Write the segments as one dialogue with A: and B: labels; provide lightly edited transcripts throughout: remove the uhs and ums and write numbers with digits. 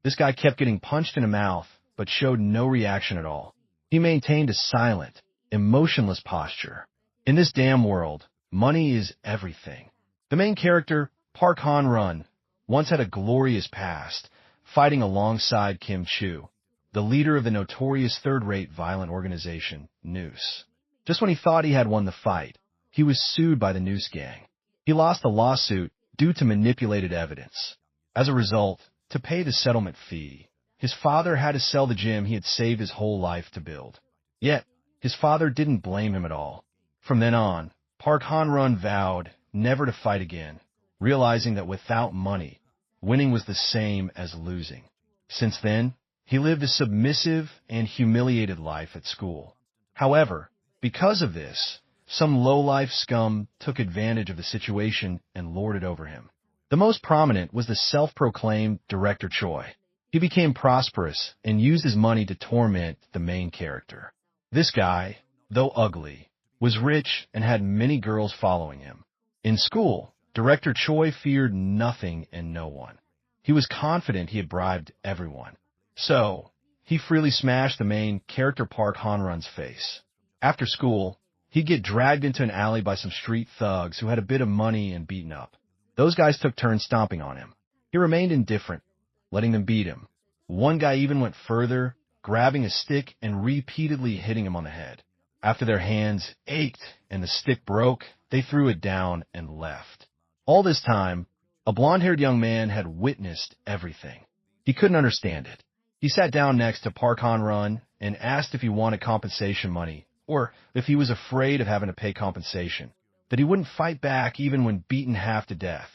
A: This guy kept getting punched in the mouth, but showed no reaction at all. He maintained a silent, emotionless posture. In this damn world, money is everything. The main character, Park Han-run, once had a glorious past, fighting alongside Kimchu, the leader of the notorious third-rate violent organization, Noose. Just when he thought he had won the fight, he was sued by the Noose gang. He lost the lawsuit due to manipulated evidence. As a result, to pay the settlement fee, his father had to sell the gym he had saved his whole life to build. Yet, his father didn't blame him at all. From then on, Park Han-run vowed never to fight again, realizing that without money, winning was the same as losing. Since then, he lived a submissive and humiliated life at school. However, because of this, some low-life scum took advantage of the situation and lorded over him. The most prominent was the self-proclaimed Director Choi. He became prosperous and used his money to torment the main character. This guy, though ugly, was rich and had many girls following him. In school, Director Choi feared nothing and no one. He was confident he had bribed everyone. So, he freely smashed the main character Park Han-run's face. After school, he'd get dragged into an alley by some street thugs who had a bit of money and beaten up. Those guys took turns stomping on him. He remained indifferent, letting them beat him. One guy even went further, grabbing a stick and repeatedly hitting him on the head. After their hands ached and the stick broke, they threw it down and left. All this time, a blonde-haired young man had witnessed everything. He couldn't understand it. He sat down next to Park Han-run and asked if he wanted compensation money, or if he was afraid of having to pay compensation, that he wouldn't fight back even when beaten half to death.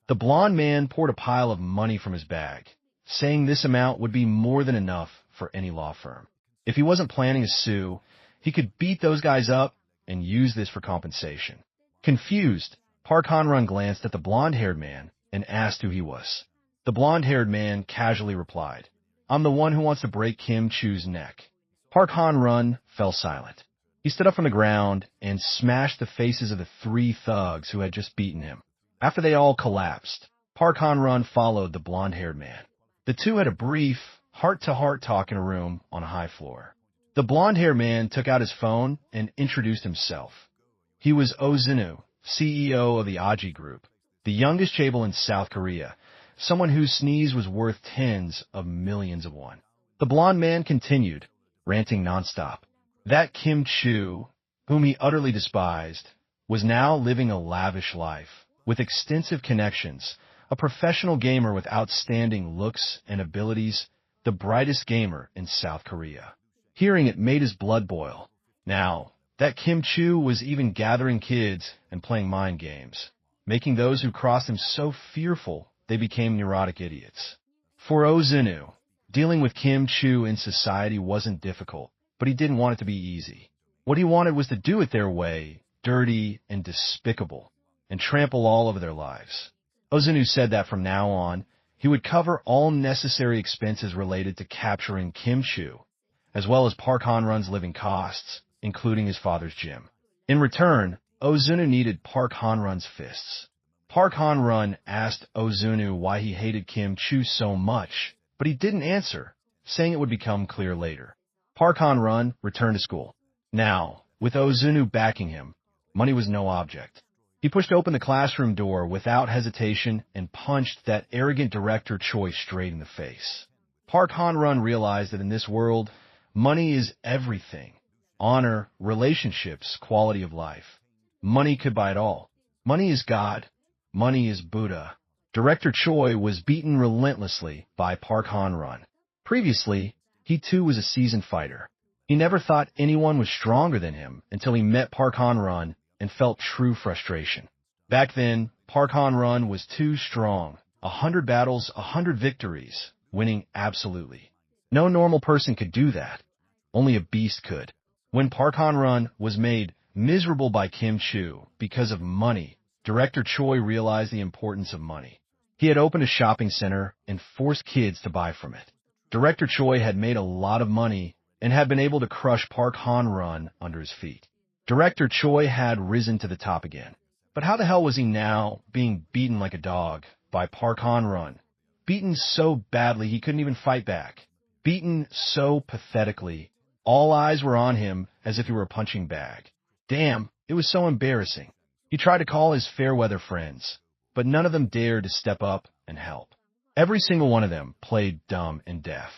A: The blonde man poured a pile of money from his bag, saying this amount would be more than enough for any law firm. If he wasn't planning to sue, he could beat those guys up and use this for compensation. Confused, Park Han-run glanced at the blonde-haired man and asked who he was. The blonde-haired man casually replied, "I'm the one who wants to break Kimchu's neck." Park Han-run fell silent. He stood up from the ground and smashed the faces of the 3 thugs who had just beaten him. After they all collapsed, Park Han-run followed the blonde-haired man. The two had a brief, heart-to-heart talk in a room on a high floor. The blonde-haired man took out his phone and introduced himself. He was Ozunu, CEO of the Aji Group, the youngest chaebol in South Korea, someone whose sneeze was worth tens of millions of won. The blonde man continued, ranting nonstop. That Kimchu, whom he utterly despised, was now living a lavish life, with extensive connections, a professional gamer with outstanding looks and abilities, the brightest gamer in South Korea. Hearing it made his blood boil. Now, that Kimchu was even gathering kids and playing mind games, making those who crossed him so fearful they became neurotic idiots. For Ozunu, dealing with Kimchu in society wasn't difficult, but he didn't want it to be easy. What he wanted was to do it their way, dirty and despicable, and trample all over their lives. Ozunu said that from now on, he would cover all necessary expenses related to capturing Kimchu, as well as Park Han-run's living costs, including his father's gym. In return, Ozunu needed Park Han-run's fists. Park Han-run asked Ozunu why he hated Kimchu so much, but he didn't answer, saying it would become clear later. Park Han-run returned to school. Now, with Ozunu backing him, money was no object. He pushed open the classroom door without hesitation and punched that arrogant Director Choi straight in the face. Park Han-run realized that in this world, money is everything. Honor, relationships, quality of life. Money could buy it all. Money is God. Money is Buddha. Director Choi was beaten relentlessly by Park Han-run. Previously, he too was a seasoned fighter. He never thought anyone was stronger than him until he met Park Han-run and felt true frustration. Back then, Park Han-run was too strong. 100 battles, 100 victories, winning absolutely. No normal person could do that. Only a beast could. When Park Han-run was made miserable by Kimchu because of money, Director Choi realized the importance of money. He had opened a shopping center and forced kids to buy from it. Director Choi had made a lot of money and had been able to crush Park Han-run under his feet. Director Choi had risen to the top again. But how the hell was he now being beaten like a dog by Park Han-run, beaten so badly he couldn't even fight back, beaten so pathetically. All eyes were on him as if he were a punching bag. Damn, it was so embarrassing. He tried to call his fair-weather friends, but none of them dared to step up and help. Every single one of them played dumb and deaf.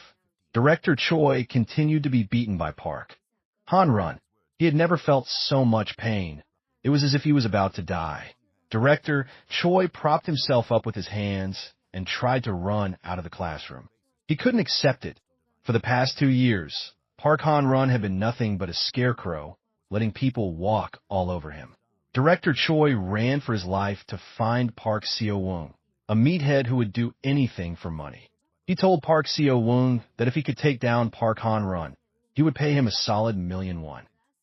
A: Director Choi continued to be beaten by Park Han-run. He had never felt so much pain. It was as if he was about to die. Director Choi propped himself up with his hands and tried to run out of the classroom. He couldn't accept it. For the past 2 years, Park Han-run had been nothing but a scarecrow, letting people walk all over him. Director Choi ran for his life to find Park Seo-woon, a meathead who would do anything for money. He told Park Seo-woon that if he could take down Park Han-run, he would pay him a solid $1 million.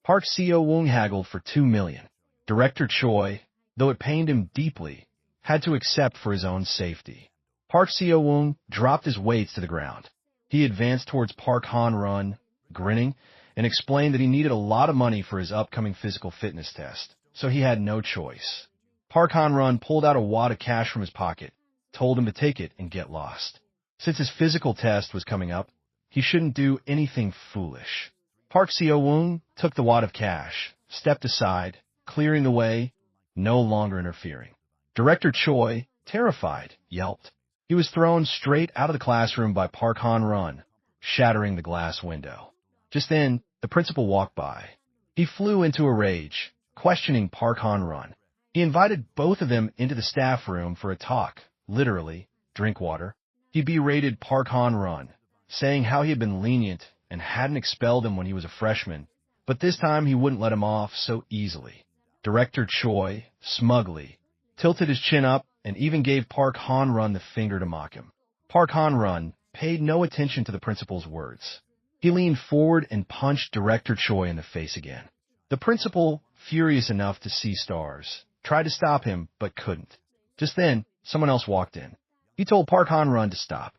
A: Park Seo-woon haggled for $2 million. Director Choi, though it pained him deeply, had to accept for his own safety. Park Seo-woon dropped his weights to the ground. He advanced towards Park Han-run, grinning, and explained that he needed a lot of money for his upcoming physical fitness test, so he had no choice. Park Han-run pulled out a wad of cash from his pocket, told him to take it and get lost. Since his physical test was coming up, he shouldn't do anything foolish. Park Seo-woon took the wad of cash, stepped aside, clearing the way, no longer interfering. Director Choi, terrified, yelped. He was thrown straight out of the classroom by Park Han-run, shattering the glass window. Just then, the principal walked by. He flew into a rage, questioning Park Han-run. He invited both of them into the staff room for a talk, literally, drink water. He berated Park Han-run, saying how he had been lenient and hadn't expelled him when he was a freshman, but this time he wouldn't let him off so easily. Director Choi, smugly, tilted his chin up and even gave Park Han-run the finger to mock him. Park Han-run paid no attention to the principal's words. He leaned forward and punched Director Choi in the face again. The principal, furious enough to see stars, tried to stop him but couldn't. Just then, someone else walked in. He told Park Han-run to stop.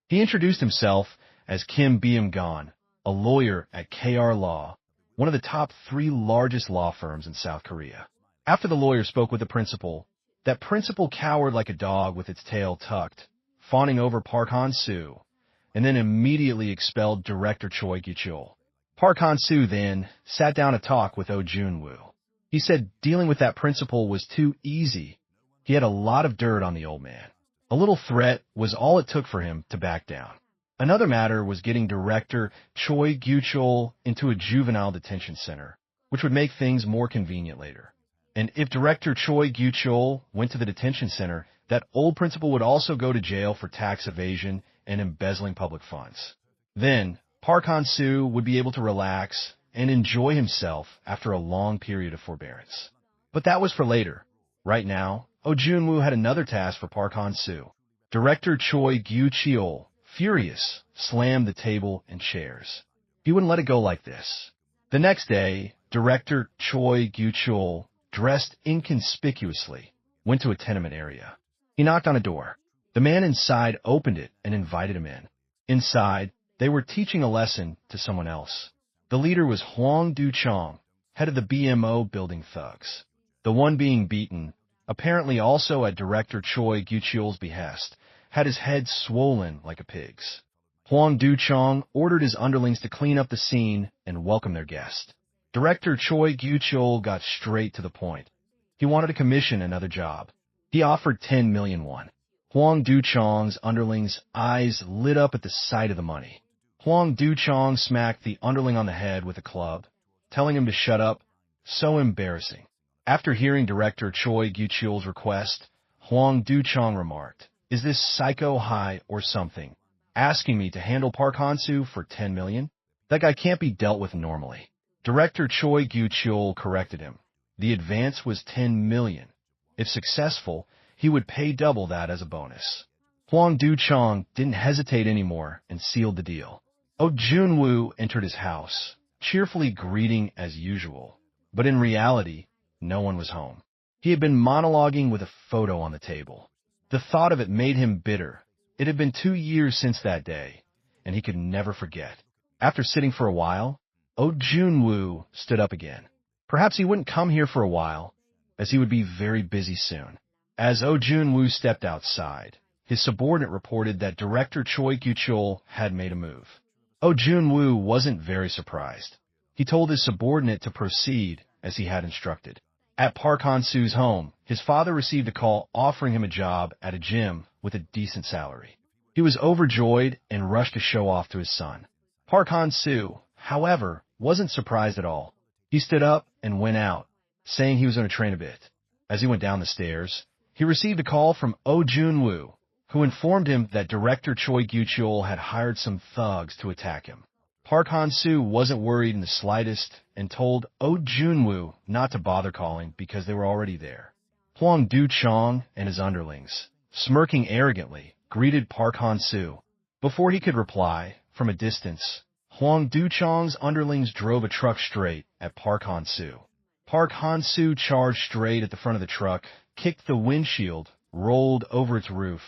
A: He introduced himself as Kim Byung-gon, a lawyer at KR Law, one of the top 3 largest law firms in South Korea. After the lawyer spoke with the principal, that principal cowered like a dog with its tail tucked, fawning over Park Han-soo, and then immediately expelled Director Choi Gi-chul. Park Han-soo then sat down to talk with Ozunu. He said dealing with that principal was too easy. He had a lot of dirt on the old man. A little threat was all it took for him to back down. Another matter was getting Director Choi Gi-chul into a juvenile detention center, which would make things more convenient later. And if Director Choi Gi-chul went to the detention center, that old principal would also go to jail for tax evasion and embezzling public funds. Then, Park Han-soo would be able to relax and enjoy himself after a long period of forbearance. But that was for later. Right now, Ozunu had another task for Park Han-soo. Director Choi Gi-chul, furious, slammed the table and chairs. He wouldn't let it go like this. The next day, Director Choi Gi-chul, dressed inconspicuously, went to a tenement area. He knocked on a door. The man inside opened it and invited him in. Inside, they were teaching a lesson to someone else. The leader was Hwang Do-chong, head of the BMO building thugs. The one being beaten, apparently also at Director Choi Gi-chul's behest, had his head swollen like a pig's. Hwang Do-chong ordered his underlings to clean up the scene and welcome their guest. Director Choi Gi-chul got straight to the point. He wanted to commission another job. He offered 10 million won. Hwang Do-chong's underlings' eyes lit up at the sight of the money. Hwang Do-chong smacked the underling on the head with a club, telling him to shut up. So embarrassing. After hearing Director Choi Gi-chul's request, Hwang Do-chong remarked, "Is this psycho high or something? Asking me to handle Park Han-soo for 10 million? That guy can't be dealt with normally." Director Choi Gi-chul corrected him. The advance was 10 million. If successful, he would pay double that as a bonus. Hwang Do-chong didn't hesitate anymore and sealed the deal. Ozunu entered his house, cheerfully greeting as usual. But in reality, no one was home. He had been monologuing with a photo on the table. The thought of it made him bitter. It had been 2 years since that day, and he could never forget. After sitting for a while, Ozunu stood up again. Perhaps he wouldn't come here for a while, as he would be very busy soon. As Ozunu stepped outside, his subordinate reported that director Choi Kyu-chul had made a move. Oh Jun-woo wasn't very surprised. He told his subordinate to proceed as he had instructed. At Park Han-soo's home, his father received a call offering him a job at a gym with a decent salary. He was overjoyed and rushed to show off to his son. Park Han-soo, however, wasn't surprised at all. He stood up and went out, saying he was going to train a bit. As he went down the stairs, he received a call from Oh Jun-woo, who informed him that director Choi Kyu-chul had hired some thugs to attack him. Park Han-soo wasn't worried in the slightest and told Oh Jun-woo not to bother calling because they were already there. Hwang Do-chong and his underlings, smirking arrogantly, greeted Park Han-soo. Before he could reply, from a distance, Hwang Do-chong's underlings drove a truck straight at Park Han-soo. Park Han-soo charged straight at the front of the truck, kicked the windshield, rolled over its roof,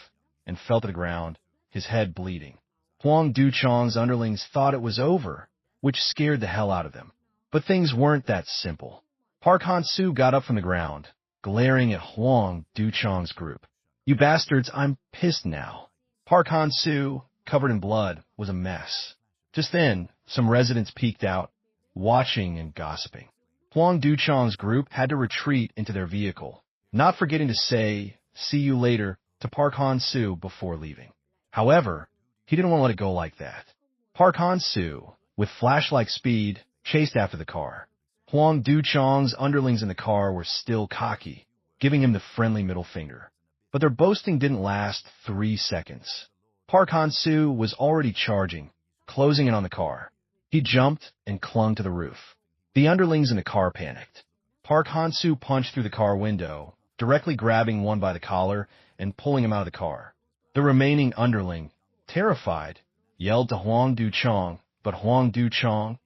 A: and fell to the ground, his head bleeding. Hwang Do-chong's underlings thought it was over, which scared the hell out of them. But things weren't that simple. Park Han-soo got up from the ground, glaring at Hwang Do-chong's group. You bastards, I'm pissed now. Park Han-soo, covered in blood, was a mess. Just then, some residents peeked out, watching and gossiping. Hwang Do-chong's group had to retreat into their vehicle, not forgetting to say, "See you later," to Park Han-soo before leaving. However, he didn't want to let it go like that. Park Han-soo, with flash-like speed, chased after the car. Hwang Do-chong's underlings in the car were still cocky, giving him the friendly middle finger. But their boasting didn't last 3 seconds. Park Han-soo was already charging, closing in on the car. He jumped and clung to the roof. The underlings in the car panicked. Park Han-soo punched through the car window, directly grabbing one by the collar and pulling him out of the car. The remaining underling, terrified, yelled to Hwang Do-chong, but Hwang Do-chong,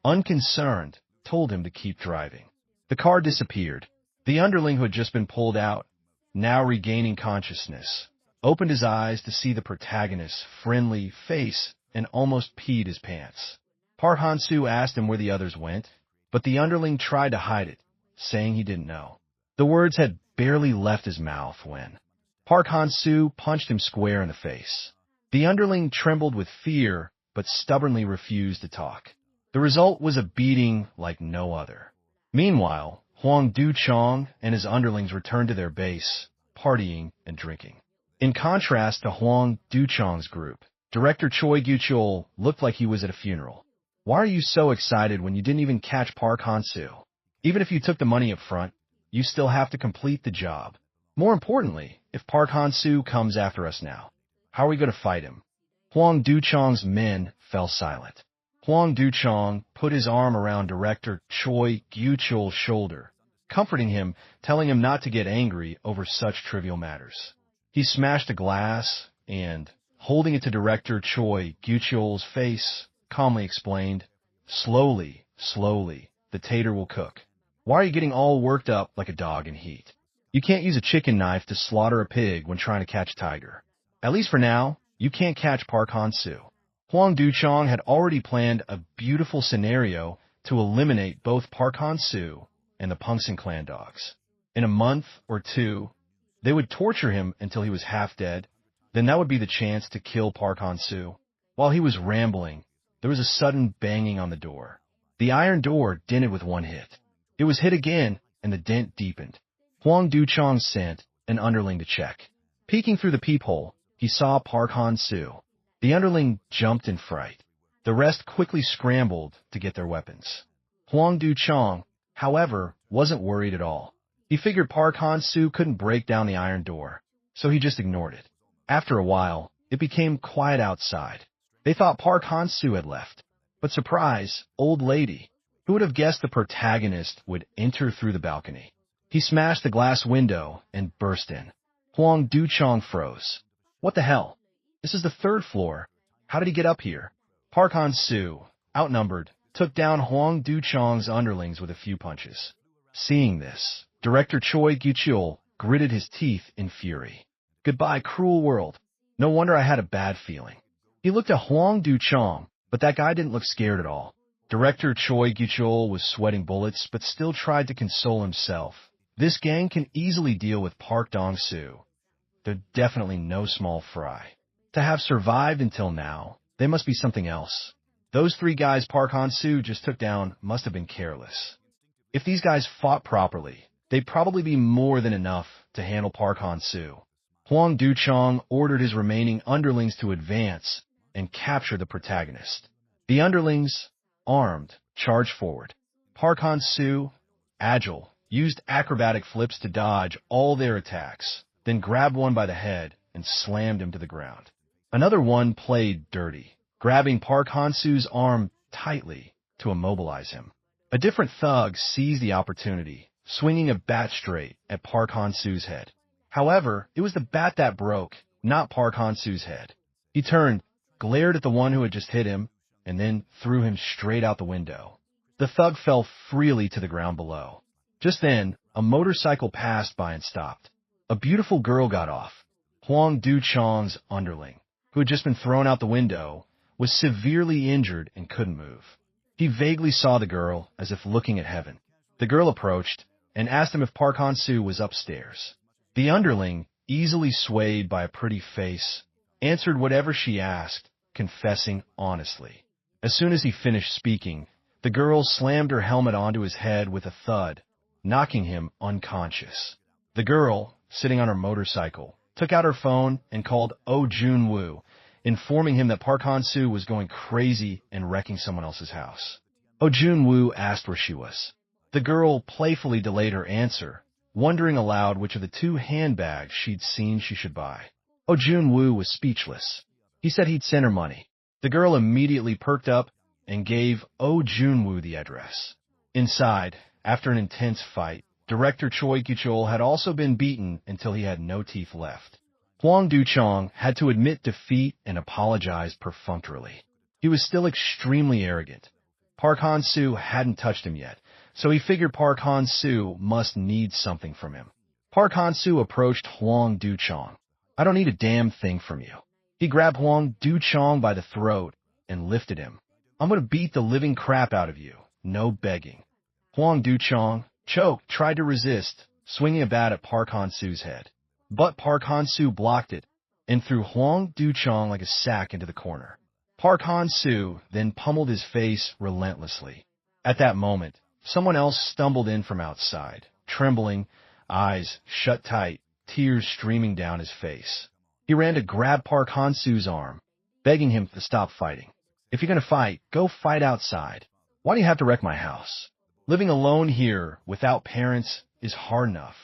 A: unconcerned, told him to keep driving. The car disappeared. The underling who had just been pulled out, now regaining consciousness, opened his eyes to see the protagonist's friendly face and almost peed his pants. Park Han-soo asked him where the others went, but the underling tried to hide it, saying he didn't know. The words had barely left his mouth when Park Han-soo punched him square in the face. The underling trembled with fear, but stubbornly refused to talk. The result was a beating like no other. Meanwhile, Hwang Do-chong and his underlings returned to their base, partying and drinking. In contrast to Hwang Do-chong's group, director Choi Kyu-chul looked like he was at a funeral. Why are you so excited when you didn't even catch Park Han-soo? Even if you took the money up front, you still have to complete the job. More importantly, if Park Han-soo comes after us now, how are we going to fight him? Hwang Do-chong's men fell silent. Hwang Do-chong put his arm around director Choi Kyu-chul's shoulder, comforting him, telling him not to get angry over such trivial matters. He smashed a glass and, holding it to director Choi Kyu-chul's face, calmly explained, Slowly, the tater will cook. Why are you getting all worked up like a dog in heat? You can't use a chicken knife to slaughter a pig when trying to catch a tiger. At least for now, you can't catch Park Han-soo. Hwang Do-chong had already planned a beautiful scenario to eliminate both Park Han-soo and the Pungsan clan dogs. In a month or two, they would torture him until he was half dead. Then that would be the chance to kill Park Han-soo. While he was rambling, there was a sudden banging on the door. The iron door dented with one hit. It was hit again, and the dent deepened. Hwang Do-chong sent an underling to check. Peeking through the peephole, he saw Park Han-soo. The underling jumped in fright. The rest quickly scrambled to get their weapons. Hwang Do-chong, however, wasn't worried at all. He figured Park Han-soo couldn't break down the iron door, so he just ignored it. After a while, it became quiet outside. They thought Park Han-soo had left. But surprise, old lady. Who would have guessed the protagonist would enter through the balcony? He smashed the glass window and burst in. Hwang Do-chong froze. What the hell? This is the 3rd floor. How did he get up here? Park Han-soo, outnumbered, took down Hwang Do-chong's underlings with a few punches. Seeing this, director Choi Kyu-chul gritted his teeth in fury. Goodbye, cruel world. No wonder I had a bad feeling. He looked at Hwang Do-chong, but that guy didn't look scared at all. Director Choi Kyu-chul was sweating bullets, but still tried to console himself. This gang can easily deal with Park Dong-soo. they're definitely no small fry. To have survived until now, they must be something else. Those three guys Park Han-soo just took down must have been careless. If these guys fought properly, they'd probably be more than enough to handle Park Han-soo. Hwang Do-chong ordered his remaining underlings to advance and capture the protagonist. The underlings, armed, charged forward. Park Han-soo, agile, used acrobatic flips to dodge all their attacks, then grabbed one by the head and slammed him to the ground. Another one played dirty, grabbing Park Han-soo's arm tightly to immobilize him. A different thug seized the opportunity, swinging a bat straight at Park Han-soo's head. However, it was the bat that broke, not Park Han-soo's head. He turned, glared at the one who had just hit him, and then threw him straight out the window. The thug fell freely to the ground below. Just then, a motorcycle passed by and stopped. A beautiful girl got off. Hwang Do-chong's underling, who had just been thrown out the window, was severely injured and couldn't move. He vaguely saw the girl as if looking at heaven. The girl approached and asked him if Park Han-soo was upstairs. The underling, easily swayed by a pretty face, answered whatever she asked, confessing honestly. As soon as he finished speaking, the girl slammed her helmet onto his head with a thud, knocking him unconscious. The girl, sitting on her motorcycle, took out her phone and called Oh Jun-woo, informing him that Park Han-soo was going crazy and wrecking someone else's house. Oh Jun-woo asked where she was. The girl playfully delayed her answer, wondering aloud which of the two handbags she'd seen she should buy. Oh Jun-woo was speechless. He said he'd send her money. The girl immediately perked up and gave Oh Jun-woo the address. Inside, after an intense fight, director Choi Ki-chul had also been beaten until he had no teeth left. Hwang Do-chong had to admit defeat and apologize perfunctorily. He was still extremely arrogant. Park Han-soo hadn't touched him yet, so he figured Park Han-soo must need something from him. Park Han-soo approached Hwang Do-chong. I don't need a damn thing from you. He grabbed Hwang Do-chong by the throat and lifted him. I'm going to beat the living crap out of you. No begging. Hwang Do-chong, choked, tried to resist, swinging a bat at Park Han-soo's head. But Park Han-soo blocked it and threw Hwang Do-chong like a sack into the corner. Park Han-soo then pummeled his face relentlessly. At that moment, someone else stumbled in from outside, trembling, eyes shut tight, tears streaming down his face. He ran to grab Park Han-soo's arm, begging him to stop fighting. If you're going to fight, go fight outside. Why do you have to wreck my house? Living alone here without parents is hard enough.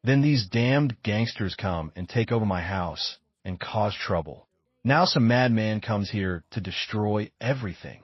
A: Then these damned gangsters come and take over my house and cause trouble. Now some madman comes here to destroy everything.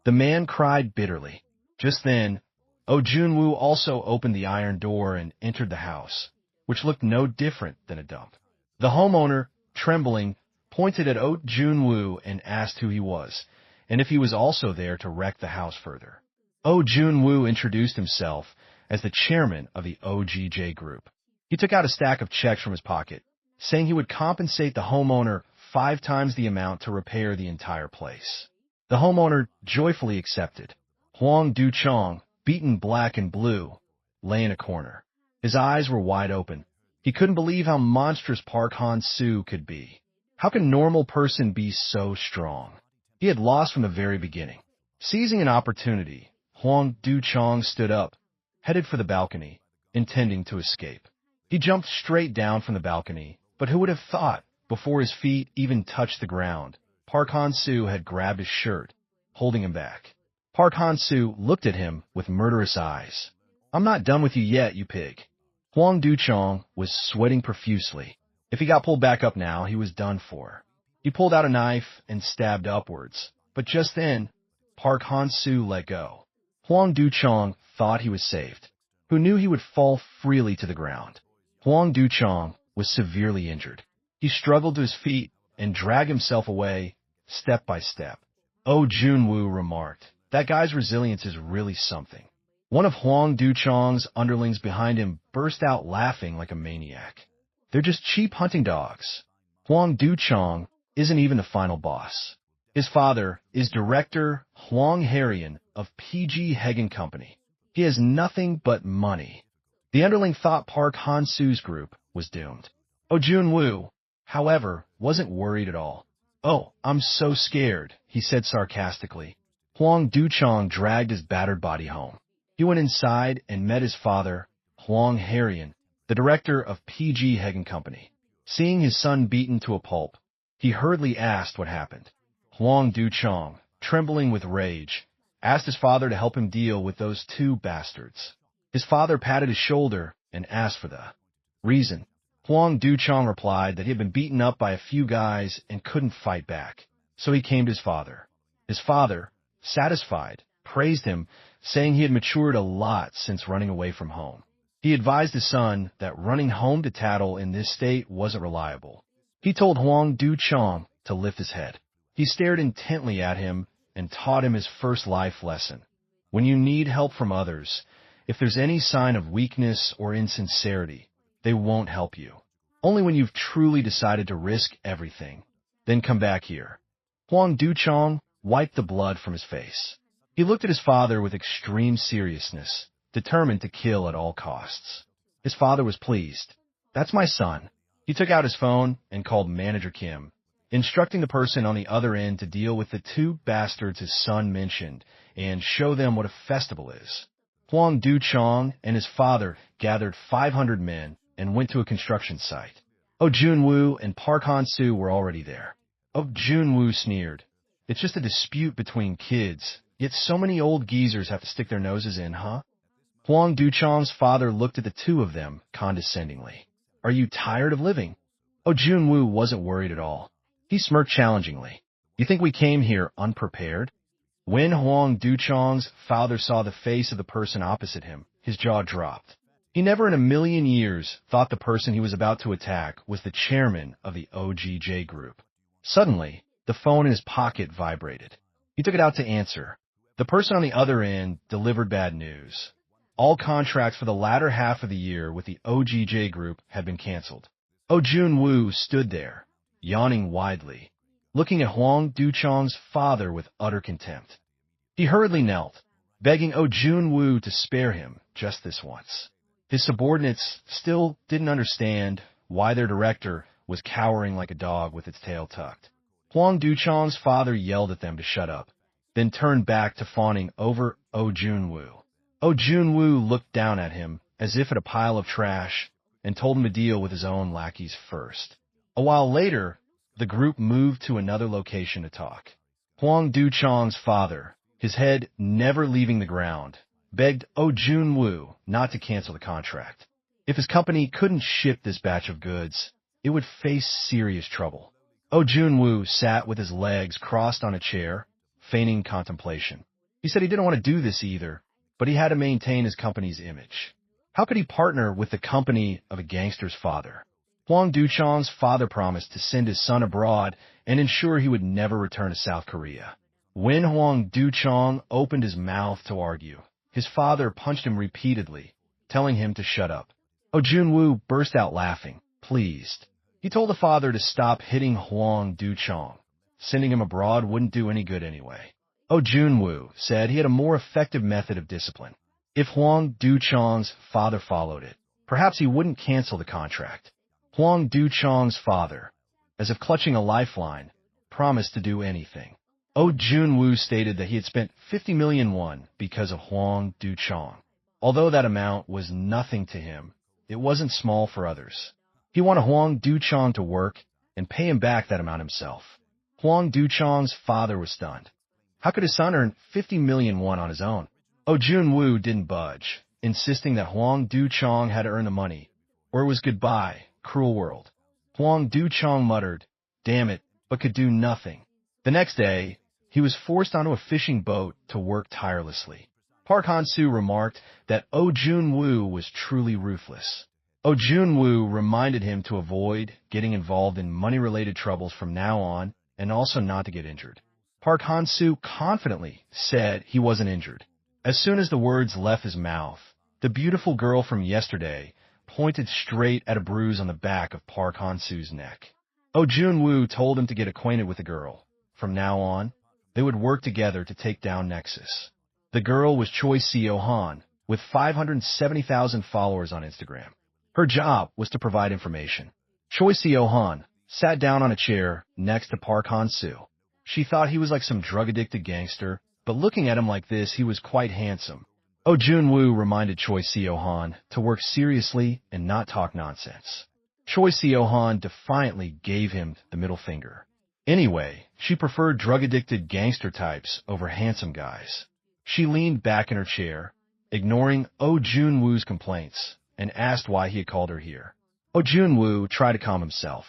A: The man cried bitterly. Just then, Oh Jun-woo also opened the iron door and entered the house, which looked no different than a dump. The homeowner, trembling, pointed at Oh Jun-woo and asked who he was, and if he was also there to wreck the house further. Oh Jun-woo introduced himself as the chairman of the OGJ group. He took out a stack of checks from his pocket, saying he would compensate the homeowner 5 times the amount to repair the entire place. The homeowner joyfully accepted. Hwang Do-chong, beaten black and blue, lay in a corner. His eyes were wide open. He couldn't believe how monstrous Park Han-soo could be. How can a normal person be so strong? He had lost from the very beginning. Seizing an opportunity, Hwang Do-chong stood up, headed for the balcony, intending to escape. He jumped straight down from the balcony, but who would have thought, before his feet even touched the ground, Park Han-soo had grabbed his shirt, holding him back. Park Han-soo looked at him with murderous eyes. I'm not done with you yet, you pig. Hwang Do-chong was sweating profusely. If he got pulled back up now, he was done for. He pulled out a knife and stabbed upwards, but just then, Park Han-soo let go. Hwang Do-chong thought he was saved, who knew he would fall freely to the ground. Hwang Do-chong was severely injured. He struggled to his feet and dragged himself away, step by step. Oh Jun-woo remarked, that guy's resilience is really something. One of Hwang Do-chong's underlings behind him burst out laughing like a maniac. They're just cheap hunting dogs. Hwang Do-chong isn't even the final boss. His father is director Hwang Harian of PG Hagen Company. He has nothing but money. The underling thought Park Han-soo's group was doomed. Ojun-woo, however, wasn't worried at all. "Oh, I'm so scared," he said sarcastically. Hwang Du-chong dragged his battered body home. He went inside and met his father, Hwang Harian, the director of PG Hagen Company. Seeing his son beaten to a pulp, he hurriedly asked what happened. Hwang Du-chong, trembling with rage, asked his father to help him deal with those two bastards. His father patted his shoulder and asked for the reason. Hwang Du-chong replied that he had been beaten up by a few guys and couldn't fight back, so he came to his father. His father, satisfied, praised him, saying he had matured a lot since running away from home. He advised his son that running home to tattle in this state wasn't reliable. He told Hwang Du-chong to lift his head. He stared intently at him and taught him his first life lesson. When you need help from others, if there's any sign of weakness or insincerity, they won't help you. Only when you've truly decided to risk everything, then come back here. Hwang Du-chong wiped the blood from his face. He looked at his father with extreme seriousness, determined to kill at all costs. His father was pleased. "That's my son." He took out his phone and called Manager Kim, instructing the person on the other end to deal with the two bastards his son mentioned and show them what a festival is. Hwang Du-chong and his father gathered 500 men and went to a construction site. Ojun-woo and Park Han-soo were already there. Ojun-woo sneered. "It's just a dispute between kids, yet so many old geezers have to stick their noses in, huh?" Hwang Du-chong's father looked at the two of them condescendingly. "Are you tired of living?" Ojun-woo wasn't worried at all. He smirked challengingly. "You think we came here unprepared?" When Hwang Du-chong's father saw the face of the person opposite him, his jaw dropped. He never in a million years thought the person he was about to attack was the chairman of the OGJ group. Suddenly, the phone in his pocket vibrated. He took it out to answer. The person on the other end delivered bad news. All contracts for the latter half of the year with the OGJ group had been canceled. Ojun-woo stood there, yawning widely, looking at Hwang Du-chong's father with utter contempt. He hurriedly knelt, begging Ojun-woo to spare him just this once. His subordinates still didn't understand why their director was cowering like a dog with its tail tucked. Hwang Du-chong's father yelled at them to shut up, then turned back to fawning over Ojun-woo. Ojun-woo looked down at him as if at a pile of trash and told him to deal with his own lackeys first. A while later, the group moved to another location to talk. Hwang Du-chong's father, his head never leaving the ground, begged Ojun-woo not to cancel the contract. If his company couldn't ship this batch of goods, it would face serious trouble. Ojun-woo sat with his legs crossed on a chair, feigning contemplation. He said he didn't want to do this either, but he had to maintain his company's image. How could he partner with the company of a gangster's father? Hwang Du-chong's father promised to send his son abroad and ensure he would never return to South Korea. When Hwang Du-chong opened his mouth to argue, his father punched him repeatedly, telling him to shut up. Ojun-woo burst out laughing, pleased. He told the father to stop hitting Hwang Du-chong. Sending him abroad wouldn't do any good anyway. Ojun-woo said he had a more effective method of discipline. If Hwang Du-chong's father followed it, perhaps he wouldn't cancel the contract. Hwang Du-chong's father, as if clutching a lifeline, promised to do anything. Ojun-woo stated that he had spent 50 million won because of Hwang Du-chong. Although that amount was nothing to him, it wasn't small for others. He wanted Hwang Du-chong to work and pay him back that amount himself. Hwang Du-chong's father was stunned. How could his son earn 50 million won on his own? Ojun-woo didn't budge, insisting that Hwang Du-chong had to earn the money, or it was goodbye, cruel world. Hwang Du-chong muttered, damn it, but could do nothing. The next day, he was forced onto a fishing boat to work tirelessly. Park Han-soo remarked that Ojun-woo was truly ruthless. Ojun-woo reminded him to avoid getting involved in money-related troubles from now on and also not to get injured. Park Han-soo confidently said he wasn't injured. As soon as the words left his mouth, the beautiful girl from yesterday pointed straight at a bruise on the back of Park Han-soo's neck. Ojun-woo told him to get acquainted with the girl. From now on, they would work together to take down Nexus. The girl was Cho Seo Han, with 570,000 followers on Instagram. Her job was to provide information. Cho Seo Han sat down on a chair next to Park Han-soo. She thought he was like some drug-addicted gangster, but looking at him like this, he was quite handsome. Ojun-woo reminded Choi Seo-han to work seriously and not talk nonsense. Choi Seo-han defiantly gave him the middle finger. Anyway, she preferred drug-addicted gangster types over handsome guys. She leaned back in her chair, ignoring Ojun-woo's complaints, and asked why he had called her here. Ojun-woo tried to calm himself.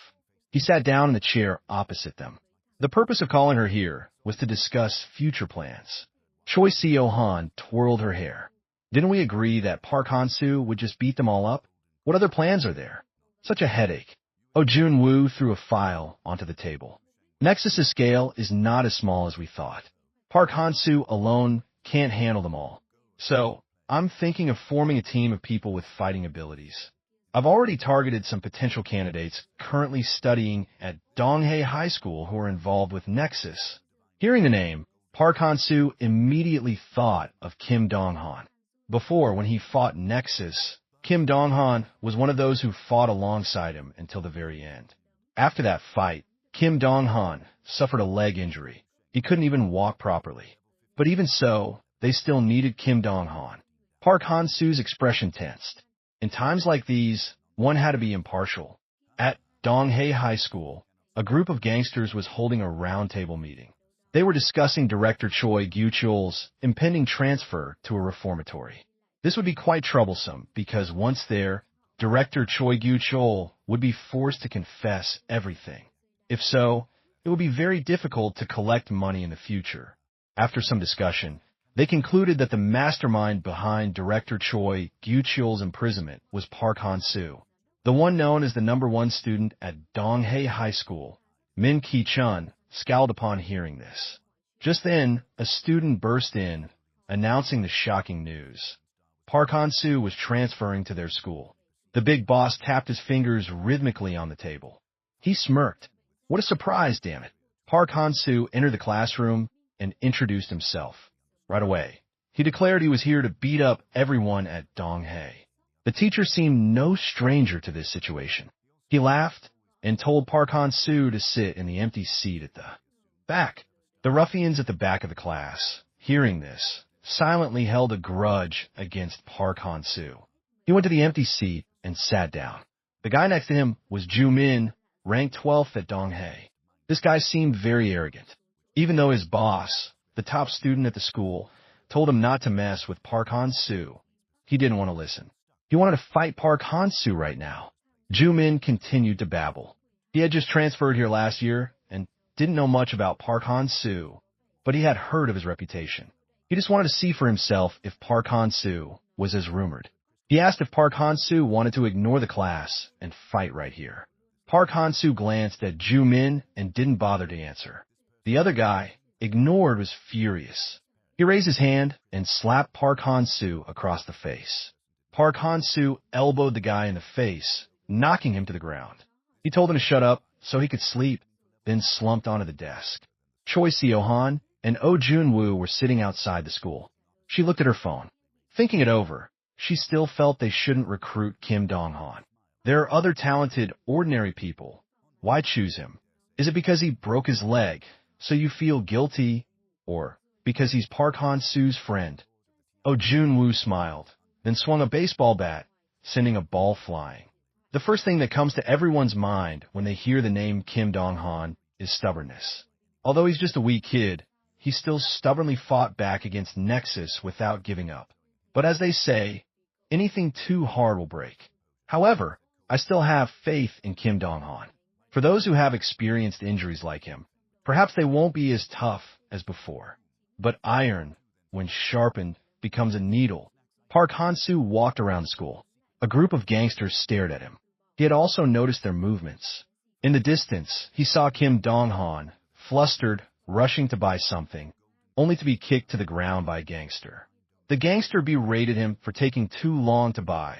A: He sat down in the chair opposite them. The purpose of calling her here was to discuss future plans. Choi Seo-han twirled her hair. Didn't we agree that Park Han-soo would just beat them all up? What other plans are there? Such a headache. Ojun-woo threw a file onto the table. Nexus's scale is not as small as we thought. Park Han-soo alone can't handle them all. So, I'm thinking of forming a team of people with fighting abilities. I've already targeted some potential candidates currently studying at Donghae High School who are involved with Nexus. Hearing the name, Park Han-soo immediately thought of Kim Dong-han. Before, when he fought Nexus, Kim Dong-han was one of those who fought alongside him until the very end. After that fight, Kim Dong-han suffered a leg injury. He couldn't even walk properly. But even so, they still needed Kim Dong-han. Park Han-soo's expression tensed. In times like these, one had to be impartial. At Donghae High School, a group of gangsters was holding a roundtable meeting. They were discussing Director Choi Gyu-cheol's impending transfer to a reformatory. This would be quite troublesome because once there, Director Choi Gyu-cheol would be forced to confess everything. If so, it would be very difficult to collect money in the future. After some discussion, they concluded that the mastermind behind Director Choi Gyu-cheol's imprisonment was Park Han-soo, the one known as the #1 student at Donghae High School. Min Ki-chun scowled upon hearing this. Just then, a student burst in, announcing the shocking news. Park Han-soo was transferring to their school. The big boss tapped his fingers rhythmically on the table. He smirked. What a surprise, damn it. Park Han-soo entered the classroom and introduced himself. Right away, he declared he was here to beat up everyone at Donghae. The teacher seemed no stranger to this situation. He laughed and told Park Han-soo to sit in the empty seat at the back. The ruffians at the back of the class, hearing this, silently held a grudge against Park Han-soo. He went to the empty seat and sat down. The guy next to him was Ju-min, ranked 12th at Donghae. This guy seemed very arrogant. Even though his boss, the top student at the school, told him not to mess with Park Han-soo, he didn't want to listen. He wanted to fight Park Han-soo right now. Ju-min continued to babble. He had just transferred here last year and didn't know much about Park Han-soo, but he had heard of his reputation. He just wanted to see for himself if Park Han-soo was as rumored. He asked if Park Han-soo wanted to ignore the class and fight right here. Park Han-soo glanced at Ju-min and didn't bother to answer. The other guy, ignored, was furious. He raised his hand and slapped Park Han-soo across the face. Park Han-soo elbowed the guy in the face, knocking him to the ground. He told him to shut up so he could sleep, then slumped onto the desk. Choi Seo-han and Oh Jun-woo were sitting outside the school. She looked at her phone. Thinking it over, she still felt they shouldn't recruit Kim Dong-han. There are other talented, ordinary people. Why choose him? Is it because he broke his leg, so you feel guilty, or because he's Park Han-soo's friend? Oh Jun-woo smiled, then swung a baseball bat, sending a ball flying. The first thing that comes to everyone's mind when they hear the name Kim Dong-han is stubbornness. Although he's just a weak kid, he still stubbornly fought back against Nexus without giving up. But as they say, anything too hard will break. However, I still have faith in Kim Dong-han. For those who have experienced injuries like him, perhaps they won't be as tough as before. But iron, when sharpened, becomes a needle. Park Han-soo walked around the school. A group of gangsters stared at him. He had also noticed their movements. In the distance, he saw Kim Dong-han, flustered, rushing to buy something, only to be kicked to the ground by a gangster. The gangster berated him for taking too long to buy.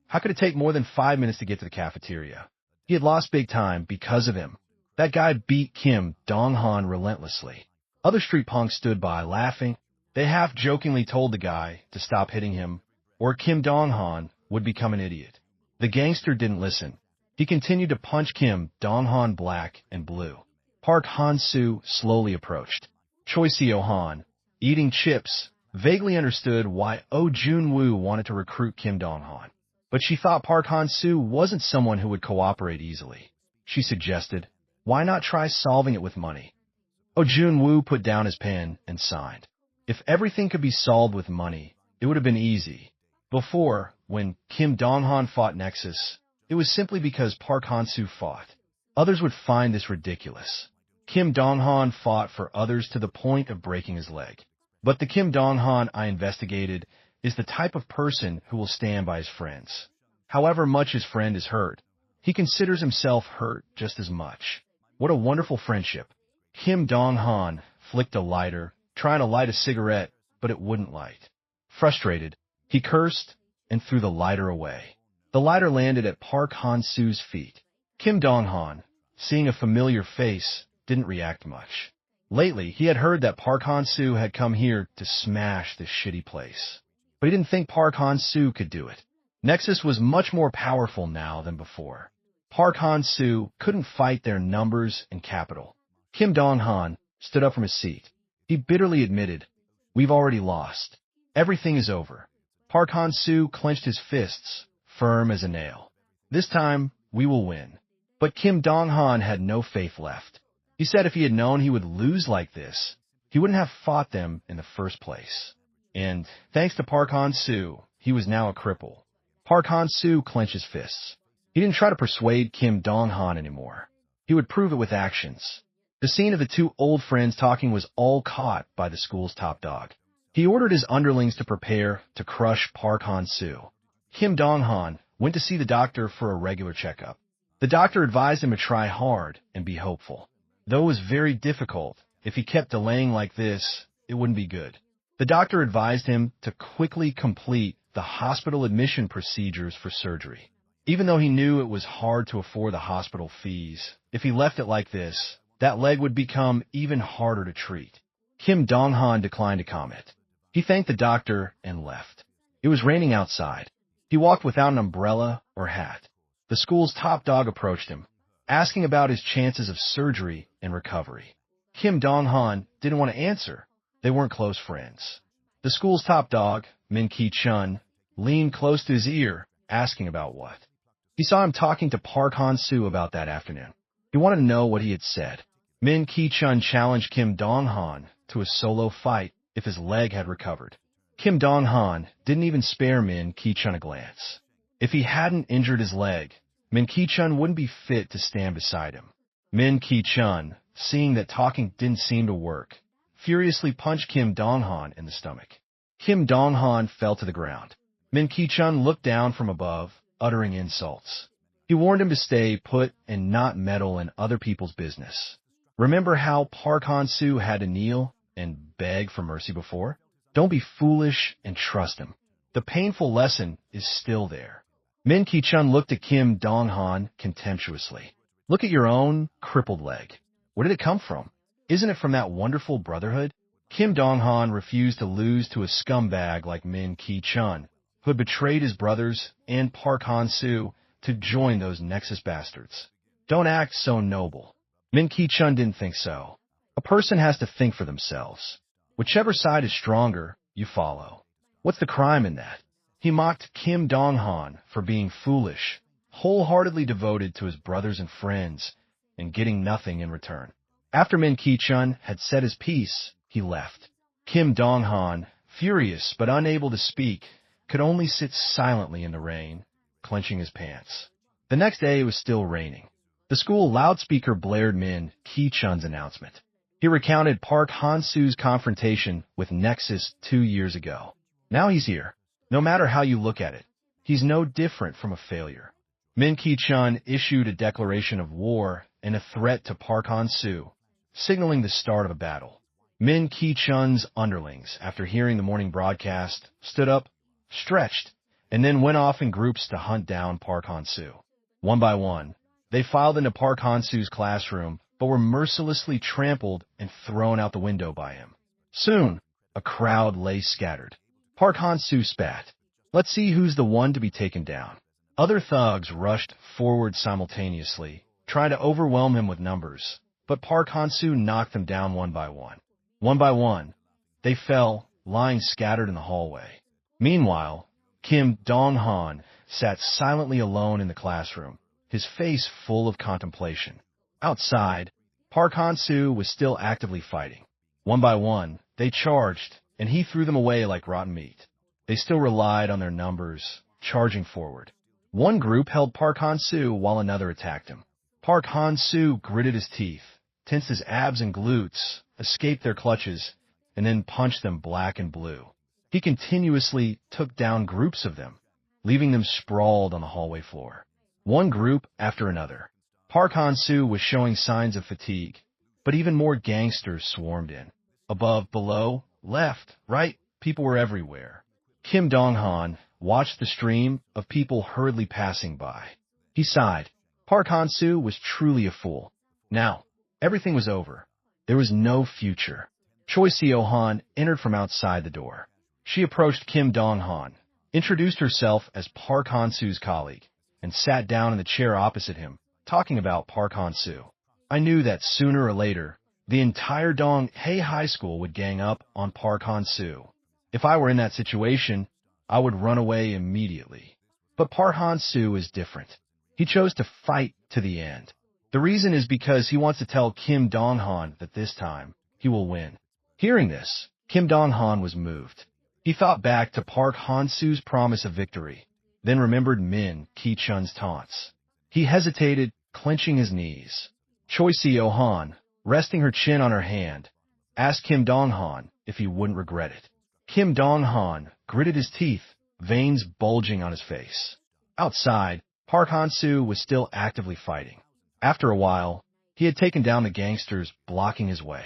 A: How could it take more than 5 minutes to get to the cafeteria? He had lost big time because of him. That guy beat Kim Dong-han relentlessly. Other street punks stood by, laughing. They half-jokingly told the guy to stop hitting him, or Kim Dong-han would become an idiot. The gangster didn't listen. He continued to punch Kim Dong-han black and blue. Park Han-soo slowly approached. Cho Seo Han, eating chips, vaguely understood why Oh Jun-woo wanted to recruit Kim Dong-han. But she thought Park Han-soo wasn't someone who would cooperate easily. She suggested, why not try solving it with money? Oh Jun-woo put down his pen and signed. If everything could be solved with money, it would have been easy. Before, when Kim Dong-han fought Nexus, it was simply because Park Han-soo fought. Others would find this ridiculous. Kim Dong-han fought for others to the point of breaking his leg. But the Kim Dong-han I investigated is the type of person who will stand by his friends. However much his friend is hurt, he considers himself hurt just as much. What a wonderful friendship. Kim Dong-han flicked a lighter, trying to light a cigarette, but it wouldn't light. Frustrated, he cursed and threw the lighter away. The lighter landed at Park Han-soo's feet. Kim Dong-han, seeing a familiar face, didn't react much. Lately, he had heard that Park Han-soo had come here to smash this shitty place. But he didn't think Park Han-soo could do it. Nexus was much more powerful now than before. Park Han-soo couldn't fight their numbers and capital. Kim Dong-han stood up from his seat. He bitterly admitted, "We've already lost. Everything is over." Park Han-soo clenched his fists, firm as a nail. "This time, we will win." But Kim Dong-han had no faith left. He said if he had known he would lose like this, he wouldn't have fought them in the first place. And, thanks to Park Han-soo, he was now a cripple. Park Han-soo clenched his fists. He didn't try to persuade Kim Dong-han anymore. He would prove it with actions. The scene of the two old friends talking was all caught by the school's top dog. He ordered his underlings to prepare to crush Park Han-soo. Kim Dong-han went to see the doctor for a regular checkup. The doctor advised him to try hard and be hopeful. Though it was very difficult, if he kept delaying like this, it wouldn't be good. The doctor advised him to quickly complete the hospital admission procedures for surgery. Even though he knew it was hard to afford the hospital fees, if he left it like this, that leg would become even harder to treat. Kim Dong-han declined to comment. He thanked the doctor and left. It was raining outside. He walked without an umbrella or hat. The school's top dog approached him, asking about his chances of surgery and recovery. Kim Dong-han didn't want to answer. They weren't close friends. The school's top dog, Min Ki-chun, leaned close to his ear, asking about what. He saw him talking to Park Han-soo about that afternoon. He wanted to know what he had said. Min Ki-chun challenged Kim Dong-han to a solo fight if his leg had recovered. Kim Dong-han didn't even spare Min Ki-chun a glance. If he hadn't injured his leg, Min Ki-chun wouldn't be fit to stand beside him. Min Ki-chun, seeing that talking didn't seem to work, furiously punched Kim Dong-han in the stomach. Kim Dong-han fell to the ground. Min Ki-chun looked down from above, uttering insults. He warned him to stay put and not meddle in other people's business. Remember how Park Han-soo had to kneel and beg for mercy before? Don't be foolish and trust him. The painful lesson is still there. Min Ki-chun looked at Kim Dong-han contemptuously. Look at your own crippled leg. Where did it come from? Isn't it from that wonderful brotherhood? Kim Dong-han refused to lose to a scumbag like Min Ki-chun, who had betrayed his brothers and Park Han-soo to join those Nexus bastards. Don't act so noble. Min Ki-chun didn't think so. A person has to think for themselves. Whichever side is stronger, you follow. What's the crime in that? He mocked Kim Dong-han for being foolish, wholeheartedly devoted to his brothers and friends, and getting nothing in return. After Min Ki-chun had said his piece, he left. Kim Dong-han, furious but unable to speak, could only sit silently in the rain, clenching his pants. The next day it was still raining. The school loudspeaker blared Min Ki-chun's announcement. He recounted Park Han-soo's confrontation with Nexus 2 years ago. Now he's here. No matter how you look at it, he's no different from a failure. Min Ki-chun issued a declaration of war and a threat to Park Han-soo, signaling the start of a battle. Min Ki-chun's underlings, after hearing the morning broadcast, stood up, stretched, and then went off in groups to hunt down Park Han-soo. One by one, they filed into Park Han-soo's classroom, but were mercilessly trampled and thrown out the window by him. Soon, a crowd lay scattered. Park Han-soo spat. Let's see who's the one to be taken down. Other thugs rushed forward simultaneously, trying to overwhelm him with numbers, but Park Han-soo knocked them down one by one. One by one, they fell, lying scattered in the hallway. Meanwhile, Kim Dong-han sat silently alone in the classroom, his face full of contemplation. Outside, Park Han-soo was still actively fighting. One by one, they charged, and he threw them away like rotten meat. They still relied on their numbers, charging forward. One group held Park Han-soo while another attacked him. Park Han-soo gritted his teeth, tensed his abs and glutes, escaped their clutches, and then punched them black and blue. He continuously took down groups of them, leaving them sprawled on the hallway floor. One group after another. Park Han-soo was showing signs of fatigue, but even more gangsters swarmed in. Above, below, left, right, people were everywhere. Kim Dong-han watched the stream of people hurriedly passing by. He sighed. Park Han-soo was truly a fool. Now, everything was over. There was no future. Cho Seo Han entered from outside the door. She approached Kim Dong-han, introduced herself as Park Han-soo's colleague, and sat down in the chair opposite him, talking about Park Han-soo. I knew that sooner or later, the entire Dong-hae High School would gang up on Park Han-soo. If I were in that situation, I would run away immediately. But Park Han-soo is different. He chose to fight to the end. The reason is because he wants to tell Kim Dong-han that this time, he will win. Hearing this, Kim Dong-han was moved. He thought back to Park Han-soo's promise of victory, then remembered Min Ki-chun's taunts. He hesitated, clenching his knees. Cho Seo Han, resting her chin on her hand, asked Kim Dong-han if he wouldn't regret it. Kim Dong-han gritted his teeth, veins bulging on his face. Outside, Park Han-soo was still actively fighting. After a while, he had taken down the gangsters blocking his way.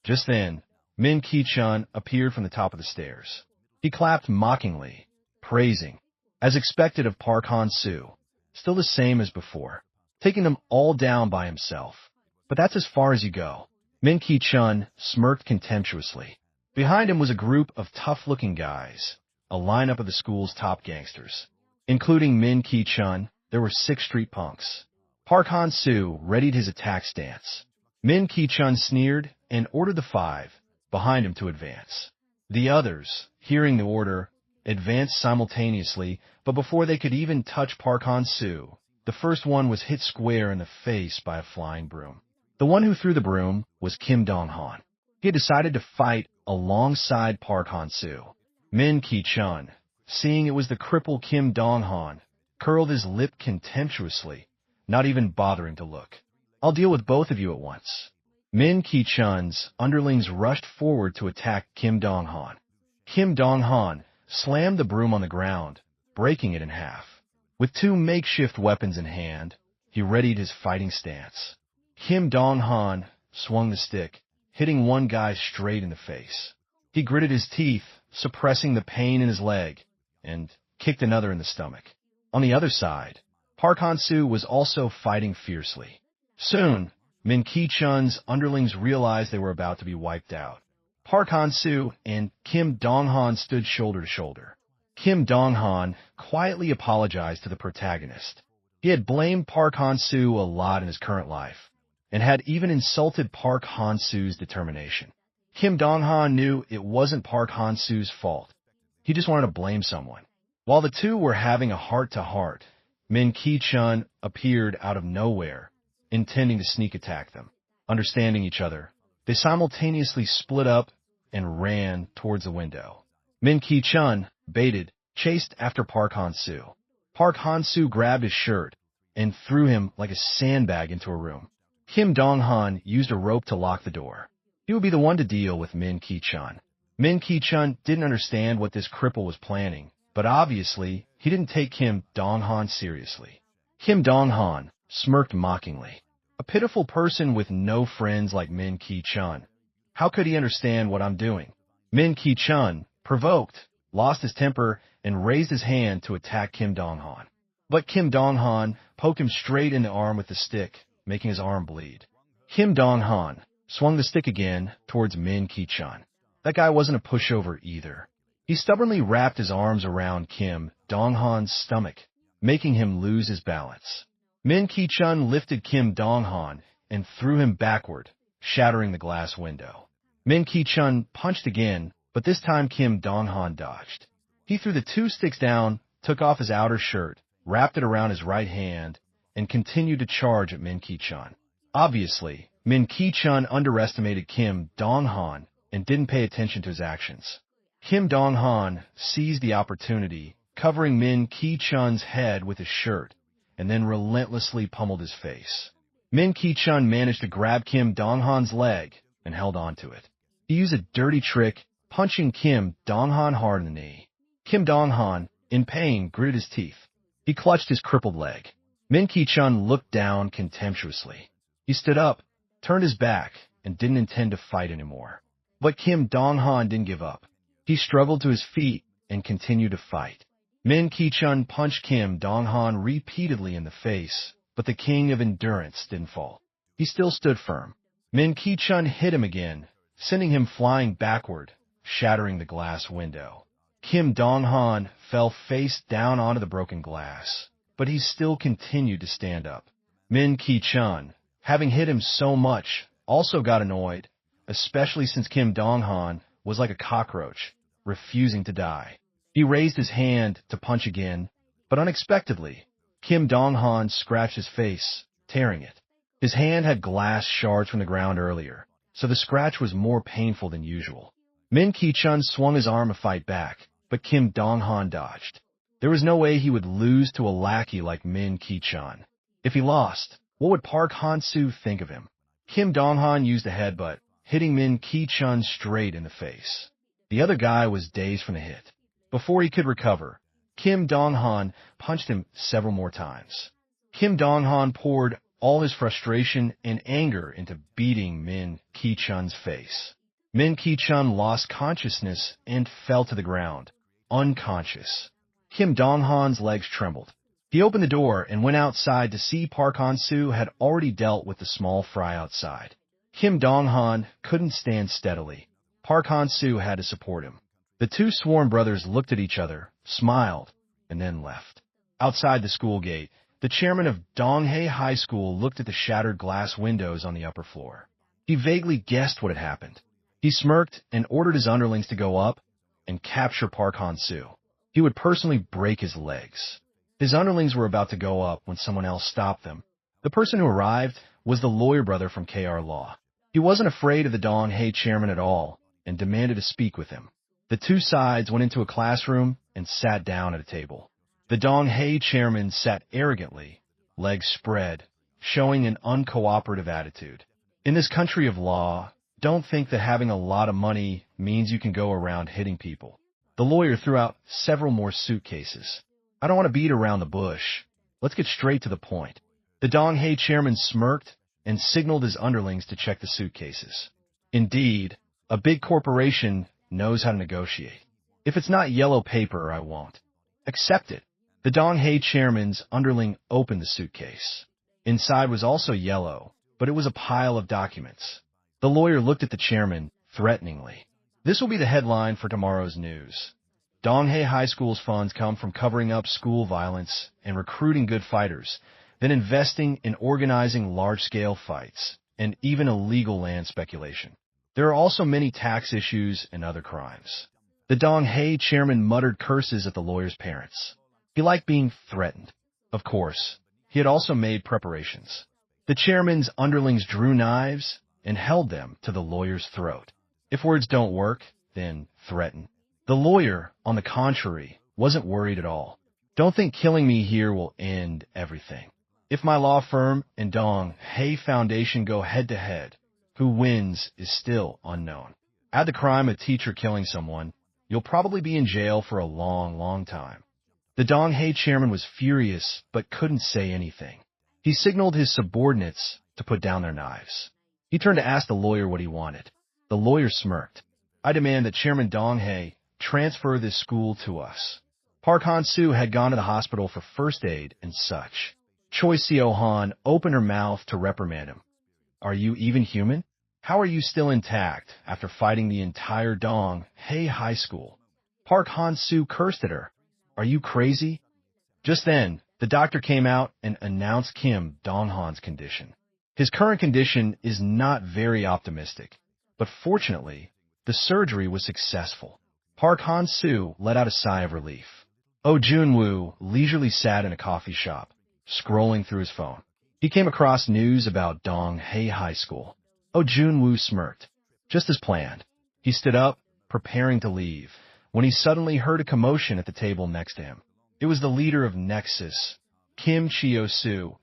A: Just then, Min Ki-chun appeared from the top of the stairs. He clapped mockingly, praising, as expected of Park Han-soo, still the same as before, taking them all down by himself. But that's as far as you go. Min Ki-chun smirked contemptuously. Behind him was a group of tough-looking guys, a lineup of the school's top gangsters. Including Min Ki-chun, there were 6 street punks. Park Han-soo readied his attack stance. Min Ki-chun sneered and ordered the 5 behind him to advance. The others, hearing the order, advanced simultaneously, but before they could even touch Park Han-soo, the first one was hit square in the face by a flying broom. The one who threw the broom was Kim Dong-han. He had decided to fight alongside Park Han-soo. Min Ki-chun, seeing it was the cripple Kim Dong-han, curled his lip contemptuously, not even bothering to look. I'll deal with both of you at once. Min Ki-chun's underlings rushed forward to attack Kim Dong-han. Kim Dong-han slammed the broom on the ground, breaking it in half. With 2 makeshift weapons in hand, he readied his fighting stance. Kim Dong-han swung the stick, hitting one guy straight in the face. He gritted his teeth, suppressing the pain in his leg, and kicked another in the stomach. On the other side, Park Han-soo was also fighting fiercely. Soon, Min Ki-chun's underlings realized they were about to be wiped out. Park Han-soo and Kim Dong-han stood shoulder to shoulder. Kim Dong-han quietly apologized to the protagonist. He had blamed Park Han-soo a lot in his current life, and had even insulted Park Han-soo's determination. Kim Dong-han knew it wasn't Park Han-soo's fault. He just wanted to blame someone. While the two were having a heart-to-heart, Min Ki-chun appeared out of nowhere, intending to sneak attack them. Understanding each other, they simultaneously split up and ran towards the window. Min Ki-chun, baited, chased after Park Han-soo. Park Han-soo grabbed his shirt and threw him like a sandbag into a room. Kim Dong-han used a rope to lock the door. He would be the one to deal with Min Ki-chun. Min Ki-chun didn't understand what this cripple was planning, but obviously he didn't take Kim Dong-han seriously. Kim Dong-han smirked mockingly. A pitiful person with no friends like Min Ki-chun. How could he understand what I'm doing? Min Ki-chun, provoked, lost his temper and raised his hand to attack Kim Dong-han. But Kim Dong-han poked him straight in the arm with the stick, making his arm bleed. Kim Dong-han swung the stick again towards Min Ki-chun. That guy wasn't a pushover either. He stubbornly wrapped his arms around Kim Dong-han's stomach, making him lose his balance. Min Ki-chun lifted Kim Dong-han and threw him backward, shattering the glass window. Min Ki-chun punched again, but this time Kim Dong-han dodged. He threw the two sticks down, took off his outer shirt, wrapped it around his right hand, and continued to charge at Min Ki-chun. Obviously, Min Ki-chun underestimated Kim Dong-han and didn't pay attention to his actions. Kim Dong-han seized the opportunity, covering Min Ki-chun's head with his shirt, and then relentlessly pummeled his face. Min Ki-chun managed to grab Kim Dong-han's leg and held onto it. He used a dirty trick, punching Kim Dong-han hard in the knee. Kim Dong-han, in pain, gritted his teeth. He clutched his crippled leg. Min Ki-chun looked down contemptuously. He stood up, turned his back, and didn't intend to fight anymore. But Kim Dong-han didn't give up. He struggled to his feet and continued to fight. Min Ki-chun punched Kim Dong-han repeatedly in the face, but the king of endurance didn't fall. He still stood firm. Min Ki-chun hit him again, sending him flying backward, shattering the glass window. Kim Dong-han fell face down onto the broken glass, but he still continued to stand up. Min Ki-chun, having hit him so much, also got annoyed, especially since Kim Dong-han was like a cockroach, refusing to die. He raised his hand to punch again, but unexpectedly, Kim Dong-han scratched his face, tearing it. His hand had glass shards from the ground earlier, so the scratch was more painful than usual. Min Ki-chun swung his arm to fight back, but Kim Dong-han dodged. There was no way he would lose to a lackey like Min Ki-chun. If he lost, what would Park Han-soo think of him? Kim Dong-han used a headbutt, hitting Min Ki-chun straight in the face. The other guy was dazed from the hit. Before he could recover, Kim Dong-han punched him several more times. Kim Dong-han poured all his frustration and anger into beating Min Ki-chun's face. Min Ki-chun lost consciousness and fell to the ground, unconscious. Kim Dong-han's legs trembled. He opened the door and went outside to see Park Han-soo had already dealt with the small fry outside. Kim Dong-han couldn't stand steadily. Park Han-soo had to support him. The two sworn brothers looked at each other, smiled, and then left. Outside the school gate, the chairman of Donghae High School looked at the shattered glass windows on the upper floor. He vaguely guessed what had happened. He smirked and ordered his underlings to go up and capture Park Han-soo. He would personally break his legs. His underlings were about to go up when someone else stopped them. The person who arrived was the lawyer brother from KR Law. He wasn't afraid of the Donghae chairman at all and demanded to speak with him. The two sides went into a classroom and sat down at a table. The Donghae chairman sat arrogantly, legs spread, showing an uncooperative attitude. In this country of law, don't think that having a lot of money means you can go around hitting people. The lawyer threw out several more suitcases. I don't want to beat around the bush. Let's get straight to the point. The Donghae chairman smirked and signaled his underlings to check the suitcases. Indeed, a big corporation knows how to negotiate. If it's not yellow paper, I won't accept it. The Donghae chairman's underling opened the suitcase. Inside was also yellow, but it was a pile of documents. The lawyer looked at the chairman threateningly. This will be the headline for tomorrow's news. Donghae High School's funds come from covering up school violence and recruiting good fighters, then investing in organizing large-scale fights, and even illegal land speculation. There are also many tax issues and other crimes. The Donghae chairman muttered curses at the lawyer's parents. He liked being threatened. Of course, he had also made preparations. The chairman's underlings drew knives and held them to the lawyer's throat. If words don't work, then threaten. The lawyer, on the contrary, wasn't worried at all. Don't think killing me here will end everything. If my law firm and Donghae Foundation go head-to-head, who wins is still unknown. Add the crime of teacher killing someone, you'll probably be in jail for a long, long time. The Donghae chairman was furious but couldn't say anything. He signaled his subordinates to put down their knives. He turned to ask the lawyer what he wanted. The lawyer smirked. I demand that Chairman Donghae transfer this school to us. Park Han-soo had gone to the hospital for first aid and such. Cho Seo Han opened her mouth to reprimand him. Are you even human? How are you still intact after fighting the entire Donghae High School? Park Han-soo cursed at her. Are you crazy? Just then, The doctor came out and announced Kim Dong-han's condition. His current condition is not very optimistic, but fortunately, the surgery was successful. Park Han-soo let out a sigh of relief. Oh Jun-woo leisurely sat in a coffee shop, scrolling through his phone. He came across news about Dong-hae High School. Oh Jun-woo smirked. Just as planned. He stood up, preparing to leave, when he suddenly heard a commotion at the table next to him. It was the leader of Nexus, Kim Cho Seo,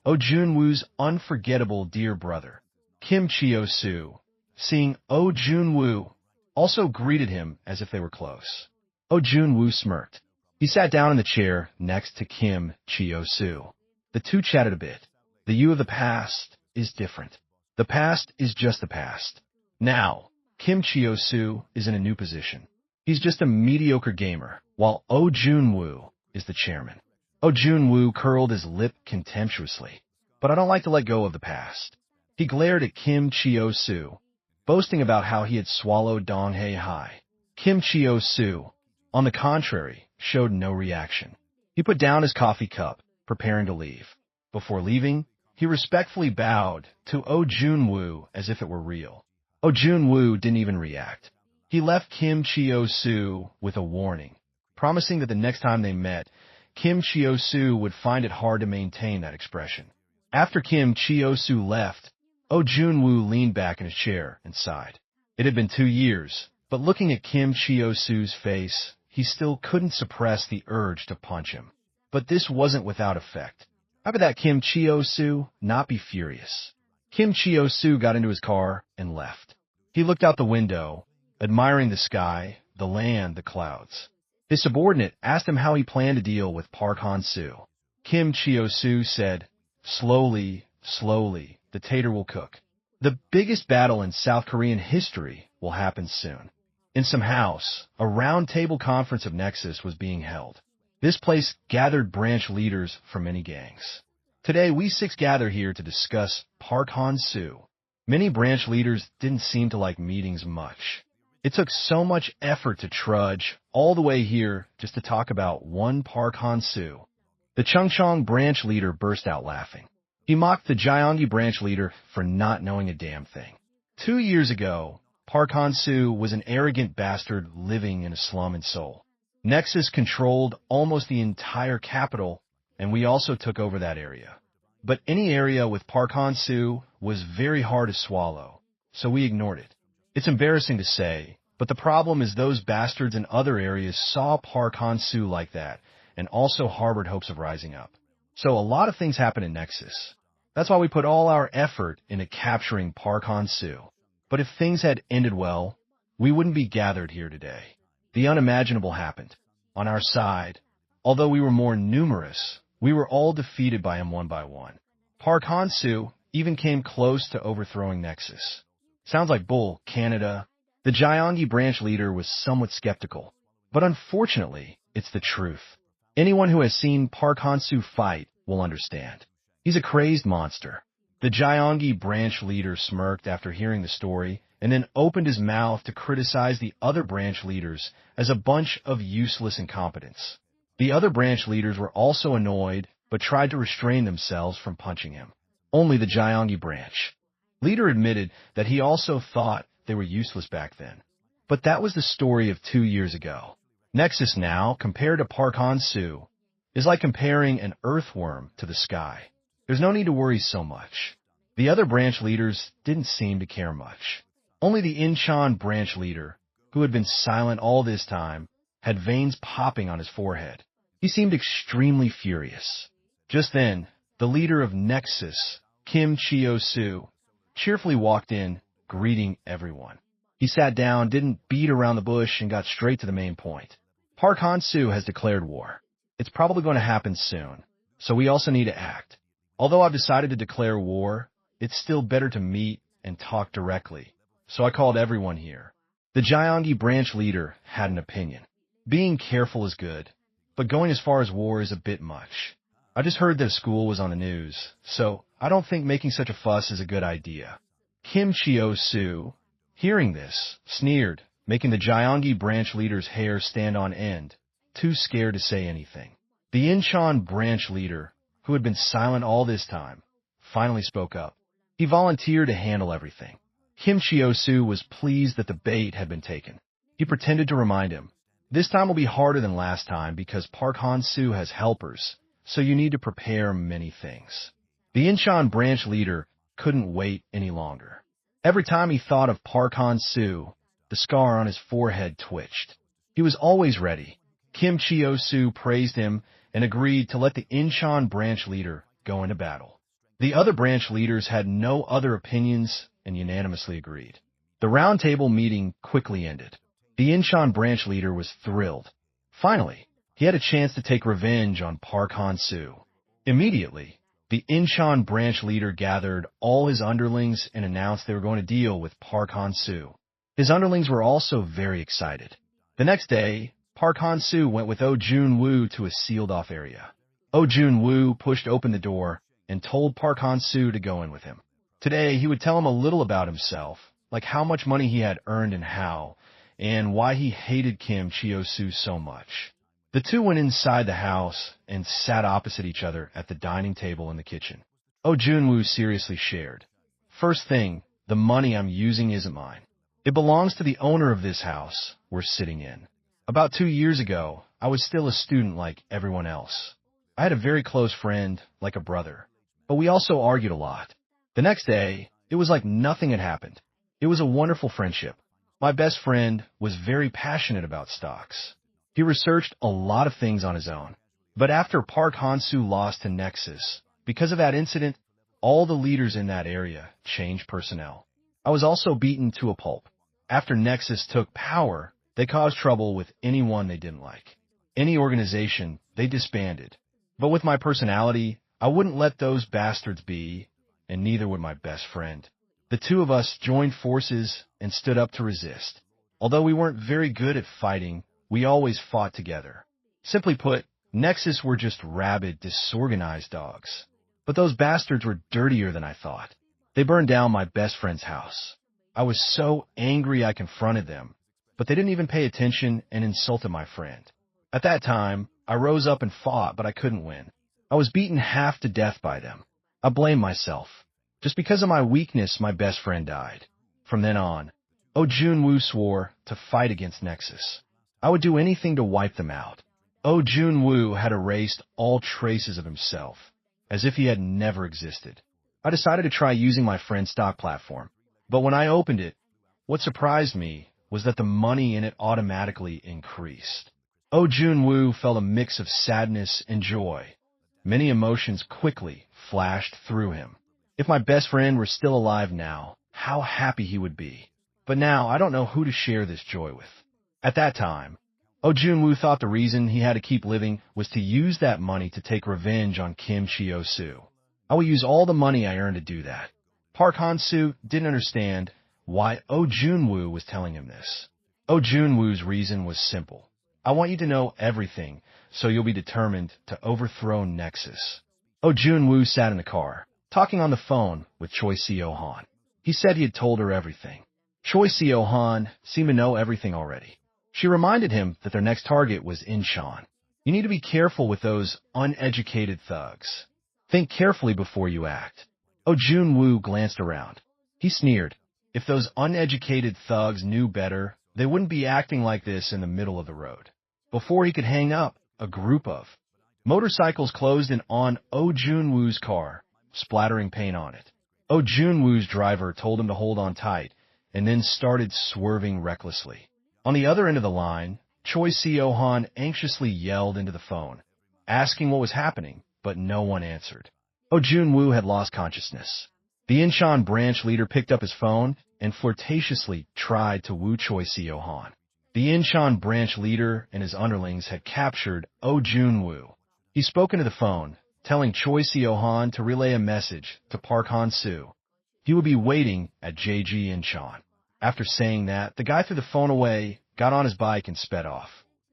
A: Oh Jun-woo's unforgettable dear brother. Kim Cho Seo, seeing Oh Jun-woo, also greeted him as if they were close. Oh Jun-woo smirked. He sat down in the chair next to Kim Cho Seo. The two chatted a bit. The you of the past is different. The past is just the past. Now, Kim Cho Seo is in a new position. He's just a mediocre gamer, while Oh Jun-woo is the chairman. Oh Jun-woo curled his lip contemptuously. But I don't like to let go of the past. He glared at Kim Cho Seo, boasting about how he had swallowed Dong-hae High. Kim Cho Seo, on the contrary, showed no reaction. He put down his coffee cup, preparing to leave. Before leaving, he respectfully bowed to Oh Jun-woo as if it were real. Oh Jun-woo didn't even react. He left Kim Cho Seo with a warning, promising that the next time they met, Kim Cho Seo would find it hard to maintain that expression. After Kim Cho Seo left, Oh Jun-woo leaned back in his chair and sighed. It had been 2 years, but looking at Kim Cho Seo's face, he still couldn't suppress the urge to punch him. But this wasn't without effect. How could that Kim Cho Seo not be furious? Kim Cho Seo got into his car and left. He looked out the window, admiring the sky, the land, the clouds. His subordinate asked him how he planned to deal with Park Han-soo. Kim Cho Seo said, slowly, the tater will cook. The biggest battle in South Korean history will happen soon. In some house, a round-table conference of Nexus was being held. This place gathered branch leaders from many gangs. Today, we 6 gather here to discuss Park Han-soo. Many branch leaders didn't seem to like meetings much. It took so much effort to trudge all the way here just to talk about one Park Han-soo. The Chungcheong branch leader burst out laughing. He mocked the Gyeonggi branch leader for not knowing a damn thing. 2 years ago, Park Han-soo was an arrogant bastard living in a slum in Seoul. Nexus controlled almost the entire capital, and we also took over that area. But any area with Park Han-soo was very hard to swallow, so we ignored it. It's embarrassing to say, but the problem is those bastards in other areas saw Park Han-soo like that, and also harbored hopes of rising up. So a lot of things happen in Nexus. That's why we put all our effort into capturing Park Han-soo. But if things had ended well, we wouldn't be gathered here today. The unimaginable happened. On our side, although we were more numerous, we were all defeated by him one by one. Park Han-soo even came close to overthrowing Nexus. Sounds like bull, Canada. The Gyeonggi branch leader was somewhat skeptical. But unfortunately, it's the truth. Anyone who has seen Park Han-soo fight will understand. He's a crazed monster. The Gyeonggi branch leader smirked after hearing the story, and then opened his mouth to criticize the other branch leaders as a bunch of useless incompetents. The other branch leaders were also annoyed, but tried to restrain themselves from punching him. Only the Gyeonggi branch leader admitted that he also thought they were useless back then. But that was the story of 2 years ago. Nexus now, compared to Park Han-soo, is like comparing an earthworm to the sky. There's no need to worry so much. The other branch leaders didn't seem to care much. Only the Inchan branch leader, who had been silent all this time, had veins popping on his forehead. He seemed extremely furious. Just then, the leader of Nexus, Kim Cho Seo, cheerfully walked in, greeting everyone. He sat down, didn't beat around the bush, and got straight to the main point. Park Han-soo has declared war. It's probably going to happen soon, so we also need to act. Although I've decided to declare war, it's still better to meet and talk directly. So I called everyone here. The Gyeonggi branch leader had an opinion. Being careful is good, but going as far as war is a bit much. I just heard that a school was on the news, so I don't think making such a fuss is a good idea. Kim Cho Seo, hearing this, sneered, making the Gyeonggi branch leader's hair stand on end, too scared to say anything. The Inchan branch leader, who had been silent all this time, finally spoke up. He volunteered to handle everything. Kimchu was pleased that the bait had been taken. He pretended to remind him, "This time will be harder than last time because Park Han-soo has helpers, so you need to prepare many things." The Inchan branch leader couldn't wait any longer. Every time he thought of Park Han-soo, the scar on his forehead twitched. He was always ready. Kimchu praised him and agreed to let the Inchan branch leader go into battle. The other branch leaders had no other opinions and unanimously agreed. The roundtable meeting quickly ended. The Inchan branch leader was thrilled. Finally, he had a chance to take revenge on Park Han-soo. Immediately, the Inchan branch leader gathered all his underlings and announced they were going to deal with Park Han-soo. His underlings were also very excited. The next day, Park Han-soo went with Oh Jun-woo to a sealed-off area. Oh Jun-woo pushed open the door and told Park Han-soo to go in with him. Today, he would tell him a little about himself, like how much money he had earned and how, and why he hated Kimchu so much. The two went inside the house and sat opposite each other at the dining table in the kitchen. Oh Jun-woo seriously shared, "First thing, the money I'm using isn't mine. It belongs to the owner of this house we're sitting in. About 2 years ago, I was still a student like everyone else. I had a very close friend, like a brother, but we also argued a lot. The next day, it was like nothing had happened. It was a wonderful friendship. My best friend was very passionate about stocks. He researched a lot of things on his own. But after Park Han-soo lost to Nexus, because of that incident, all the leaders in that area changed personnel. I was also beaten to a pulp. After Nexus took power, they caused trouble with anyone they didn't like. Any organization, they disbanded. But with my personality, I wouldn't let those bastards be, and neither would my best friend. The two of us joined forces and stood up to resist. Although we weren't very good at fighting, we always fought together. Simply put, Nexus were just rabid, disorganized dogs. But those bastards were dirtier than I thought. They burned down my best friend's house. I was so angry I confronted them, but they didn't even pay attention and insulted my friend. At that time, I rose up and fought, but I couldn't win. I was beaten half to death by them. I blamed myself. Just because of my weakness, my best friend died. From then on, Oh Jun-woo swore to fight against Nexus. I would do anything to wipe them out. Oh Jun-woo had erased all traces of himself, as if he had never existed. I decided to try using my friend's stock platform, but when I opened it, what surprised me was that the money in it automatically increased. Oh Jun-woo felt a mix of sadness and joy. Many emotions quickly flashed through him. If my best friend were still alive now, how happy he would be. But now I don't know who to share this joy with. At that time, Oh Jun-woo thought the reason he had to keep living was to use that money to take revenge on Kimchu. I will use all the money I earned to do that. Park Han-soo didn't understand why Oh Jun-woo was telling him this. Oh Jun-woo's reason was simple. I want you to know everything, so you'll be determined to overthrow Nexus. Oh Jun-woo sat in the car, talking on the phone with Cho Seo Han. He said he had told her everything. Cho Seo Han seemed to know everything already. She reminded him that their next target was Inchan. You need to be careful with those uneducated thugs. Think carefully before you act. Oh Jun-woo glanced around. He sneered. If those uneducated thugs knew better, they wouldn't be acting like this in the middle of the road. Before he could hang up, a group of motorcycles closed in on Oh Jun-woo's car, splattering paint on it. Oh Jun-woo's driver told him to hold on tight, and then started swerving recklessly. On the other end of the line, Cho Seo Han anxiously yelled into the phone, asking what was happening, but no one answered. Oh Jun-woo had lost consciousness. The Inchan branch leader picked up his phone and flirtatiously tried to woo Cho Seo Han. The Inchan branch leader and his underlings had captured Oh Jun-woo. He spoke into the phone, telling Cho Seo Han to relay a message to Park Han-soo. He would be waiting at JG Inchan. After saying that, the guy threw the phone away, got on his bike, and sped off.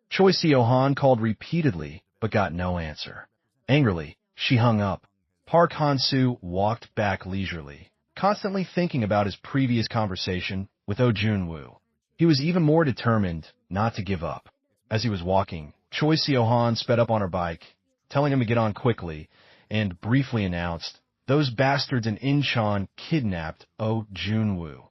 A: Cho Seo Han called repeatedly, but got no answer. Angrily, she hung up. Park Han-soo walked back leisurely, constantly thinking about his previous conversation with Oh Jun-woo. He was even more determined not to give up. As he was walking, Cho Seo Han sped up on her bike telling him to get on quickly, and briefly announced, "Those bastards in Inchan kidnapped Ozunu."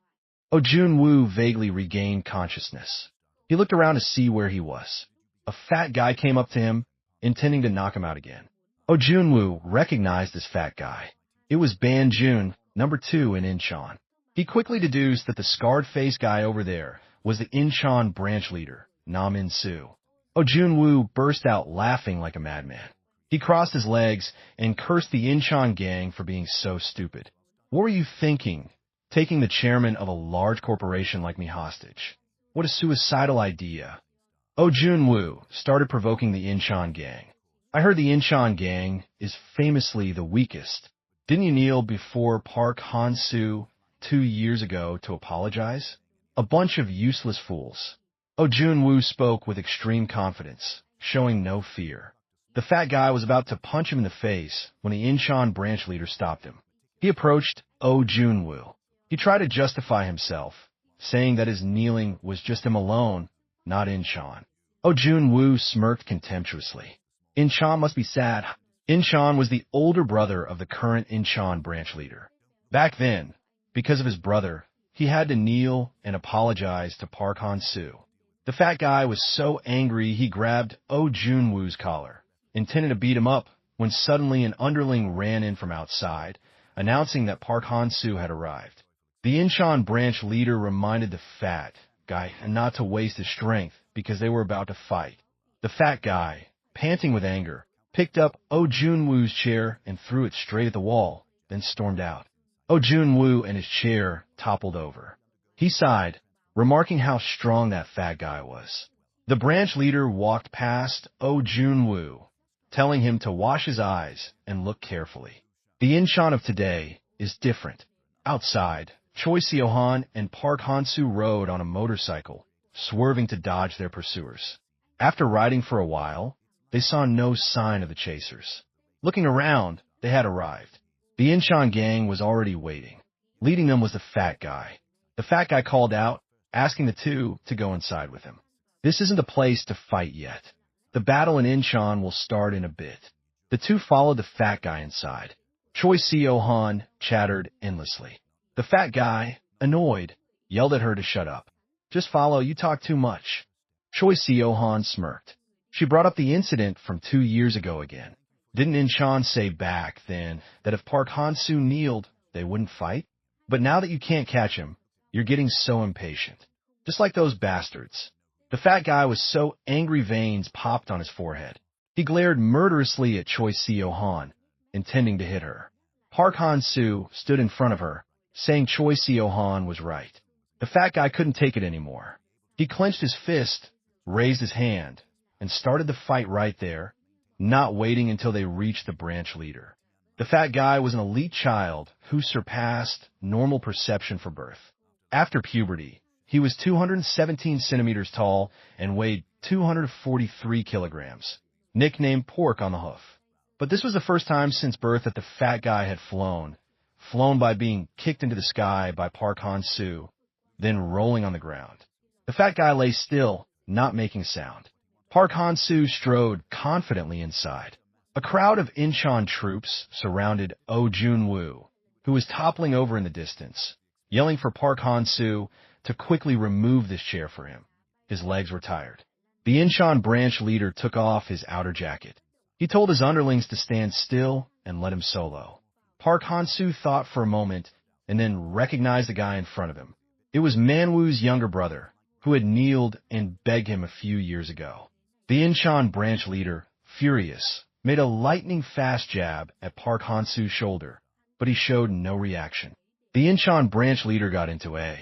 A: Ozunu vaguely regained consciousness. He looked around to see where he was. A fat guy came up to him, intending to knock him out again. Ozunu recognized this fat guy. It was Banjun, number 2 in Inchan. He quickly deduced that the scarred-faced guy over there was the Inchan branch leader, Insu. Ozunu burst out laughing like a madman. He crossed his legs and cursed the Inchan gang for being so stupid. "What were you thinking, taking the chairman of a large corporation like me hostage? What a suicidal idea." Ozunu started provoking the Inchan gang. "I heard the Inchan gang is famously the weakest. Didn't you kneel before Park Han-soo 2 years ago to apologize? A bunch of useless fools." Ozunu spoke with extreme confidence, showing no fear. The fat guy was about to punch him in the face when the Inchan branch leader stopped him. He approached Ozunu. He tried to justify himself, saying that his kneeling was just him alone, not Inchan. Ozunu smirked contemptuously. "Inchan must be sad." Inchan was the older brother of the current Inchan branch leader. Back then, because of his brother, he had to kneel and apologize to Park Han-soo. The fat guy was so angry he grabbed Ozunu's collar, intending to beat him up, when suddenly an underling ran in from outside, announcing that Park Han-soo had arrived. The Inchan branch leader reminded the fat guy not to waste his strength because they were about to fight. The fat guy, panting with anger, picked up Ozunu's chair and threw it straight at the wall, then stormed out. Ozunu and his chair toppled over. He sighed, remarking how strong that fat guy was. The branch leader walked past Ozunu, telling him to wash his eyes and look carefully. The Inchan of today is different. Outside, Cho Seo Han and Park Han-soo rode on a motorcycle, swerving to dodge their pursuers. After riding for a while, they saw no sign of the chasers. Looking around, they had arrived. The Inchan gang was already waiting. Leading them was the fat guy. The fat guy called out, asking the two to go inside with him. "This isn't the place to fight yet. The battle in Inchan will start in a bit." The two followed the fat guy inside. Cho Seo Han chattered endlessly. The fat guy, annoyed, yelled at her to shut up. "Just follow, you talk too much." Cho Seo Han smirked. She brought up the incident from 2 years ago again. Didn't Inchan say back then that if Park Han-soo kneeled, they wouldn't fight? But now that you can't catch him, you're getting so impatient. Just like those bastards. The fat guy was so angry veins popped on his forehead. He glared murderously at Choi Seo-han, intending to hit her. Park Han-soo stood in front of her, saying Choi Seo-han was right. The fat guy couldn't take it anymore. He clenched his fist, raised his hand, and started the fight right there, not waiting until they reached the branch leader. The fat guy was an elite child who surpassed normal perception for birth. After puberty, he was 217 centimeters tall and weighed 243 kilograms, nicknamed Pork on the Hoof. But this was the first time since birth that the fat guy had flown by being kicked into the sky by Park Han-soo, then rolling on the ground. The fat guy lay still, not making sound. Park Han-soo strode confidently inside. A crowd of Inchan troops surrounded Ozunu, who was toppling over in the distance, yelling for Park Han-soo to quickly remove this chair for him. His legs were tired. The Inchan branch leader took off his outer jacket. He told his underlings to stand still and let him solo. Park Han-soo thought for a moment and then recognized the guy in front of him. It was Manwoo's younger brother, who had kneeled and begged him a few years ago. The Inchan branch leader, furious, made a lightning-fast jab at Park Han-soo's shoulder, but he showed no reaction. The Inchan branch leader got into a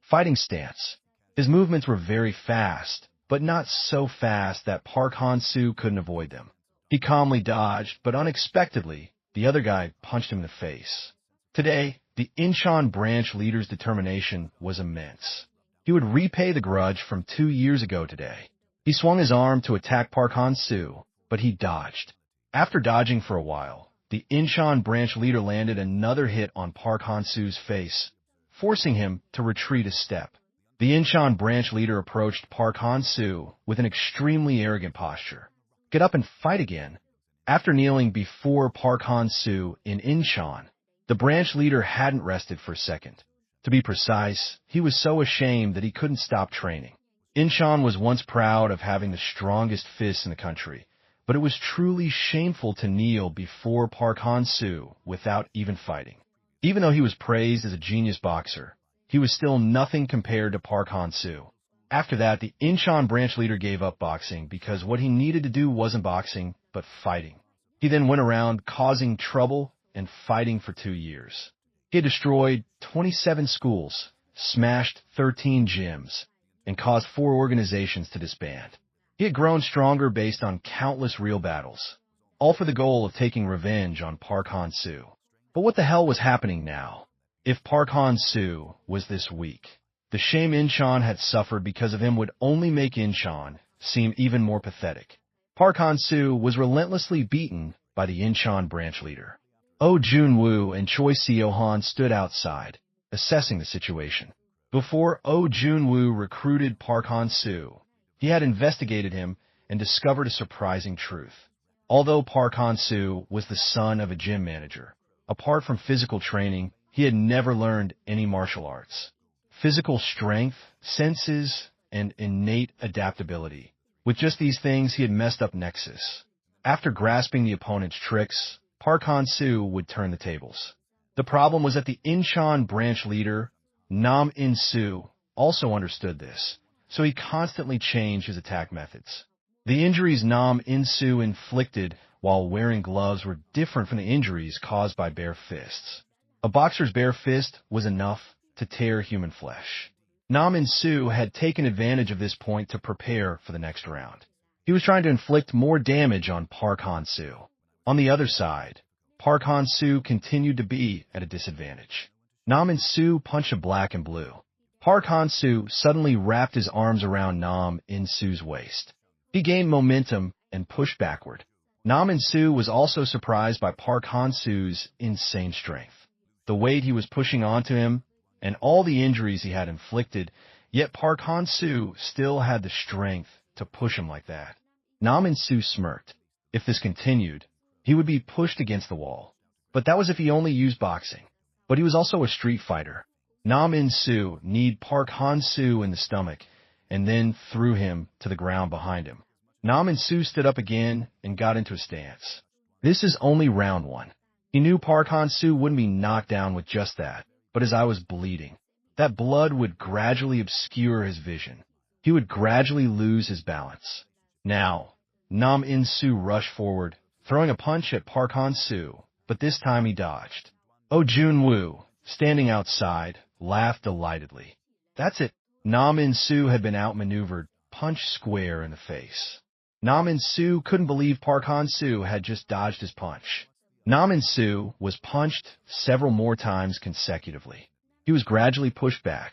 A: fighting stance. His movements were very fast, but not so fast that Park Han-soo couldn't avoid them. He calmly dodged, but unexpectedly, the other guy punched him in the face. Today, the Inchan branch leader's determination was immense. He would repay the grudge from 2 years ago today. He swung his arm to attack Park Han-soo, but he dodged. After dodging for a while, the Inchan branch leader landed another hit on Park Han-soo's face, forcing him to retreat a step. The Inchan branch leader approached Park Han-soo with an extremely arrogant posture. "Get up and fight again. After kneeling before Park Han-soo in Inchan, the branch leader hadn't rested for a second. To be precise, he was so ashamed that he couldn't stop training. Inchan was once proud of having the strongest fists in the country, but it was truly shameful to kneel before Park Han-soo without even fighting. Even though he was praised as a genius boxer, he was still nothing compared to Park Han-soo. After that, the Inchan branch leader gave up boxing because what he needed to do wasn't boxing, but fighting. He then went around causing trouble and fighting for 2 years. He had destroyed 27 schools, smashed 13 gyms, and caused 4 organizations to disband. He had grown stronger based on countless real battles, all for the goal of taking revenge on Park Han-soo. But what the hell was happening now? If Park Han-soo was this weak, the shame Inchan had suffered because of him would only make Inchan seem even more pathetic. Park Han-soo was relentlessly beaten by the Inchan branch leader. Ozunu and Cho Seo Han stood outside, assessing the situation. Before Ozunu recruited Park Han-soo, he had investigated him and discovered a surprising truth. Although Park Han-soo was the son of a gym manager, apart from physical training, he had never learned any martial arts. Physical strength, senses, and innate adaptability. With just these things, he had messed up Nexus. After grasping the opponent's tricks, Park Han-soo would turn the tables. The problem was that the Inchan branch leader, Insu, also understood this, so he constantly changed his attack methods. The injuries Insu inflicted while wearing gloves were different from the injuries caused by bare fists. A boxer's bare fist was enough to tear human flesh. Insu had taken advantage of this point to prepare for the next round. He was trying to inflict more damage on Park Han-soo. On the other side, Park Han-soo continued to be at a disadvantage. Insu punched a black and blue. Park Han-soo suddenly wrapped his arms around Insu's waist. He gained momentum and pushed backward. Insu was also surprised by Park Han-soo's insane strength. The weight he was pushing onto him, and all the injuries he had inflicted, yet Park Han-soo still had the strength to push him like that. Insu smirked. If this continued, he would be pushed against the wall. But that was if he only used boxing. But he was also a street fighter. Insu kneed Park Han-soo in the stomach and then threw him to the ground behind him. Insu stood up again and got into a stance. This is only round 1. He knew Park Han-soo wouldn't be knocked down with just that, but his eye was bleeding. That blood would gradually obscure his vision. He would gradually lose his balance. Now, Insu rushed forward, throwing a punch at Park Han-soo, but this time he dodged. Ozunu, standing outside, laughed delightedly. That's it. Insu had been outmaneuvered, punched square in the face. Insu couldn't believe Park Han-soo had just dodged his punch. Insu was punched several more times consecutively. He was gradually pushed back.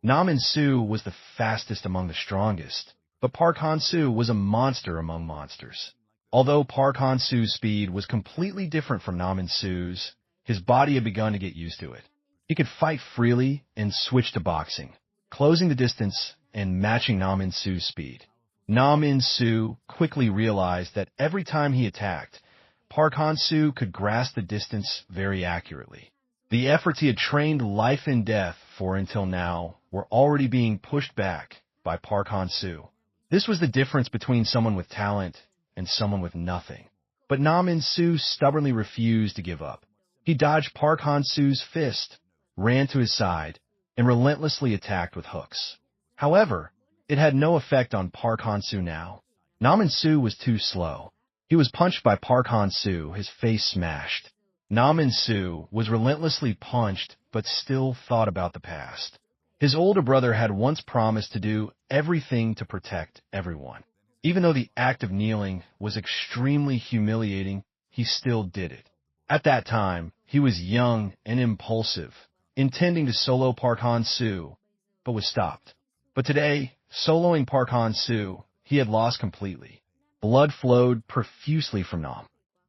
A: Insu was the fastest among the strongest, but Park Han-soo was a monster among monsters. Although Park Han-soo's speed was completely different from Insu's, his body had begun to get used to it. He could fight freely and switch to boxing, closing the distance and matching Insu's speed. Insu quickly realized that every time he attacked, Park Han-soo could grasp the distance very accurately. The efforts he had trained life and death for until now were already being pushed back by Park Han-soo. This was the difference between someone with talent and someone with nothing. But Insu stubbornly refused to give up. He dodged Park Han-soo's fist, ran to his side, and relentlessly attacked with hooks. However, it had no effect on Park Han-soo now. Insu was too slow. He was punched by Park Han-soo, his face smashed. Insu was relentlessly punched, but still thought about the past. His older brother had once promised to do everything to protect everyone. Even though the act of kneeling was extremely humiliating, he still did it. At that time, he was young and impulsive, intending to solo Park Han-soo, but was stopped. But today, soloing Park Han-soo, he had lost completely. Blood flowed profusely from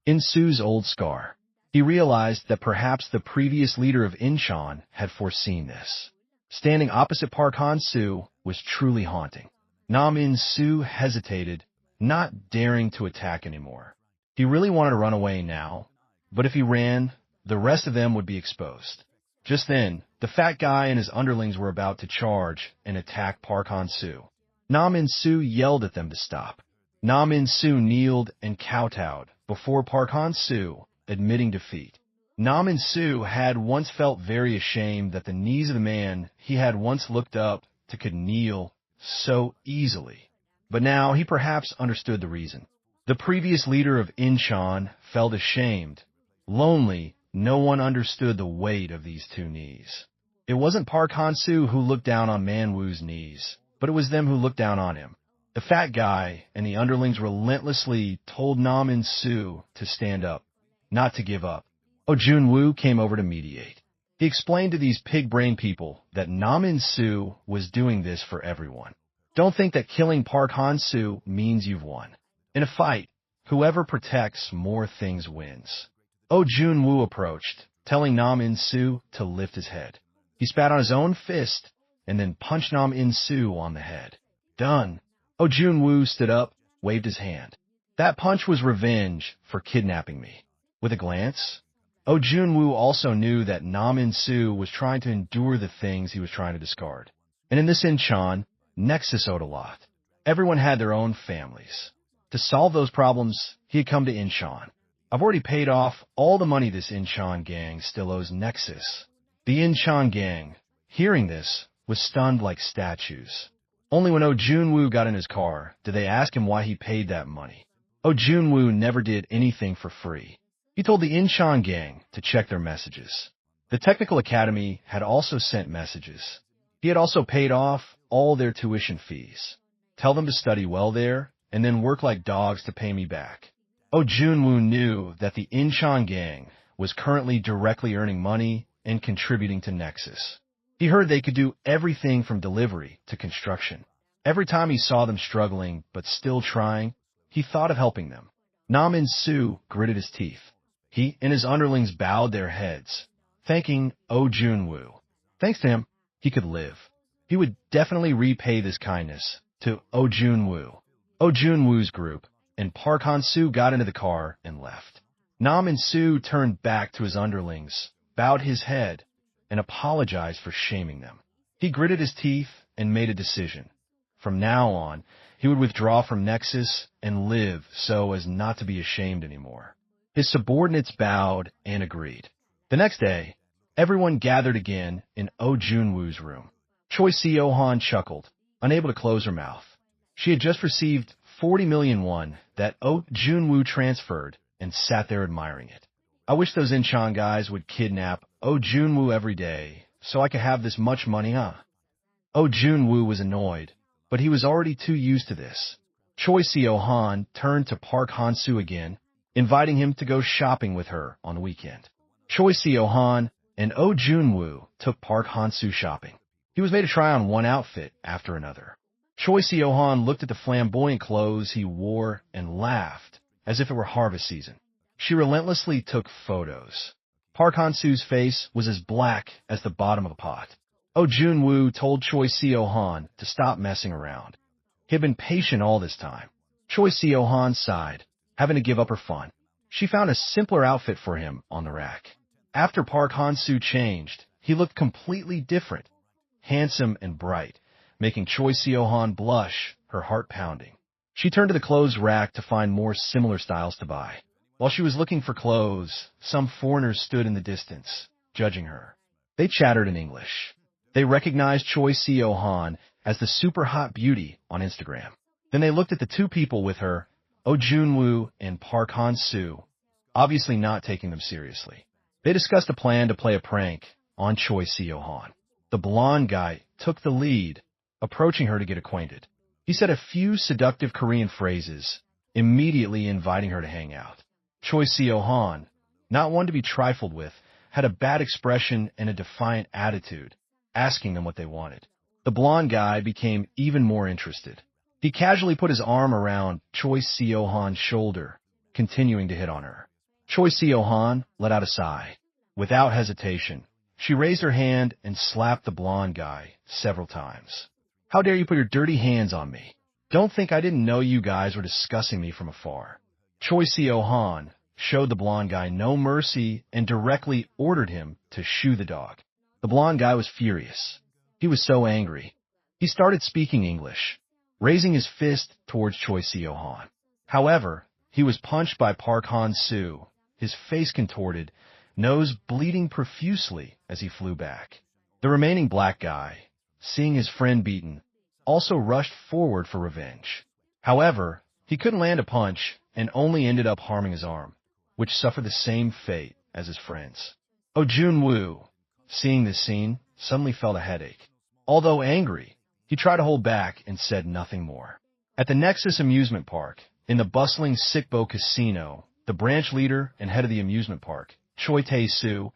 A: Insu's old scar. He realized that perhaps the previous leader of Inchan had foreseen this. Standing opposite Park Han-soo was truly haunting. Insu hesitated, not daring to attack anymore. He really wanted to run away now, but if he ran, the rest of them would be exposed. Just then, the fat guy and his underlings were about to charge and attack Park Han-soo. Nam In-soo yelled at them to stop. Nam In-soo kneeled and kowtowed before Park Han-soo, admitting defeat. Nam In-soo had once felt very ashamed that the knees of the man he had once looked up to could kneel so easily. But now he perhaps understood the reason. The previous leader of Inchan felt ashamed, lonely. No one understood the weight of these two knees. It wasn't Park Han-soo who looked down on Man-woo's knees, but it was them who looked down on him. The fat guy and the underlings relentlessly told Nam In-soo to stand up, not to give up. Ozunu came over to mediate. He explained to these pig-brain people that Nam In-soo was doing this for everyone. Don't think that killing Park Han-soo means you've won. In a fight, whoever protects more things wins. Ozunu approached, telling Nam In-soo to lift his head. He spat on his own fist and then punched Nam In-soo on the head. Done. Ozunu stood up, waved his hand. That punch was revenge for kidnapping me. With a glance, Ozunu also knew that Nam In-soo was trying to endure the things he was trying to discard. And in this Inchan, Nexus owed a lot. Everyone had their own families. To solve those problems, he had come to Inchan. I've already paid off all the money this Inchan gang still owes Nexus. The Inchan gang, hearing this, was stunned like statues. Only when Ozunu got in his car did they ask him why he paid that money. Ozunu never did anything for free. He told the Inchan gang to check their messages. The Technical Academy had also sent messages. He had also paid off all their tuition fees. Tell them to study well there, and then work like dogs to pay me back. Ozunu knew that the Inchan gang was currently directly earning money and contributing to Nexus. He heard they could do everything from delivery to construction. Every time he saw them struggling but still trying, he thought of helping them. Nam In-soo gritted his teeth. He and his underlings bowed their heads, thanking Ozunu. Thanks to him, he could live. He would definitely repay this kindness to Ozunu. Ojunu's group and Park Han-soo got into the car and left. Nam In-soo turned back to his underlings, bowed his head, and apologized for shaming them. He gritted his teeth and made a decision. From now on, he would withdraw from Nexus and live so as not to be ashamed anymore. His subordinates bowed and agreed. The next day, everyone gathered again in Ojunu's room. Cho Seo Han chuckled, unable to close her mouth. She had just received 40 million won that Ozunu transferred and sat there admiring it. I wish those Inchan guys would kidnap Ozunu every day so I could have this much money, huh? Ozunu was annoyed, but he was already too used to this. Cho Seo Han turned to Park Han-soo again, inviting him to go shopping with her on the weekend. Cho Seo Han and Ozunu took Park Han-soo shopping. He was made to try on one outfit after another. Cho Seo Han looked at the flamboyant clothes he wore and laughed as if it were harvest season. She relentlessly took photos. Park Han-soo's face was as black as the bottom of a pot. Ozunu told Cho Seo Han to stop messing around. He had been patient all this time. Cho Seo Han sighed, having to give up her fun. She found a simpler outfit for him on the rack. After Park Han-soo changed, he looked completely different, handsome and bright, making Cho Seo Han blush, her heart pounding. She turned to the clothes rack to find more similar styles to buy. While she was looking for clothes, some foreigners stood in the distance, judging her. They chattered in English. They recognized Cho Seo Han as the super hot beauty on Instagram. Then they looked at the two people with her, Ozunu and Park Han-soo, obviously not taking them seriously. They discussed a plan to play a prank on Cho Seo Han. The blonde guy took the lead, approaching her to get acquainted. He said a few seductive Korean phrases, immediately inviting her to hang out. Cho Seo Han, not one to be trifled with, had a bad expression and a defiant attitude, asking them what they wanted. The blonde guy became even more interested. He casually put his arm around Cho Seo Han's shoulder, continuing to hit on her. Cho Seo Han let out a sigh. Without hesitation, she raised her hand and slapped the blonde guy several times. How dare you put your dirty hands on me? Don't think I didn't know you guys were discussing me from afar. Cho Seo Han showed the blonde guy no mercy and directly ordered him to shoo the dog. The blonde guy was furious. He was so angry. He started speaking English, raising his fist towards Choi Seo Han. However, he was punched by Park Han-soo, his face contorted, nose bleeding profusely as he flew back. The remaining black guy, seeing his friend beaten, also rushed forward for revenge. However, he couldn't land a punch and only ended up harming his arm, which suffered the same fate as his friends. Ozunu, seeing this scene, suddenly felt a headache. Although angry, he tried to hold back and said nothing more. At the Nexus amusement park, in the bustling Sikbo Casino, the branch leader and head of the amusement park, Choi Tae-soo,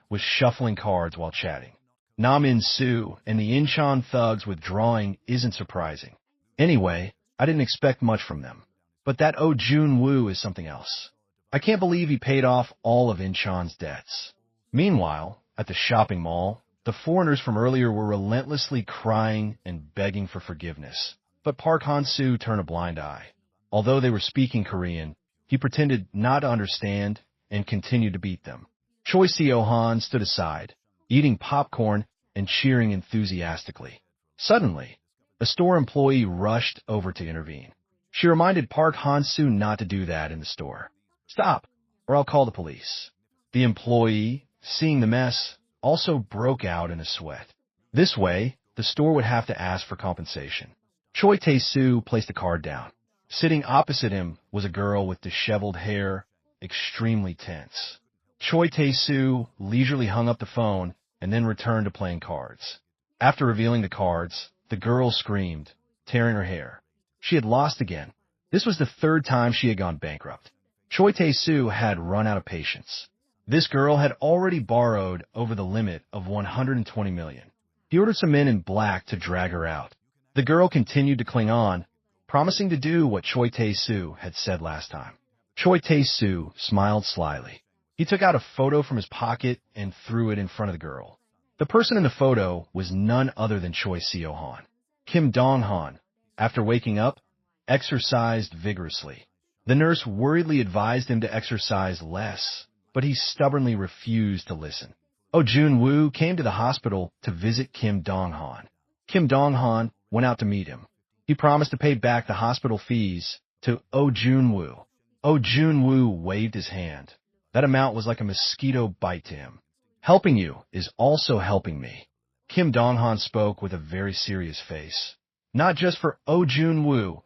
A: was shuffling cards while chatting. Nam In-soo and the Inchan thugs withdrawing isn't surprising. Anyway, I didn't expect much from them. But that Oh Jun-woo is something else. I can't believe he paid off all of Inchan's debts. Meanwhile, at the shopping mall, the foreigners from earlier were relentlessly crying and begging for forgiveness. But Park Han-soo turned a blind eye. Although they were speaking Korean, he pretended not to understand and continued to beat them. Choi Seo Han stood aside, eating popcorn and cheering enthusiastically. Suddenly, a store employee rushed over to intervene. She reminded Park Han-soo not to do that in the store. "Stop, or I'll call the police." The employee, seeing the mess, also broke out in a sweat. This way, the store would have to ask for compensation. Choi Tae-soo placed a card down. Sitting opposite him was a girl with disheveled hair, extremely tense. Choi Tae-soo leisurely hung up the phone and then returned to playing cards. After revealing the cards, the girl screamed, tearing her hair. She had lost again. This was the third time she had gone bankrupt. Choi Tae-soo had run out of patience. This girl had already borrowed over the limit of 120 million. He ordered some men in black to drag her out. The girl continued to cling on, promising to do what Choi Tae-soo had said last time. Choi Tae-soo smiled slyly. He took out a photo from his pocket and threw it in front of the girl. The person in the photo was none other than Choi Seo Han. Kim Dong-han, after waking up, exercised vigorously. The nurse worriedly advised him to exercise less, but he stubbornly refused to listen. Oh Jun-woo came to the hospital to visit Kim Dong-han. Kim Dong-han went out to meet him. He promised to pay back the hospital fees to Oh Jun-woo. Oh Jun-woo waved his hand. That amount was like a mosquito bite to him. "Helping you is also helping me." Kim Dong-han spoke with a very serious face. "Not just for Oh Jun-woo,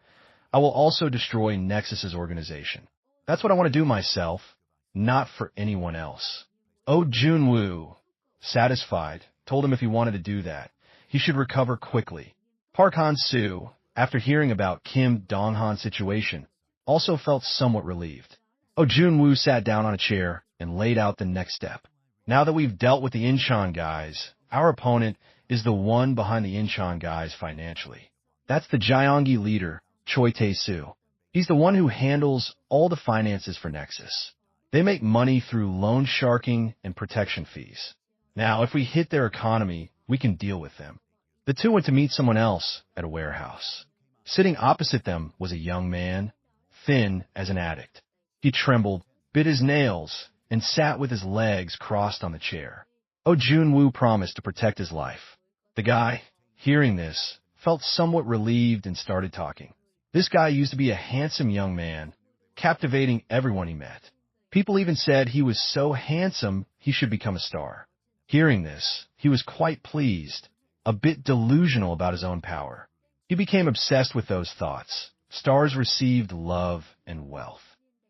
A: I will also destroy Nexus's organization. That's what I want to do myself, not for anyone else." Oh Jun-woo, satisfied, told him if he wanted to do that, he should recover quickly. Park Han-soo, after hearing about Kim Dong-han's situation, also felt somewhat relieved. Oh Jun-woo sat down on a chair and laid out the next step. "Now that we've dealt with the Inchan guys, our opponent is the one behind the Inchan guys financially. That's the Gyeonggi leader, Choi Tae-soo. He's the one who handles all the finances for Nexus. They make money through loan sharking and protection fees. Now, if we hit their economy, we can deal with them." The two went to meet someone else at a warehouse. Sitting opposite them was a young man, thin as an addict. He trembled, bit his nails, and sat with his legs crossed on the chair. Oh Jun-woo promised to protect his life. The guy, hearing this, felt somewhat relieved and started talking. This guy used to be a handsome young man, captivating everyone he met. People even said he was so handsome he should become a star. Hearing this, he was quite pleased, a bit delusional about his own power. He became obsessed with those thoughts. Stars received love and wealth.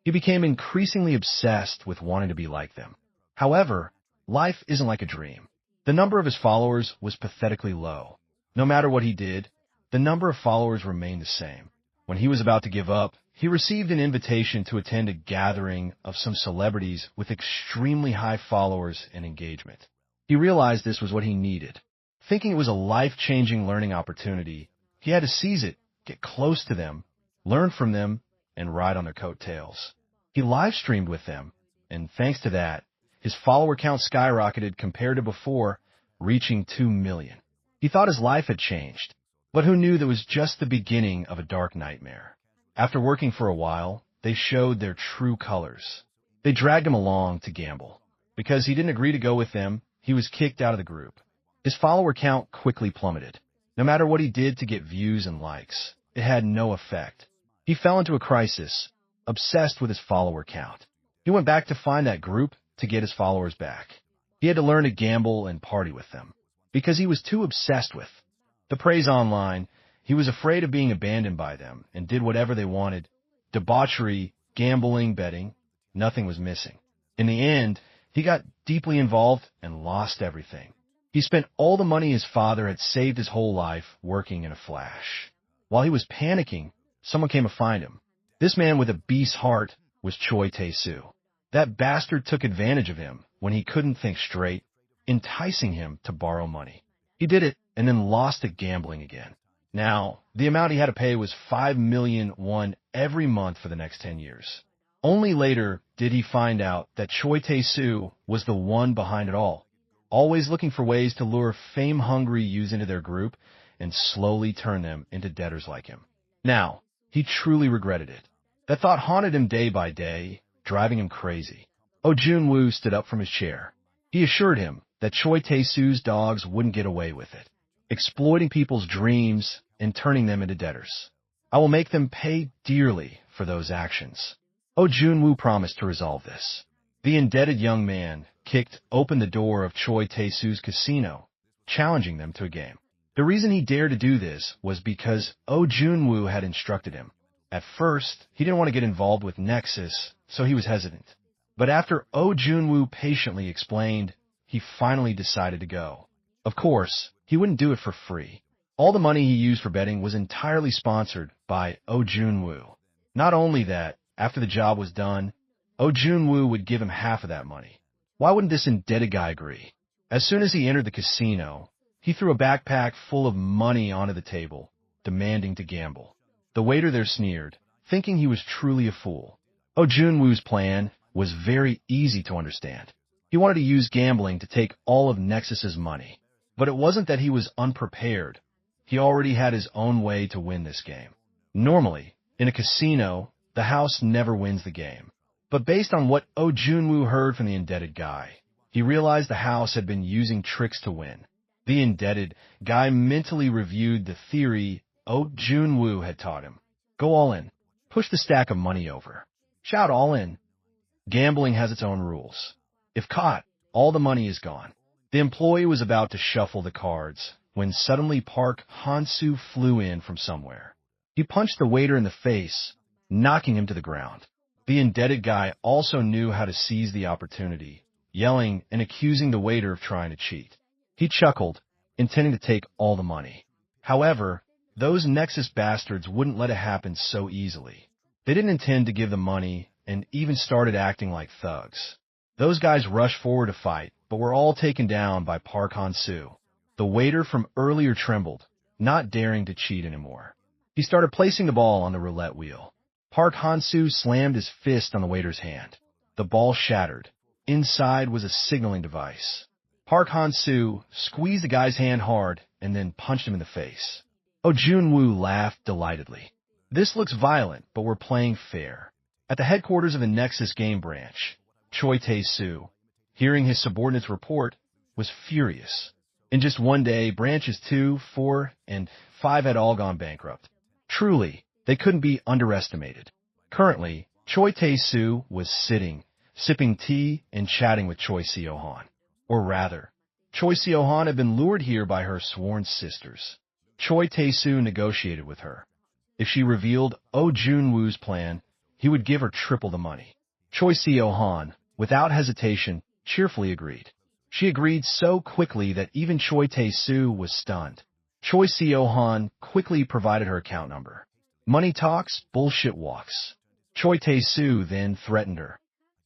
A: He became increasingly obsessed with wanting to be like them. However, life isn't like a dream. The number of his followers was pathetically low. No matter what he did, the number of followers remained the same. When he was about to give up, he received an invitation to attend a gathering of some celebrities with extremely high followers and engagement. He realized this was what he needed. Thinking it was a life-changing learning opportunity, he had to seize it, get close to them, learn from them, and ride on their coattails. He live-streamed with them, and thanks to that, his follower count skyrocketed compared to before, reaching 2 million. He thought his life had changed, but who knew that was just the beginning of a dark nightmare. After working for a while, they showed their true colors. They dragged him along to gamble. Because he didn't agree to go with them, he was kicked out of the group. His follower count quickly plummeted. No matter what he did to get views and likes, it had no effect. He fell into a crisis, obsessed with his follower count. He went back to find that group to get his followers back. He had to learn to gamble and party with them, because he was too obsessed with the praise online. He was afraid of being abandoned by them and did whatever they wanted. Debauchery, gambling, betting, nothing was missing. In the end, he got deeply involved and lost everything. He spent all the money his father had saved his whole life working in a flash. While he was panicking, someone came to find him. This man with a beast's heart was Cho Tu. That bastard took advantage of him when he couldn't think straight, enticing him to borrow money. He did it and then lost at gambling again. Now, the amount he had to pay was 5 million won every month for the next 10 years. Only later did he find out that Cho Tu was the one behind it all, always looking for ways to lure fame-hungry youths into their group and slowly turn them into debtors like him. Now, he truly regretted it. That thought haunted him day by day, driving him crazy. Ozunu stood up from his chair. He assured him that Cho Tu's dogs wouldn't get away with it, exploiting people's dreams and turning them into debtors. I will make them pay dearly for those actions. Ozunu promised to resolve this. The indebted young man kicked open the door of Cho Tu's casino, challenging them to a game. The reason he dared to do this was because Ozunu had instructed him. At first, he didn't want to get involved with Nexus, so he was hesitant. But after Ozunu patiently explained, he finally decided to go. Of course, he wouldn't do it for free. All the money he used for betting was entirely sponsored by Ozunu. Not only that, after the job was done, Ozunu would give him half of that money. Why wouldn't this indebted guy agree? As soon as he entered the casino, he threw a backpack full of money onto the table, demanding to gamble. The waiter there sneered, thinking he was truly a fool. Ozunu's plan was very easy to understand. He wanted to use gambling to take all of Nexus's money. But it wasn't that he was unprepared. He already had his own way to win this game. Normally, in a casino, the house never wins the game. But based on what Ozunu heard from the indebted guy, he realized the house had been using tricks to win. The indebted guy mentally reviewed the theory Ozunu had taught him. Go all in. Push the stack of money over. Shout all in. Gambling has its own rules. If caught, all the money is gone. The employee was about to shuffle the cards when suddenly Park Han-soo flew in from somewhere. He punched the waiter in the face, knocking him to the ground. The indebted guy also knew how to seize the opportunity, yelling and accusing the waiter of trying to cheat. He chuckled, intending to take all the money. However, those Nexus bastards wouldn't let it happen so easily. They didn't intend to give the money and even started acting like thugs. Those guys rushed forward to fight, but were all taken down by Park Han-soo. The waiter from earlier trembled, not daring to cheat anymore. He started placing the ball on the roulette wheel. Park Han-soo slammed his fist on the waiter's hand. The ball shattered. Inside was a signaling device. Park Han-soo squeezed the guy's hand hard and then punched him in the face. Ozunu laughed delightedly. This looks violent, but we're playing fair. At the headquarters of the Nexus game branch, Cho Tu, hearing his subordinate's report, was furious. In just one day, branches 2, 4, and 5 had all gone bankrupt. Truly, they couldn't be underestimated. Currently, Cho Tu was sitting, sipping tea and chatting with Cho Seo Han. Or rather, Cho Seo Han had been lured here by her sworn sisters. Cho Tu negotiated with her. If she revealed Ozunu's plan, he would give her triple the money. Cho Seo Han, without hesitation, cheerfully agreed. She agreed so quickly that even Cho Tu was stunned. Cho Seo Han quickly provided her account number. Money talks, bullshit walks. Cho Tu then threatened her.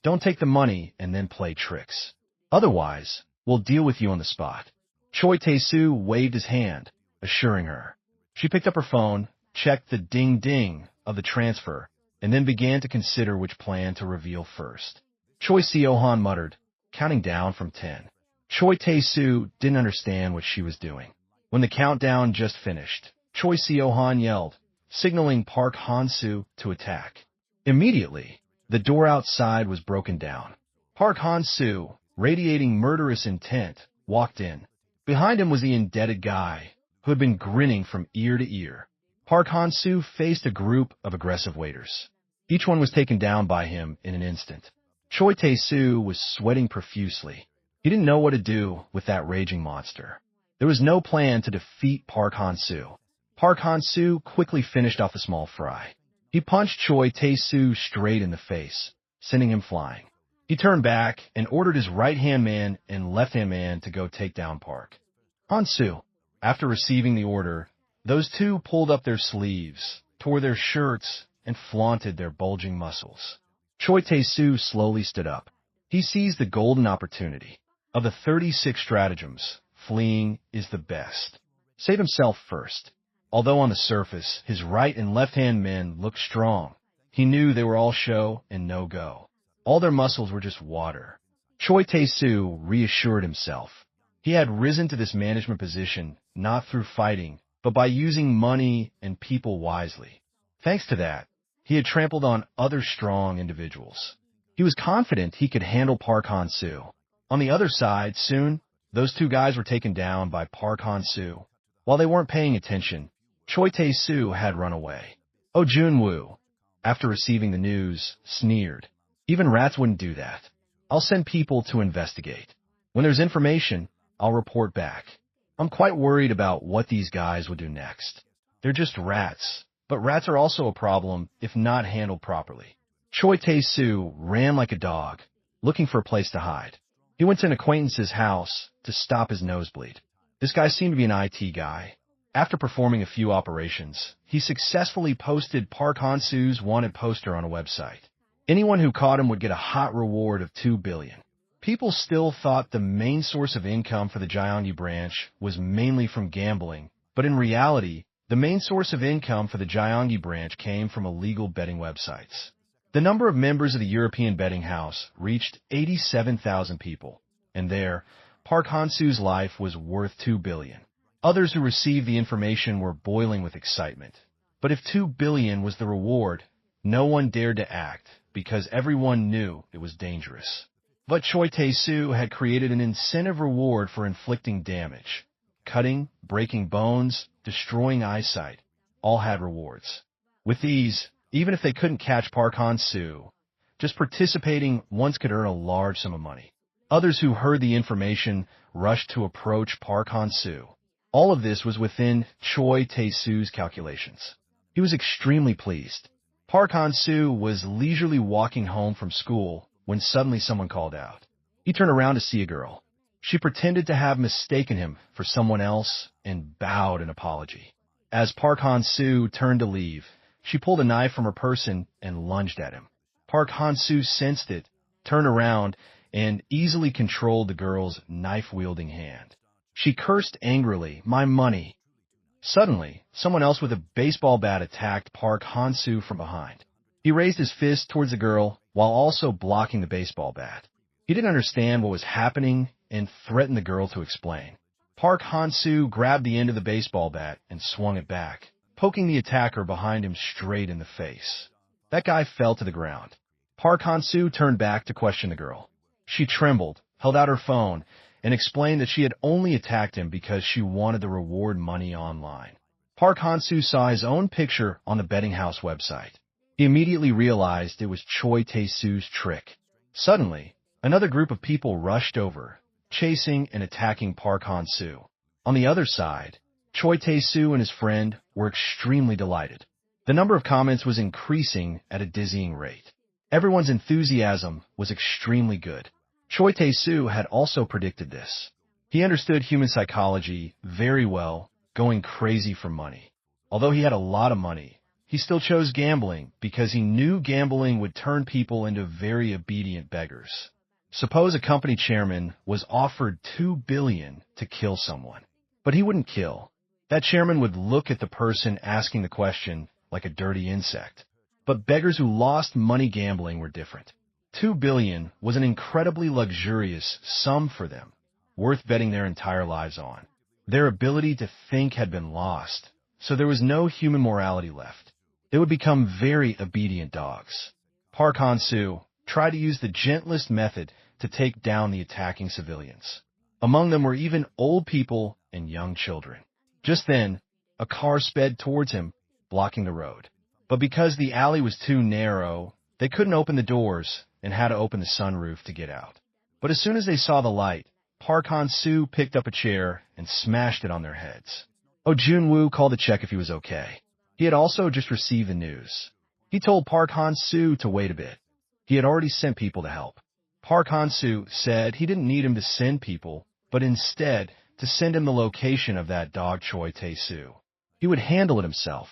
A: Don't take the money and then play tricks. Otherwise, we'll deal with you on the spot. Cho Tu waved his hand, assuring her. She picked up her phone, checked the ding-ding of the transfer, and then began to consider which plan to reveal first. Cho Seo Han muttered, counting down from 10. Cho Tu didn't understand what she was doing. When the countdown just finished, Cho Seo Han yelled, signaling Park Han-soo to attack. Immediately, the door outside was broken down. Park Han-soo, radiating murderous intent, walked in. Behind him was the indebted guy, who had been grinning from ear to ear. Park Han-soo faced a group of aggressive waiters. Each one was taken down by him in an instant. Choi Tae-soo was sweating profusely. He didn't know what to do with that raging monster. There was no plan to defeat Park Han-soo. Park Han-soo quickly finished off the small fry. He punched Choi Tae-soo straight in the face, sending him flying. He turned back and ordered his right-hand man and left-hand man to go take down Park Han-soo. After receiving the order, those two pulled up their sleeves, tore their shirts, and flaunted their bulging muscles. Choi Tae-soo slowly stood up. He seized the golden opportunity. Of the 36 stratagems, fleeing is the best. Save himself first. Although on the surface, his right and left-hand men looked strong, he knew they were all show and no-go. All their muscles were just water. Choi Tae-soo reassured himself. He had risen to this management position not through fighting, but by using money and people wisely. Thanks to that, he had trampled on other strong individuals. He was confident he could handle Park Han-soo. On the other side, soon, those two guys were taken down by Park Han-soo. While they weren't paying attention, Choi Tae-soo had run away. Ozunu, after receiving the news, sneered. Even rats wouldn't do that. I'll send people to investigate. When there's information, I'll report back. I'm quite worried about what these guys would do next. They're just rats, but rats are also a problem if not handled properly. Choi Tae-soo ran like a dog, looking for a place to hide. He went to an acquaintance's house to stop his nosebleed. This guy seemed to be an IT guy. After performing a few operations, he successfully posted Park Han-soo's wanted poster on a website. Anyone who caught him would get a hot reward of 2 billion. People still thought the main source of income for the Gyeonggi branch was mainly from gambling, but in reality, the main source of income for the Gyeonggi branch came from illegal betting websites. The number of members of the European betting house reached 87,000 people, and there, Park Han-soo's life was worth 2 billion. Others who received the information were boiling with excitement. But if 2 billion was the reward, no one dared to act because everyone knew it was dangerous. But Choi Tae-soo had created an incentive reward for inflicting damage. Cutting, breaking bones, destroying eyesight, all had rewards. With these, even if they couldn't catch Park Han-soo, just participating once could earn a large sum of money. Others who heard the information rushed to approach Park Han-soo. All of this was within Choi Tae-soo's calculations. He was extremely pleased. Park Han-soo was leisurely walking home from school when suddenly someone called out. He turned around to see a girl. She pretended to have mistaken him for someone else and bowed in apology. As Park Han-soo turned to leave, she pulled a knife from her person and lunged at him. Park Han-soo sensed it, turned around, and easily controlled the girl's knife-wielding hand. She cursed angrily, "My money!" Suddenly, someone else with a baseball bat attacked Park Han-soo from behind. He raised his fist towards the girl while also blocking the baseball bat. He didn't understand what was happening and threatened the girl to explain. Park Han-soo grabbed the end of the baseball bat and swung it back, poking the attacker behind him straight in the face. That guy fell to the ground. Park Han-soo turned back to question the girl. She trembled, held out her phone, and explained that she had only attacked him because she wanted the reward money online. Park Han-soo saw his own picture on the betting house website. He immediately realized it was Choi Tae-soo's trick. Suddenly, another group of people rushed over, chasing and attacking Park Han-soo. On the other side, Choi Tae-soo and his friend were extremely delighted. The number of comments was increasing at a dizzying rate. Everyone's enthusiasm was extremely good. Choi Tae-soo had also predicted this. He understood human psychology very well, going crazy for money. Although he had a lot of money, he still chose gambling because he knew gambling would turn people into very obedient beggars. Suppose a company chairman was offered 2 billion to kill someone, but he wouldn't kill. That chairman would look at the person asking the question like a dirty insect. But beggars who lost money gambling were different. 2 billion was an incredibly luxurious sum for them, worth betting their entire lives on. Their ability to think had been lost, so there was no human morality left. They would become very obedient dogs. Park Han-soo tried to use the gentlest method to take down the attacking civilians. Among them were even old people and young children. Just then, a car sped towards him, blocking the road. But because the alley was too narrow, they couldn't open the doors and had to open the sunroof to get out. But as soon as they saw the light, Park Han-soo picked up a chair and smashed it on their heads. Ozunu called to check if he was okay. He had also just received the news. He told Park Han-soo to wait a bit. He had already sent people to help. Park Han-soo said he didn't need him to send people, but instead to send him the location of that dog Choi Tae-soo. He would handle it himself.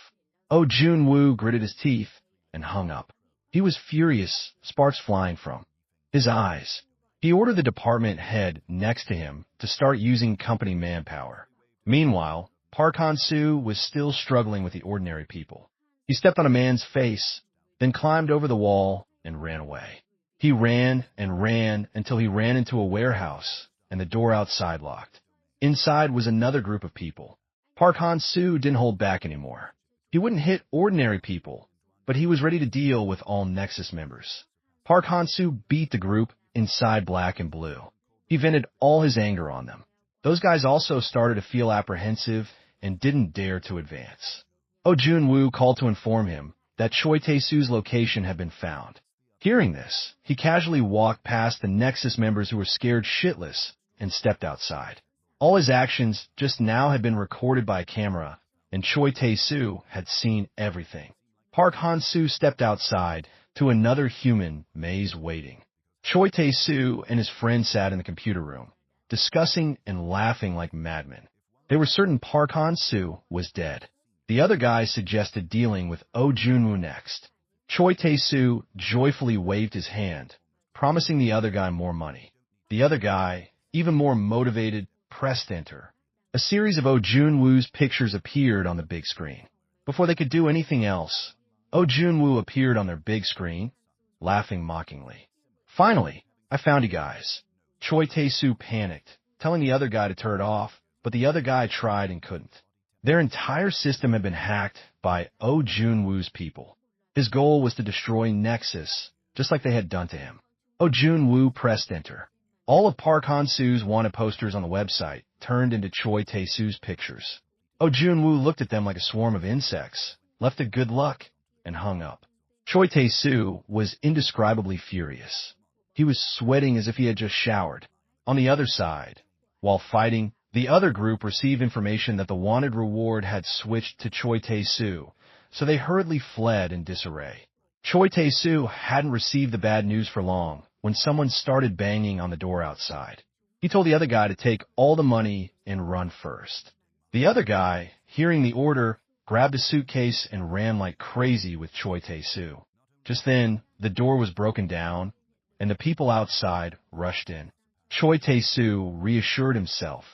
A: Ozunu gritted his teeth and hung up. He was furious, sparks flying from his eyes. He ordered the department head next to him to start using company manpower. Meanwhile, Park Han-soo was still struggling with the ordinary people. He stepped on a man's face, then climbed over the wall and ran away. He ran and ran until he ran into a warehouse, and the door outside locked. Inside was another group of people. Park Han-soo didn't hold back anymore. He wouldn't hit ordinary people, but he was ready to deal with all Nexus members. Park Han-soo beat the group inside Black and Blue. He vented all his anger on them. Those guys also started to feel apprehensive and didn't dare to advance. Ozunu called to inform him that Choi Tae-soo's location had been found. Hearing this, he casually walked past the Nexus members who were scared shitless and stepped outside. All his actions just now had been recorded by a camera, and Choi Tae-soo had seen everything. Park Han-soo stepped outside to another human maze waiting. Choi Tae-soo and his friend sat in the computer room, discussing and laughing like madmen. They were certain Park Han-soo was dead. The other guy suggested dealing with Ozunu next. Choi Tae-soo joyfully waved his hand, promising the other guy more money. The other guy, even more motivated, pressed enter. A series of Ozunu's pictures appeared on the big screen. Before they could do anything else, Ozunu appeared on their big screen, laughing mockingly. Finally, I found you guys. Choi Tae-soo panicked, telling the other guy to turn it off, but the other guy tried and couldn't. Their entire system had been hacked by Ozunu's people. His goal was to destroy Nexus, just like they had done to him. Ozunu pressed enter. All of Park Han-soo's wanted posters on the website turned into Choi Tae-soo's pictures. Ozunu looked at them like a swarm of insects, left a good luck, and hung up. Choi Tae-soo was indescribably furious. He was sweating as if he had just showered. On the other side, while fighting, the other group received information that the wanted reward had switched to Choi Tae-soo, so they hurriedly fled in disarray. Choi Tae-soo hadn't received the bad news for long when someone started banging on the door outside. He told the other guy to take all the money and run first. The other guy, hearing the order, grabbed a suitcase and ran like crazy with Choi Tae-soo. Just then, the door was broken down, and the people outside rushed in. Choi Tae-soo reassured himself.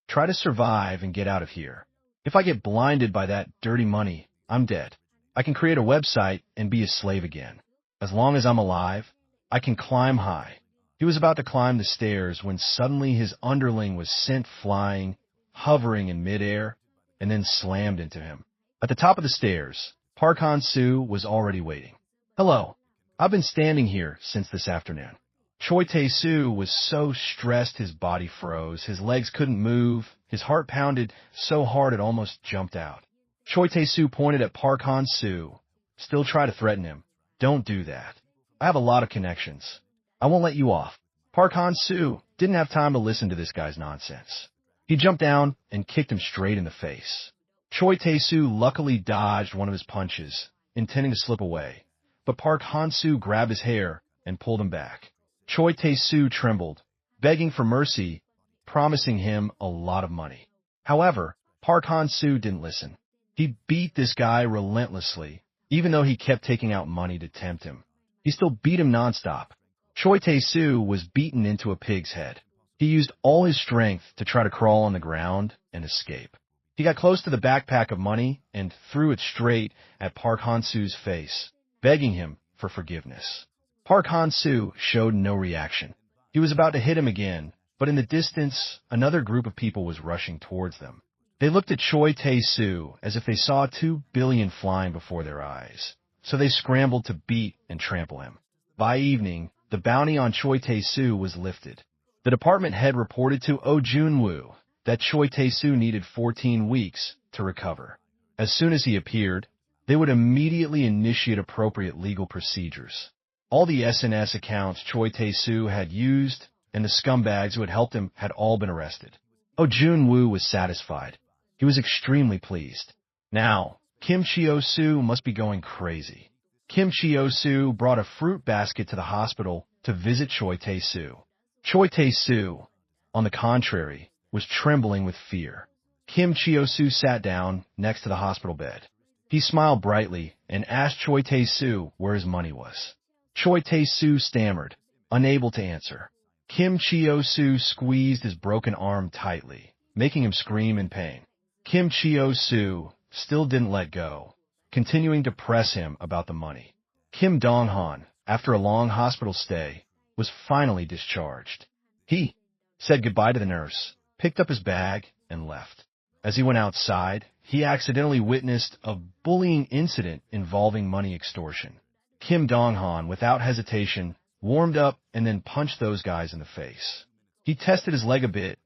A: Try to survive and get out of here. If I get blinded by that dirty money, I'm dead. I can create a website and be a slave again. As long as I'm alive, I can climb high. He was about to climb the stairs when suddenly his underling was sent flying, hovering in midair, and then slammed into him. At the top of the stairs, Park Han-soo was already waiting. Hello. I've been standing here since this afternoon. Choi Tae-soo was so stressed his body froze, his legs couldn't move, his heart pounded so hard it almost jumped out. Choi Tae-soo pointed at Park Han-soo, still tried to threaten him. Don't do that. I have a lot of connections. I won't let you off. Park Han-soo didn't have time to listen to this guy's nonsense. He jumped down and kicked him straight in the face. Choi Tae-soo luckily dodged one of his punches, intending to slip away, but Park Han-soo grabbed his hair and pulled him back. Choi Tae-soo trembled, begging for mercy, promising him a lot of money. However, Park Han-soo didn't listen. He beat this guy relentlessly, even though he kept taking out money to tempt him. He still beat him nonstop. Choi Tae-soo was beaten into a pig's head. He used all his strength to try to crawl on the ground and escape. He got close to the backpack of money and threw it straight at Park Han-soo's face, begging him for forgiveness. Park Han-soo showed no reaction. He was about to hit him again, but in the distance, another group of people was rushing towards them. They looked at Choi Tae-soo as if they saw 2 billion flying before their eyes. so they scrambled to beat and trample him. By evening, the bounty on Choi Tae-soo was lifted. The department head reported to Ozunu that Choi Tae-soo needed 14 weeks to recover. As soon as he appeared, they would immediately initiate appropriate legal procedures. All the SNS accounts Choi Tae-soo had used and the scumbags who had helped him had all been arrested. Ozunu was satisfied. He was extremely pleased. Now, Kim Cho-soo must be going crazy. Kim Cho-soo brought a fruit basket to the hospital to visit Choi Tae-soo. Choi Tae-soo, on the contrary, was trembling with fear. Kim Cho-soo sat down next to the hospital bed. He smiled brightly and asked Choi Tae-soo where his money was. Choi Tae-soo stammered, unable to answer. Kim Cho-soo squeezed his broken arm tightly, making him scream in pain. Kim Cho-soo still didn't let go, continuing to press him about the money. Kim Dong-han, after a long hospital stay, was finally discharged. He said goodbye to the nurse, picked up his bag, and left. As he went outside, he accidentally witnessed a bullying incident involving money extortion. Kim Dong-han, without hesitation, warmed up and then punched those guys in the face. He tested his leg a bit,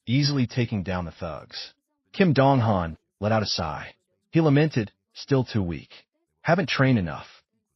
A: easily taking down the thugs. Kim Dong-han let out a sigh. He lamented, still too weak. Haven't trained enough.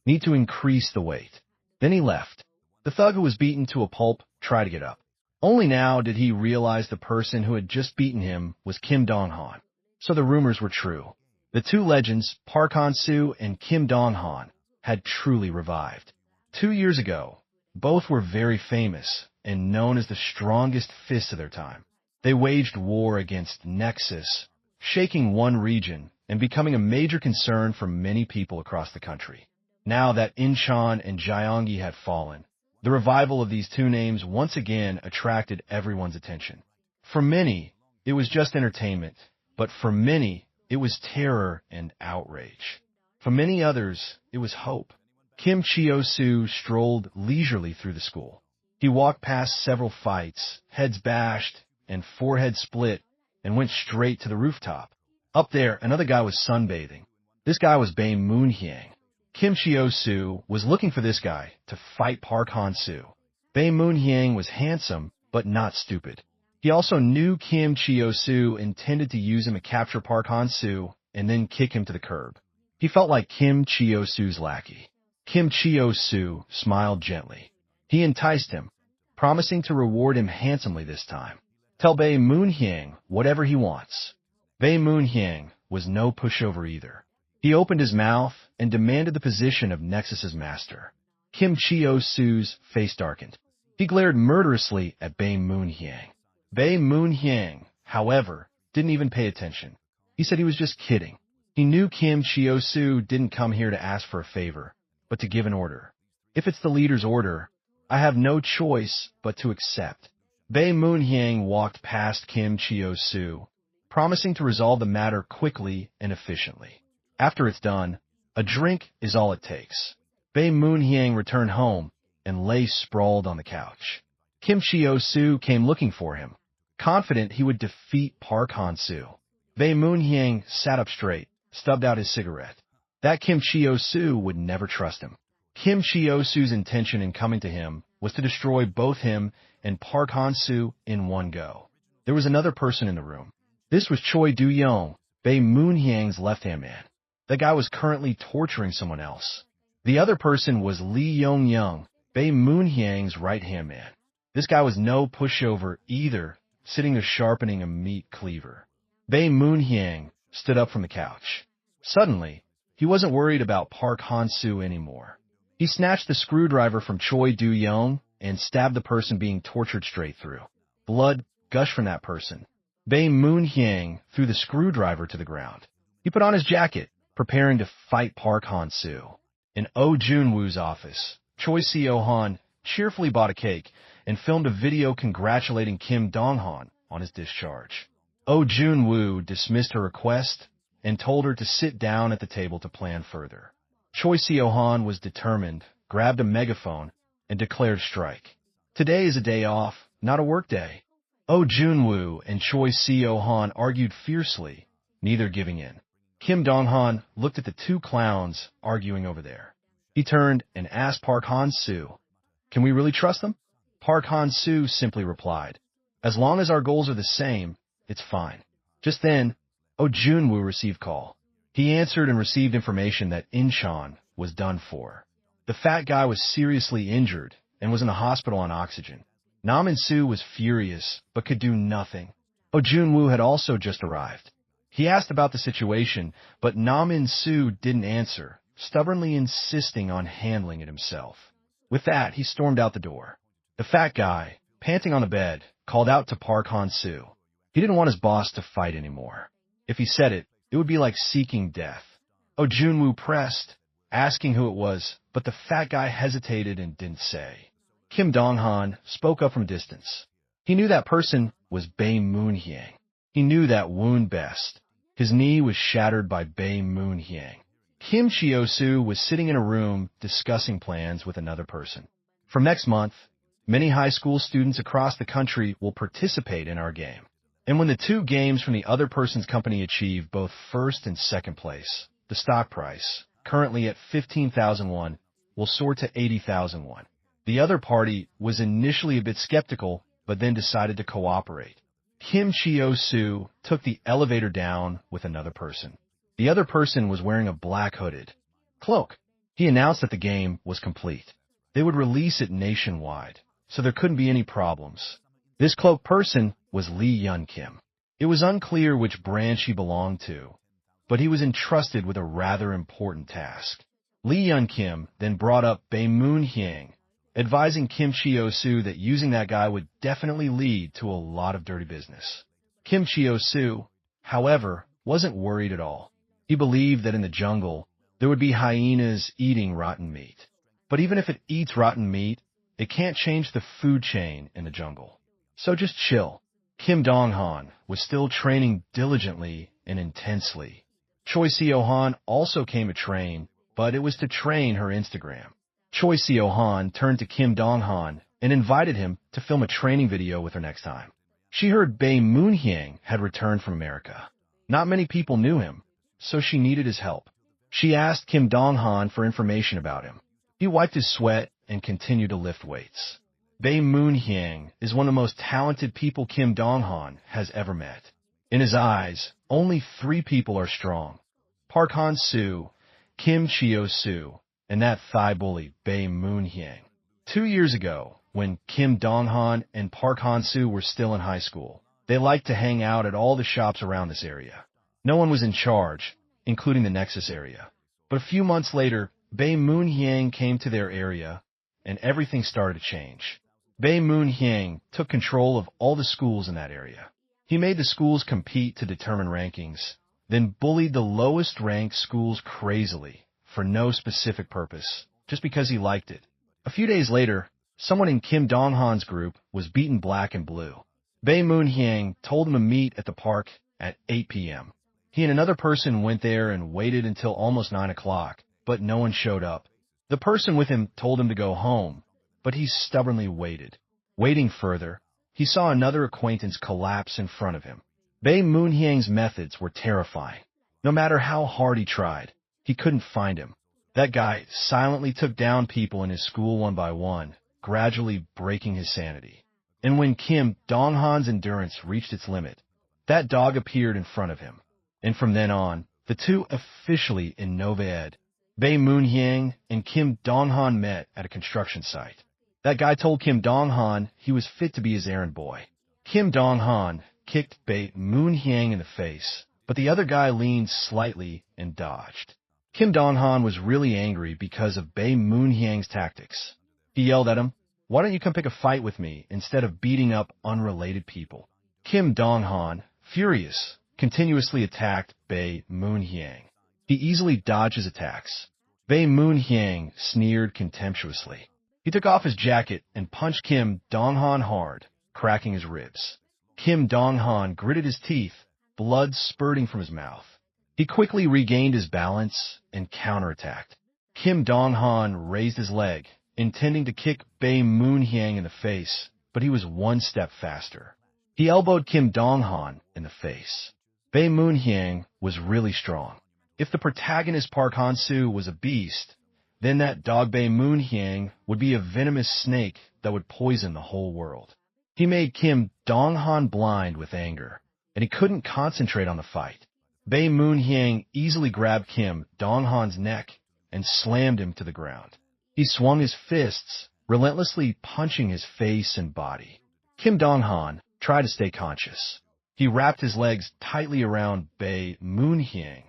A: Need to increase the weight. Then he left. The thug who was beaten to a pulp tried to get up. Only now did he realize the person who had just beaten him was Kim Dong-han. So the rumors were true. The two legends, Park Han-soo and Kim Dong-han, had truly revived. 2 years ago, both were very famous and known as the strongest fists of their time. They waged war against Nexus, shaking one region and becoming a major concern for many people across the country. Now that Inchan and Gyeonggi had fallen, the revival of these two names once again attracted everyone's attention. For many, it was just entertainment, but for many, it was terror and outrage. For many others, it was hope. Kim Cho-soo strolled leisurely through the school. He walked past several fights, heads bashed, and foreheads split, and went straight to the rooftop. Up there, another guy was sunbathing. This guy was Bay Moonhyang. Kim Cho-soo was looking for this guy to fight Park Han-soo. Bay Moonhyang was handsome, but not stupid. He also knew Kim Cho-soo intended to use him to capture Park Han-soo and then kick him to the curb. He felt like Kim Cho-soo's lackey. Kim Cho-soo smiled gently. He enticed him, promising to reward him handsomely this time. Tell Bay Moonhyang whatever he wants. Bay Moonhyang was no pushover either. He opened his mouth and demanded the position of Nexus's master. Kim Cho-soo's face darkened. He glared murderously at Bay Moonhyang. Bay Moonhyang, however, didn't even pay attention. He said he was just kidding. He knew Kim Cho-soo didn't come here to ask for a favor, but to give an order. If it's the leader's order, I have no choice but to accept. Bay Moonhyang walked past Kim Cho-soo, promising to resolve the matter quickly and efficiently. After it's done, a drink is all it takes. Bay Moonhyang returned home and lay sprawled on the couch. Kim Cho-soo came looking for him, confident he would defeat Park Han-soo. Bay Moonhyang sat up straight, stubbed out his cigarette. That Kim Cho-soo would never trust him. Kim Cho-soo's intention in coming to him was to destroy both him and Park Han-soo in one go. There was another person in the room. This was Choi Do-young, Bay Moonhyang's left-hand man. The guy was currently torturing someone else. The other person was Lee Yong-young, Bay Moonhyang's right-hand man. This guy was no pushover either, sitting there sharpening a meat cleaver. Bay Moonhyang stood up from the couch. Suddenly, he wasn't worried about Park Han-soo anymore. He snatched the screwdriver from Choi Do-young and stabbed the person being tortured straight through. Blood gushed from that person. Bay Moonhyang threw the screwdriver to the ground. He put on his jacket, preparing to fight Park Han-soo. In Oh Jun-woo's office, Choi Seo Han cheerfully bought a cake and filmed a video congratulating Kim Dong-han on his discharge. Oh Jun-woo dismissed her request and told her to sit down at the table to plan further. Choi Seo Han was determined, grabbed a megaphone, and declared strike. Today is a day off, not a work day. Oh Jun-woo and Choi Seo Han argued fiercely, neither giving in. Kim Dong-han looked at the two clowns arguing over there. He turned and asked Park Han-soo, "Can we really trust them?" Park Han-soo simply replied, "As long as our goals are the same, it's fine." Just then, Ozunu received call. He answered and received information that Inchan was done for. The fat guy was seriously injured and was in a hospital on oxygen. Nam In-soo was furious, but could do nothing. Ozunu had also just arrived. He asked about the situation, but Nam In-soo didn't answer, stubbornly insisting on handling it himself. With that, he stormed out the door. The fat guy, panting on the bed, called out to Park Han-soo. He didn't want his boss to fight anymore. If he said it, it would be like seeking death. Ozunu pressed, asking who it was, but the fat guy hesitated and didn't say. Kim Dong-han spoke up from distance. He knew that person was Bay Moonhyang. He knew that wound best. His knee was shattered by Bay Moonhyang. Kim Cho Seo was sitting in a room discussing plans with another person. From next month, many high school students across the country will participate in our game. And when the two games from the other person's company achieve both first and second place, the stock price, currently at 15,000 won, will soar to 80,000 won. The other party was initially a bit skeptical, but then decided to cooperate. Kim Cho Seo took the elevator down with another person. The other person was wearing a black hooded cloak. He announced that the game was complete. They would release it nationwide, so there couldn't be any problems. This cloaked person was Lee Yun-kim. It was unclear which branch he belonged to, but he was entrusted with a rather important task. Lee Yun-kim then brought up Bay Moonhyang, advising Kim Cho Seo that using that guy would definitely lead to a lot of dirty business. Kim Cho Seo, however, wasn't worried at all. He believed that in the jungle, there would be hyenas eating rotten meat. But even if it eats rotten meat, it can't change the food chain in the jungle. So just chill. Kim Dong-han was still training diligently and intensely. Cho Seo Han also came to train, but it was to train her Instagram. Cho Seo Han turned to Kim Dong-han and invited him to film a training video with her next time. She heard Bay Moonhyang had returned from America. Not many people knew him, so she needed his help. She asked Kim Dong-han for information about him. He wiped his sweat and continued to lift weights. Bay Moonhyang is one of the most talented people Kim Dong-han has ever met. In his eyes, only 3 people are strong: Park Han-soo, Kim Cho Seo, and that thigh bully, Bay Moonhyang. 2 years ago, when Kim Dong-han and Park Han-soo were still in high school, they liked to hang out at all the shops around this area. No one was in charge, including the Nexus area. But a few months later, Bay Moonhyang came to their area, and everything started to change. Bay Moonhyang took control of all the schools in that area. He made the schools compete to determine rankings, then bullied the lowest-ranked schools crazily, for no specific purpose, just because he liked it. A few days later, someone in Kim Dong-han's group was beaten black and blue. Bay Moonhyang told him to meet at the park at 8 p.m. He and another person went there and waited until almost 9 o'clock, but no one showed up. The person with him told him to go home, but he stubbornly waited. Waiting further, he saw another acquaintance collapse in front of him. Bay Moonhyang's methods were terrifying. No matter how hard he tried, he couldn't find him. That guy silently took down people in his school one by one, gradually breaking his sanity. And when Kim Dong-han's endurance reached its limit, that dog appeared in front of him. And from then on, the two officially in Nova Ed. Bay Moonhyang and Kim Dong-han met at a construction site. That guy told Kim Dong-han he was fit to be his errand boy. Kim Dong-han kicked Bay Moonhyang in the face, but the other guy leaned slightly and dodged. Kim Dong-han was really angry because of Bay Moonhyang's tactics. He yelled at him, "Why don't you come pick a fight with me instead of beating up unrelated people?" Kim Dong-han, furious, continuously attacked Bay Moonhyang. He easily dodged his attacks. Bay Moonhyang sneered contemptuously. He took off his jacket and punched Kim Dong-han hard, cracking his ribs. Kim Dong-han gritted his teeth, blood spurting from his mouth. He quickly regained his balance and counterattacked. Kim Dong-han raised his leg, intending to kick Bay Moonhyang in the face, but he was one step faster. He elbowed Kim Dong-han in the face. Bay Moonhyang was really strong. If the protagonist Park Han-soo was a beast, then that dog Bay Moonhyang would be a venomous snake that would poison the whole world. He made Kim Dong-han blind with anger, and he couldn't concentrate on the fight. Bay Moonhyang easily grabbed Kim Dong-han's neck and slammed him to the ground. He swung his fists, relentlessly punching his face and body. Kim Dong-han tried to stay conscious. He wrapped his legs tightly around Bay Moonhyang,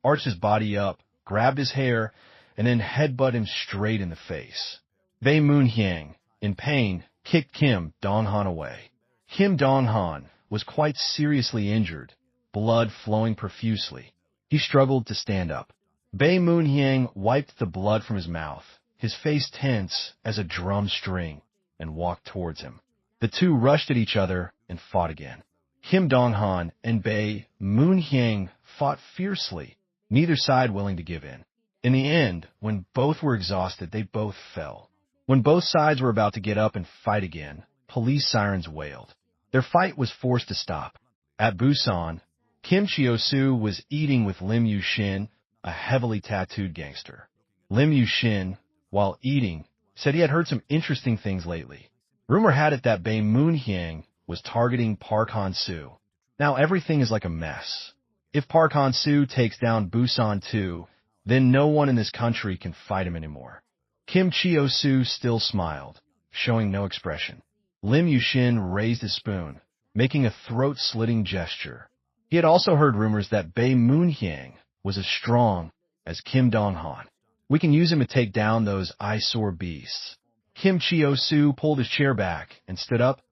A: arched his body up, grabbed his hair, and then headbutted him straight in the face. Bay Moonhyang, in pain, kicked Kim Dong-han away. Kim Dong-han was quite seriously injured, blood flowing profusely. He struggled to stand up. Bay Moonhyang wiped the blood from his mouth, his face tense as a drum string, and walked towards him. The two rushed at each other and fought again. Kim Dong-han and Bay Moonhyang fought fiercely, neither side willing to give in. In the end, when both were exhausted, they both fell. When both sides were about to get up and fight again, police sirens wailed. Their fight was forced to stop. At Busan, Kim Cho Seo was eating with Lim Yusin, a heavily tattooed gangster. Lim Yusin, while eating, said he had heard some interesting things lately. Rumor had it that Bay Moonhyang was targeting Park Han-soo. Now everything is like a mess. If Park Han-soo takes down Busan too, then no one in this country can fight him anymore. Kim Cho Seo still smiled, showing no expression. Lim Yusin raised his spoon, making a throat-slitting gesture. He had also heard rumors that Bay Moonhyang was as strong as Kim Dong-han. We can use him to take down those eyesore beasts. Kim Cho Seo pulled his chair back and stood up,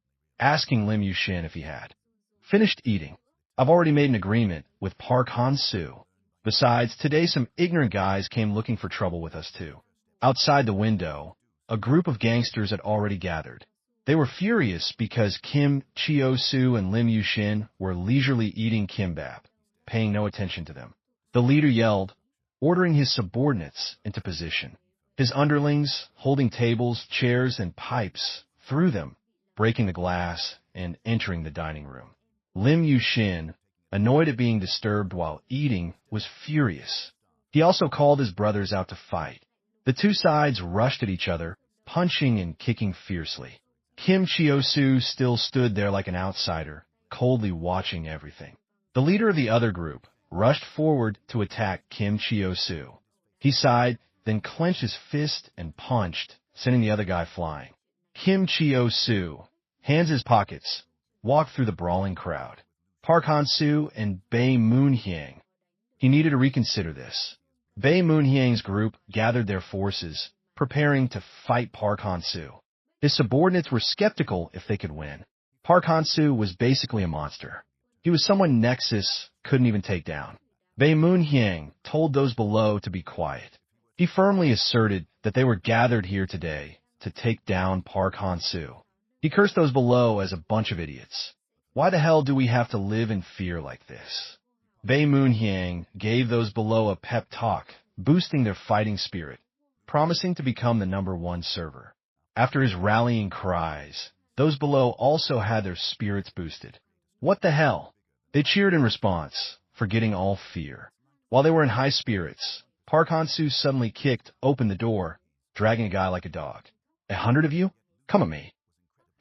A: asking Lim Yusin if he had finished eating. I've already made an agreement with Park Han-soo. Besides, today some ignorant guys came looking for trouble with us too. Outside the window, a group of gangsters had already gathered. They were furious because Kim Cho Seo and Lim Yusin were leisurely eating kimbap, paying no attention to them. The leader yelled, ordering his subordinates into position. His underlings, holding tables, chairs, and pipes, threw them, breaking the glass and entering the dining room. Lim Yusin, annoyed at being disturbed while eating, was furious. He also called his brothers out to fight. The two sides rushed at each other, punching and kicking fiercely. Kim Cho Seo still stood there like an outsider, coldly watching everything. The leader of the other group rushed forward to attack Kim Cho Seo. He sighed, then clenched his fist and punched, sending the other guy flying. Kim Cho Seo, hands in his pockets, walked through the brawling crowd. Park Han-soo and Bay Moonhyang. He needed to reconsider this. Bay Moonhyang's group gathered their forces, preparing to fight Park Han-soo. His subordinates were skeptical if they could win. Park Han-soo was basically a monster. He was someone Nexus couldn't even take down. Bay Moonhyang told those below to be quiet. He firmly asserted that they were gathered here today to take down Park Han-soo. He cursed those below as a bunch of idiots. Why the hell do we have to live in fear like this? Bay Moonhyang gave those below a pep talk, boosting their fighting spirit, promising to become the #1 server. After his rallying cries, those below also had their spirits boosted. What the hell? They cheered in response, forgetting all fear. While they were in high spirits, Park Han-soo suddenly kicked open the door, dragging a guy like a dog. 100 of you? Come at me.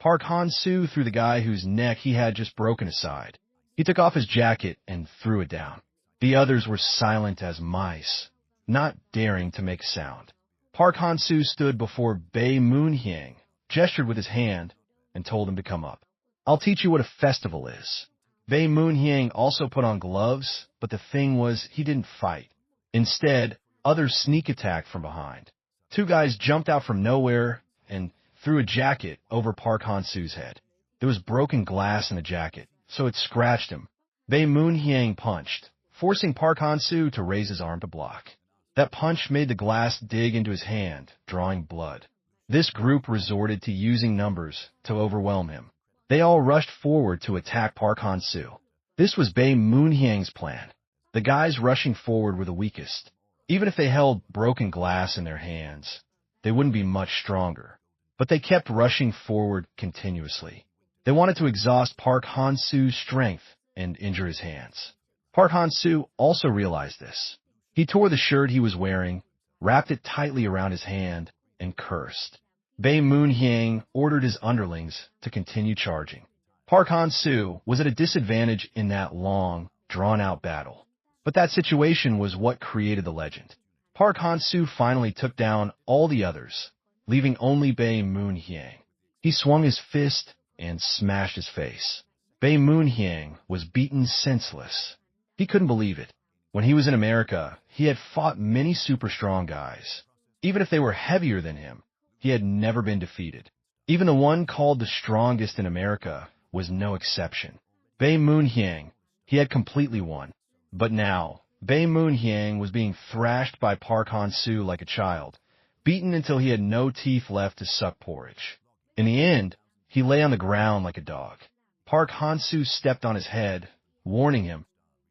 A: Park Han-soo threw the guy whose neck he had just broken aside. He took off his jacket and threw it down. The others were silent as mice, not daring to make sound. Park Han-soo stood before Bay Moonhyang, gestured with his hand, and told him to come up. I'll teach you what a festival is. Bay Moonhyang also put on gloves, but the thing was he didn't fight. Instead, others sneak attacked from behind. Two guys jumped out from nowhere and threw a jacket over Park Han-soo's head. There was broken glass in the jacket, so it scratched him. Bay Moonhyang punched, forcing Park Han-soo to raise his arm to block. That punch made the glass dig into his hand, drawing blood. This group resorted to using numbers to overwhelm him. They all rushed forward to attack Park Han-soo. This was Bay Moonhyang's plan. The guys rushing forward were the weakest. Even if they held broken glass in their hands, they wouldn't be much stronger. But they kept rushing forward continuously. They wanted to exhaust Park Han-soo's strength and injure his hands. Park Han-soo also realized this. He tore the shirt he was wearing, wrapped it tightly around his hand, and cursed. Bay Moonhyang ordered his underlings to continue charging. Park Han-soo was at a disadvantage in that long, drawn-out battle. But that situation was what created the legend. Park Han-soo finally took down all the others, leaving only Bay Moonhyang. He swung his fist and smashed his face. Bay Moonhyang was beaten senseless. He couldn't believe it. When he was in America, he had fought many super strong guys. Even if they were heavier than him, he had never been defeated. Even the one called the strongest in America was no exception. Bay Moonhyang, he had completely won. But now, Bay Moonhyang was being thrashed by Park Han-soo like a child, beaten until he had no teeth left to suck porridge. In the end, he lay on the ground like a dog. Park Han-soo stepped on his head, warning him,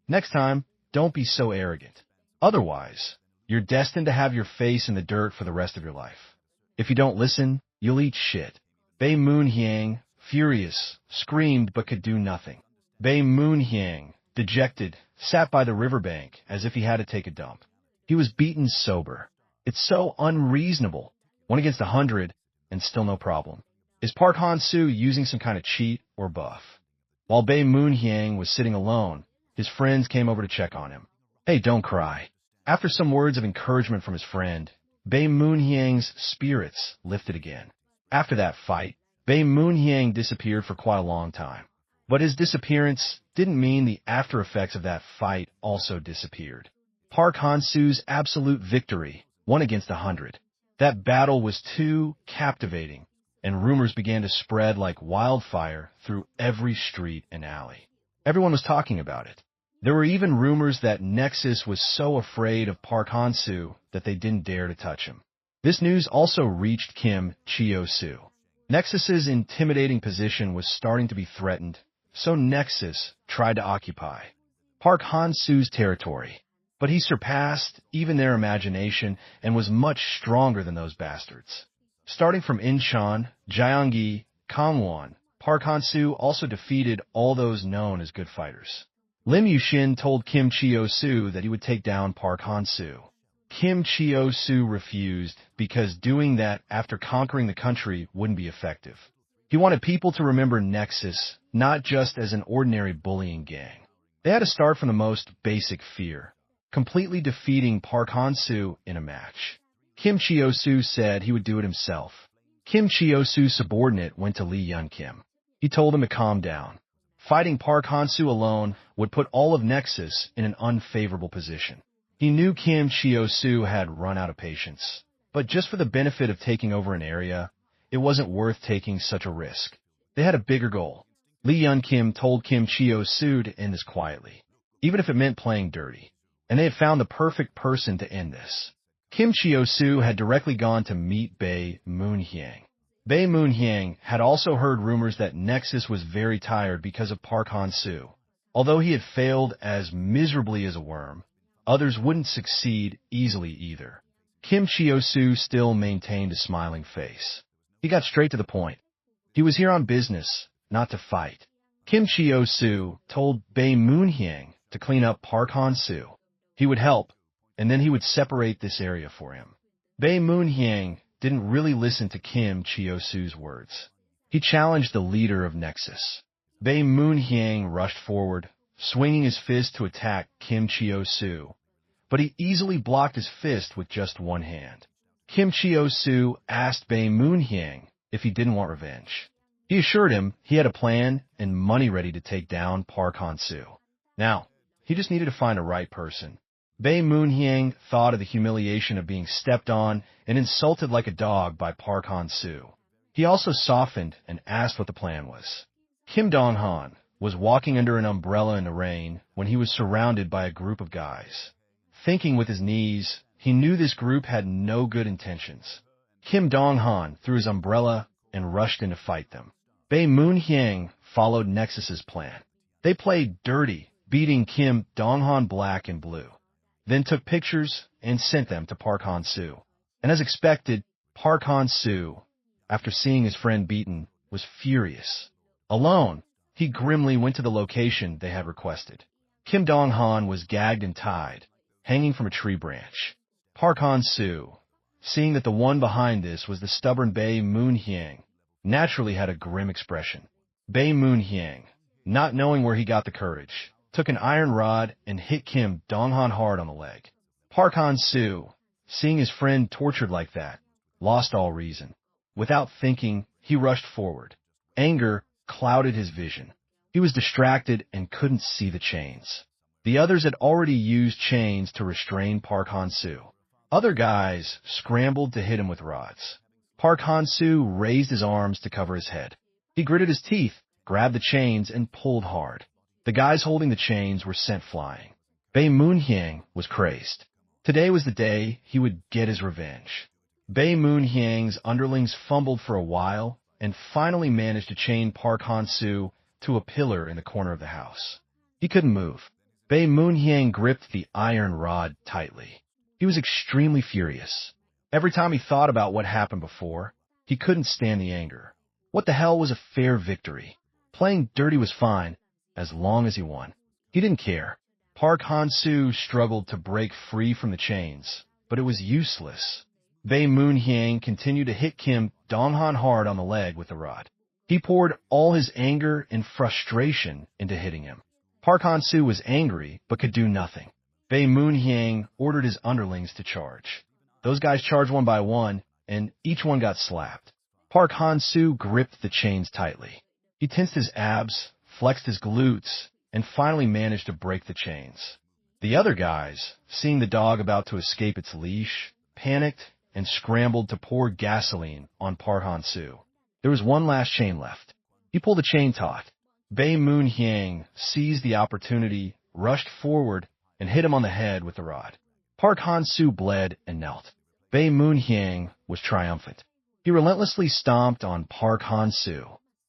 A: "Next time, don't be so arrogant. Otherwise, you're destined to have your face in the dirt for the rest of your life. If you don't listen, you'll eat shit." Bay Moonhyang, furious, screamed but could do nothing. Bay Moonhyang, dejected, sat by the riverbank as if he had to take a dump. He was beaten sober. It's so unreasonable. 1 against 100, and still no problem. Is Park Han-soo using some kind of cheat or buff? While Bay Moonhyang was sitting alone, his friends came over to check on him. "Hey, don't cry." After some words of encouragement from his friend, Bay Moonhyang's spirits lifted again. After that fight, Bay Moonhyang disappeared for quite a long time. But his disappearance didn't mean the after effects of that fight also disappeared. Park Han-soo's absolute victory, 1 against 100. That battle was too captivating, and rumors began to spread like wildfire through every street and alley. Everyone was talking about it. There were even rumors that Nexus was so afraid of Park Han-soo that they didn't dare to touch him. This news also reached Kimchu Seo. Nexus's intimidating position was starting to be threatened, so Nexus tried to occupy Park Han-soo's territory. But he surpassed even their imagination and was much stronger than those bastards. Starting from Inchan, Jang Kawun, Park Han-soo also defeated all those known as good fighters. Lim Yusin told Kimchu Seo that he would take down Park Han-soo. Kimchu Seo refused because doing that after conquering the country wouldn't be effective. He wanted people to remember Nexus not just as an ordinary bullying gang. They had to start from the most basic fear, completely defeating Park Han-soo in a match. Kimchu Seo said he would do it himself. Kimchu Seo's subordinate went to Lee Yun-kim. He told him to calm down. Fighting Park Han-soo alone would put all of Nexus in an unfavorable position. He knew Kimchu Seo had run out of patience, but just for the benefit of taking over an area, it wasn't worth taking such a risk. They had a bigger goal. Lee Yun-kim told Kimchu Seo to end this quietly, even if it meant playing dirty, and they had found the perfect person to end this. Kimchu Seo had directly gone to meet Bay Moonhyang. Bay Moonhyang had also heard rumors that Nexus was very tired because of Park Han-soo. Although he had failed as miserably as a worm, others wouldn't succeed easily either. Kimchu Seo still maintained a smiling face. He got straight to the point. He was here on business, not to fight. Kimchu Seo told Bay Moonhyang to clean up Park Han-soo. He would help, and then he would separate this area for him. Bay Moonhyang didn't really listen to Kimchu Seo's words. He challenged the leader of Nexus. Bay Moonhyang rushed forward, swinging his fist to attack Kimchu Seo, but he easily blocked his fist with just one hand. Kimchu Seo asked Bay Moonhyang if he didn't want revenge. He assured him he had a plan and money ready to take down Park Han-soo. Now, he just needed to find a right person. Bay Moonhyang thought of the humiliation of being stepped on and insulted like a dog by Park Han-soo. He also softened and asked what the plan was. Kim Dong-han was walking under an umbrella in the rain when he was surrounded by a group of guys. Thinking with his knees, he knew this group had no good intentions. Kim Dong-han threw his umbrella and rushed in to fight them. Bay Moonhyang followed Nexus's plan. They played dirty, beating Kim Dong-han black and blue, then took pictures and sent them to Park Han-soo. And as expected, Park Han-soo, after seeing his friend beaten, was furious. Alone, he grimly went to the location they had requested. Kim Dong-han was gagged and tied. hanging from a tree branch. Park Han-soo, seeing that the one behind this was the stubborn Bay Moonhyang, naturally had a grim expression. Bay Moonhyang, not knowing where he got the courage, took an iron rod and hit Kim Dong-han hard on the leg. Park Han-soo, seeing his friend tortured like that, lost all reason. Without thinking, he rushed forward. Anger clouded his vision. He was distracted and couldn't see the chains. The others had already used chains to restrain Park Han-soo. Other guys scrambled to hit him with rods. Park Han-soo raised his arms to cover his head. He gritted his teeth, grabbed the chains, and pulled hard. The guys holding the chains were sent flying. Bay Moonhyang was crazed. Today was the day he would get his revenge. Bay Moonhyang's underlings fumbled for a while and finally managed to chain Park Han-soo to a pillar in the corner of the house. He couldn't move. Bay Moonhyang gripped the iron rod tightly. He was extremely furious. Every time he thought about what happened before, he couldn't stand the anger. What the hell was a fair victory? Playing dirty was fine, as long as he won. He didn't care. Park Han-soo struggled to break free from the chains, but it was useless. Bay Moonhyang continued to hit Kim Dong-han hard on the leg with the rod. He poured all his anger and frustration into hitting him. Park Han-soo was angry, but could do nothing. Bay Moonhyang ordered his underlings to charge. Those guys charged one by one, and each one got slapped. Park Han-soo gripped the chains tightly. He tensed his abs, flexed his glutes, and finally managed to break the chains. The other guys, seeing the dog about to escape its leash, panicked and scrambled to pour gasoline on Park Han-soo. There was one last chain left. He pulled a chain taut. Bay Moonhyang seized the opportunity, rushed forward, and hit him on the head with the rod. Park Han-soo bled and knelt. Bay Moonhyang was triumphant. He relentlessly stomped on Park Han-soo.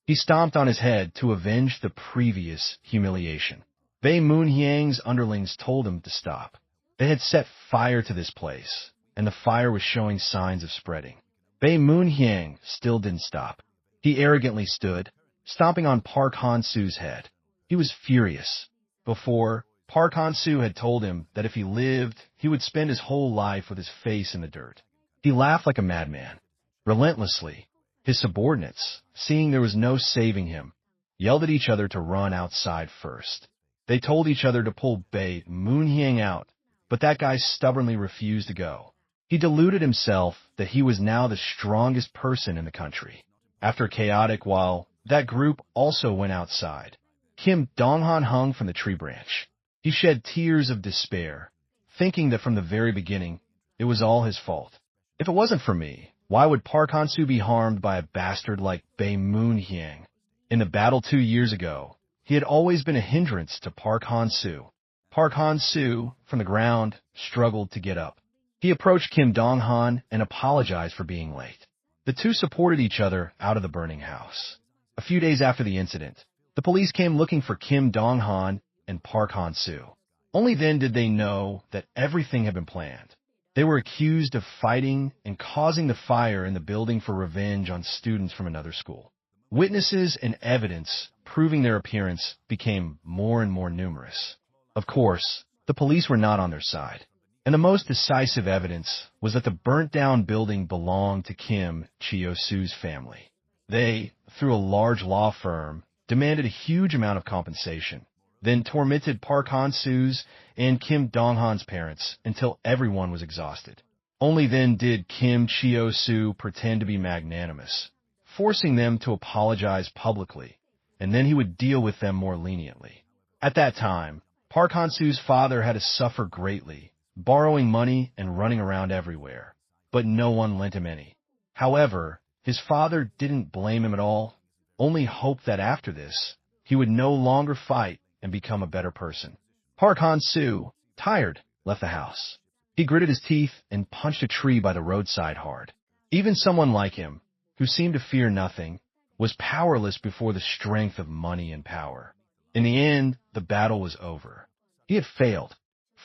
A: He stomped on his head to avenge the previous humiliation. Bay Moonhyang's underlings told him to stop. They had set fire to this place, and the fire was showing signs of spreading. Bay Moonhyang still didn't stop. He arrogantly stood, stomping on Park Han-soo's head. He was furious. Before, Park Han-soo had told him that if he lived, he would spend his whole life with his face in the dirt. He laughed like a madman. Relentlessly, his subordinates, seeing there was no saving him, yelled at each other to run outside first. They told each other to pull Bay Moonhyang out, but that guy stubbornly refused to go. He deluded himself that he was now the strongest person in the country. After a chaotic while, that group also went outside. Kim Dong-han hung from the tree branch. He shed tears of despair, thinking that from the very beginning, it was all his fault. If it wasn't for me, why would Park Han-soo be harmed by a bastard like Bay Moonhyang? In the battle 2 years ago, he had always been a hindrance to Park Han-soo. Park Han-soo, from the ground, struggled to get up. He approached Kim Dong-han and apologized for being late. The two supported each other out of the burning house. A few days after the incident, the police came looking for Kim Dong-han and Park Han-soo. Only then did they know that everything had been planned. They were accused of fighting and causing the fire in the building for revenge on students from another school. Witnesses and evidence proving their appearance became more and more numerous. Of course, the police were not on their side. And the most decisive evidence was that the burnt-down building belonged to Kim Cho Soo's family. They, through a large law firm, demanded a huge amount of compensation, then tormented Park Han-soo's and Kim Dong-han's parents until everyone was exhausted. Only then did Kim Cho Soo pretend to be magnanimous, forcing them to apologize publicly, and then he would deal with them more leniently. At that time, Park Han-soo's father had to suffer greatly, borrowing money and running around everywhere, but no one lent him any. However, his father didn't blame him at all, only hoped that after this, he would no longer fight and become a better person. Park Han-soo, tired, left the house. He gritted his teeth and punched a tree by the roadside hard. Even someone like him, who seemed to fear nothing, was powerless before the strength of money and power. In the end, the battle was over. He had failed.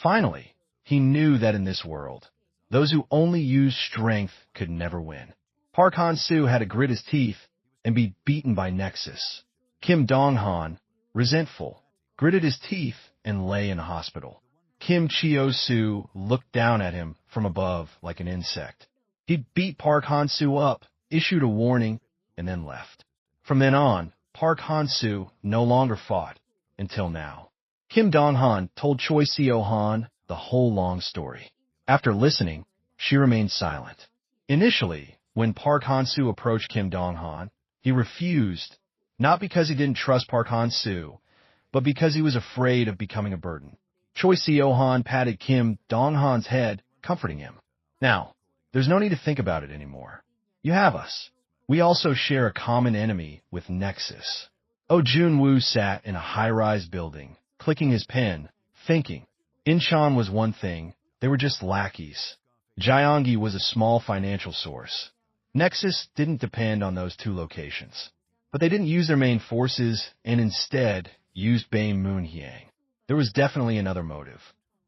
A: Finally, he knew that in this world, those who only use strength could never win. Park Han-soo had to grit his teeth and be beaten by Nexus. Kim Dong-han, resentful, gritted his teeth and lay in the hospital. Kim Cho Seo looked down at him from above like an insect. He beat Park Han-soo up, issued a warning, and then left. From then on, Park Han-soo no longer fought, until now. Kim Dong-han told Cho Seo Han the whole long story. After listening, she remained silent. Initially, when Park Han-soo approached Kim Dong-han, he refused, not because he didn't trust Park Han-soo, but because he was afraid of becoming a burden. Cho Seo Han patted Kim Dong-han's head, comforting him. Now, there's no need to think about it anymore. You have us. We also share a common enemy with Nexus. Ozunu sat in a high-rise building, clicking his pen, thinking. Inchan was one thing, they were just lackeys. Gyeonggi was a small financial source. Nexus didn't depend on those two locations. But they didn't use their main forces, and instead used Bay Moonhyang. There was definitely another motive.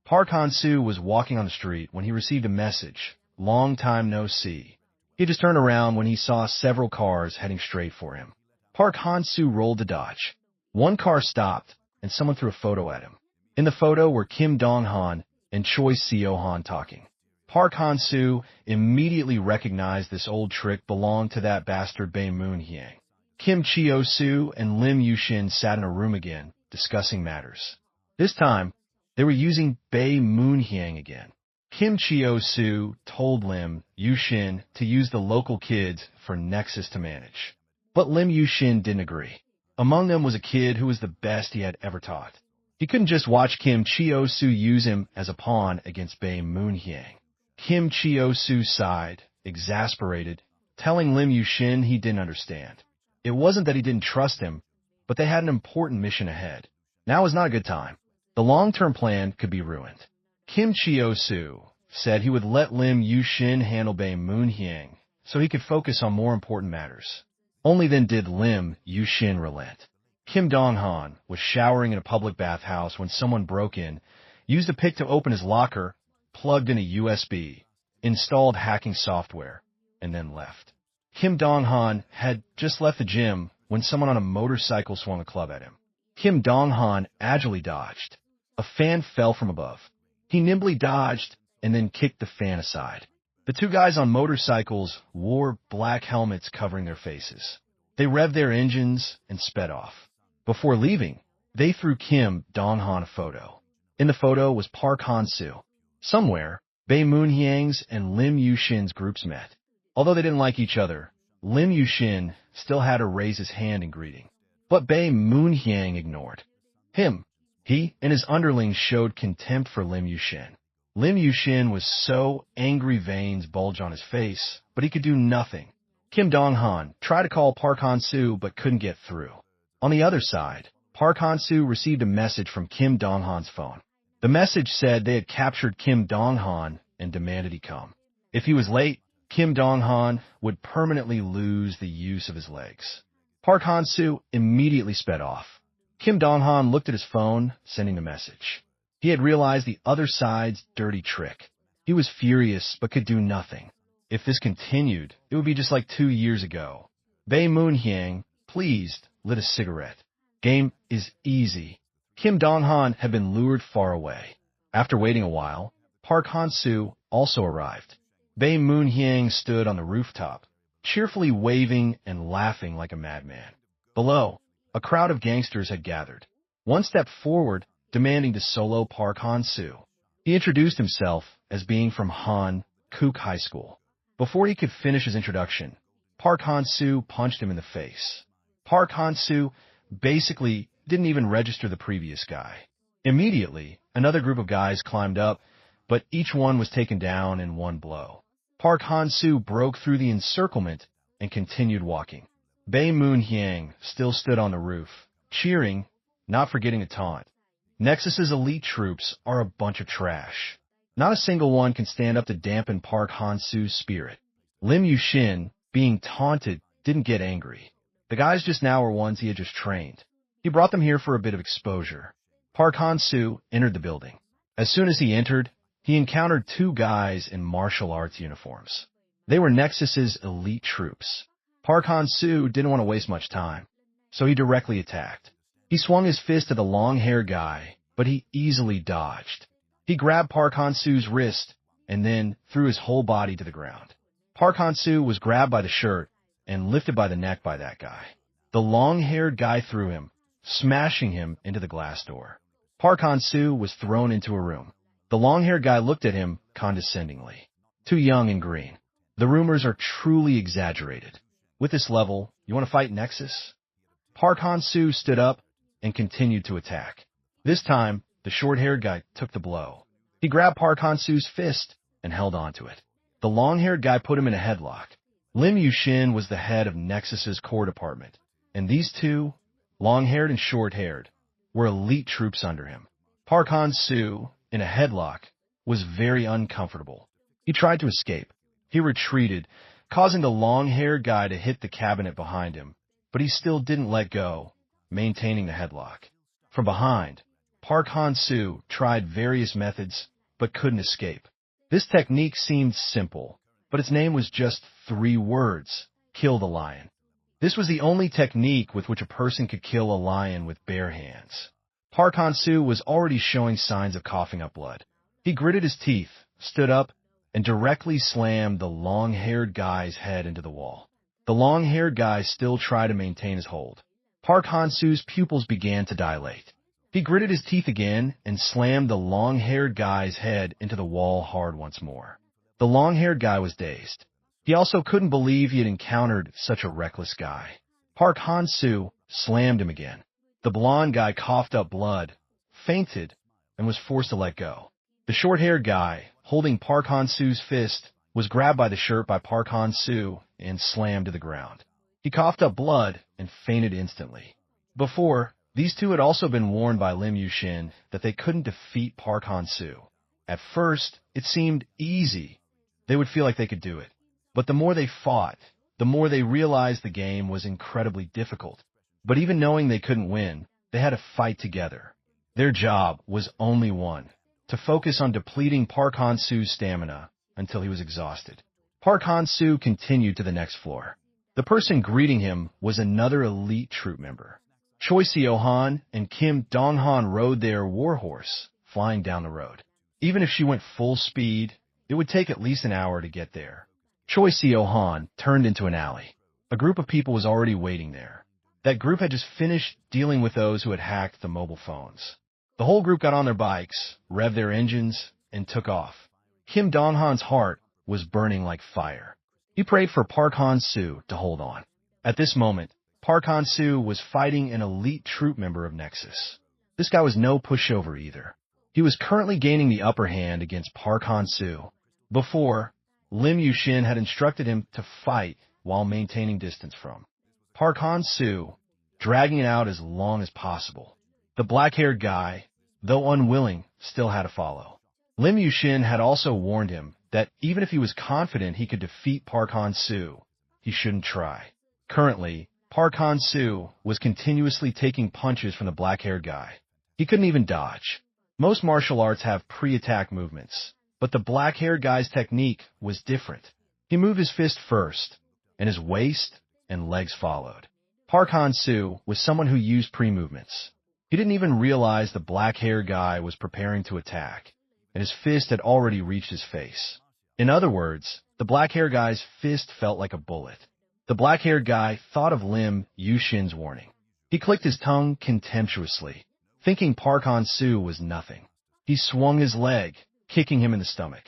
A: Park Han-soo was walking on the street when he received a message, "Long time no see." He just turned around when he saw several cars heading straight for him. Park Han-soo rolled to dodge. One car stopped, and someone threw a photo at him. In the photo were Kim Dong-han and Cho Seo Han talking. Park Han-soo immediately recognized this old trick belonged to that bastard Bay Moonhyang. Kim Cho Seo and Lim Yusin sat in a room again, discussing matters. This time, they were using Bay Moonhyang again. Kim Cho Seo told Lim Yusin to use the local kids for Nexus to manage. But Lim Yusin didn't agree. Among them was a kid who was the best he had ever taught. He couldn't just watch Kim Cho Seo use him as a pawn against Bay Moonhyang. Kim Cho Seo sighed, exasperated, telling Lim Yusin he didn't understand. It wasn't that he didn't trust him, but they had an important mission ahead. Now was not a good time. The long-term plan could be ruined. Kim Cho Seo said he would let Lim Yusin handle Bay Moonhyang so he could focus on more important matters. Only then did Lim Yusin relent. Kim Dong-han was showering in a public bathhouse when someone broke in, used a pick to open his locker, plugged in a USB, installed hacking software, and then left. Kim Dong-han had just left the gym when someone on a motorcycle swung a club at him. Kim Dong-han agilely dodged. A fan fell from above. He nimbly dodged and then kicked the fan aside. The two guys on motorcycles wore black helmets covering their faces. They revved their engines and sped off. Before leaving, they threw Kim Dong-han a photo. In the photo was Park Han-soo. Somewhere, Bay Moonhyang's and Lim Yusin's groups met. Although they didn't like each other, Lim Yusin still had to raise his hand in greeting. But Bay Moonhyang ignored him. He and his underlings showed contempt for Lim Yusin. Lim Yusin was so angry veins bulged on his face, but he could do nothing. Kim Dong-han tried to call Park Han-soo but couldn't get through. On the other side, Park Han-soo received a message from Kim Dong-han's phone. The message said they had captured Kim Dong-han and demanded he come. If he was late, Kim Dong-han would permanently lose the use of his legs. Park Han-soo immediately sped off. Kim Dong-han looked at his phone, sending the message. He had realized the other side's dirty trick. He was furious but could do nothing. If this continued, it would be just like 2 years ago. Bay Moonhyang, pleased, lit a cigarette. Game is easy. Kim Dong-han had been lured far away. After waiting a while, Park Han-soo also arrived. Bay Moonhyang stood on the rooftop, cheerfully waving and laughing like a madman. Below, a crowd of gangsters had gathered. One stepped forward, demanding to solo Park Han-soo. He introduced himself as being from Han Kook High School. Before he could finish his introduction, Park Han-soo punched him in the face. Park Han-soo basically didn't even register the previous guy. Immediately, another group of guys climbed up, but each one was taken down in one blow. Park Han-soo broke through the encirclement and continued walking. Bay Moonhyang still stood on the roof, cheering, not forgetting to taunt. Nexus's elite troops are a bunch of trash. Not a single one can stand up to dampen Park Han-soo's spirit. Lim Yusin, being taunted, didn't get angry. The guys just now were ones he had just trained. He brought them here for a bit of exposure. Park Han-soo entered the building. As soon as he entered, he encountered two guys in martial arts uniforms. They were Nexus's elite troops. Park Han-soo didn't want to waste much time, so he directly attacked. He swung his fist at the long-haired guy, but he easily dodged. He grabbed Park Han-soo's wrist and then threw his whole body to the ground. Park Han-soo was grabbed by the shirt and lifted by the neck by that guy. The long-haired guy threw him, smashing him into the glass door. Park Han-soo was thrown into a room. The long-haired guy looked at him condescendingly. Too young and green. The rumors are truly exaggerated. With this level, you want to fight Nexus? Park Han-soo stood up and continued to attack. This time, the short-haired guy took the blow. He grabbed Park Han-soo's fist and held onto it. The long-haired guy put him in a headlock. Lim Yusin was the head of Nexus's core department, and these two, long-haired and short-haired, were elite troops under him. Park Han-soo, in a headlock, was very uncomfortable. He tried to escape. He retreated, causing the long-haired guy to hit the cabinet behind him, but he still didn't let go, maintaining the headlock. From behind, Park Han-soo tried various methods, but couldn't escape. This technique seemed simple, but its name was just 3 words: kill the lion. This was the only technique with which a person could kill a lion with bare hands. Park Han-soo was already showing signs of coughing up blood. He gritted his teeth, stood up, and directly slammed the long-haired guy's head into the wall. The long-haired guy still tried to maintain his hold. Park Han-soo's pupils began to dilate. He gritted his teeth again and slammed the long-haired guy's head into the wall hard once more. The long-haired guy was dazed. He also couldn't believe he had encountered such a reckless guy. Park Han-soo slammed him again. The blonde guy coughed up blood, fainted, and was forced to let go. The short-haired guy, holding Park Han-soo's fist, was grabbed by the shirt by Park Han-soo and slammed to the ground. He coughed up blood and fainted instantly. Before, these two had also been warned by Lim Yusin that they couldn't defeat Park Han-soo. At first, it seemed easy. They would feel like they could do it. But the more they fought, the more they realized the game was incredibly difficult. But even knowing they couldn't win, they had to fight together. Their job was only one: to focus on depleting Park Han-soo's stamina until he was exhausted. Park Han-soo continued to the next floor. The person greeting him was another elite troop member. Cho Seo Han and Kim Dong-han rode their warhorse, flying down the road. Even if she went full speed, it would take at least an hour to get there. Cho Seo Han turned into an alley. A group of people was already waiting there. That group had just finished dealing with those who had hacked the mobile phones. The whole group got on their bikes, revved their engines, and took off. Kim Dong-han's heart was burning like fire. He prayed for Park Han-soo to hold on. At this moment, Park Han-soo was fighting an elite troop member of Nexus. This guy was no pushover either. He was currently gaining the upper hand against Park Han-soo. Before, Lim Yusin had instructed him to fight while maintaining distance from Park Han-soo, dragging it out as long as possible. The black-haired guy, though unwilling, still had to follow. Lim Yusin had also warned him that even if he was confident he could defeat Park Han-soo, he shouldn't try. Currently, Park Han-soo was continuously taking punches from the black-haired guy. He couldn't even dodge. Most martial arts have pre-attack movements, but the black-haired guy's technique was different. He moved his fist first, and his waist and legs followed. Park Han-soo was someone who used pre-movements. He didn't even realize the black-haired guy was preparing to attack, and his fist had already reached his face. In other words, the black-haired guy's fist felt like a bullet. The black-haired guy thought of Lim Yusin's warning. He clicked his tongue contemptuously, thinking Park Han-soo was nothing. He swung his leg, kicking him in the stomach.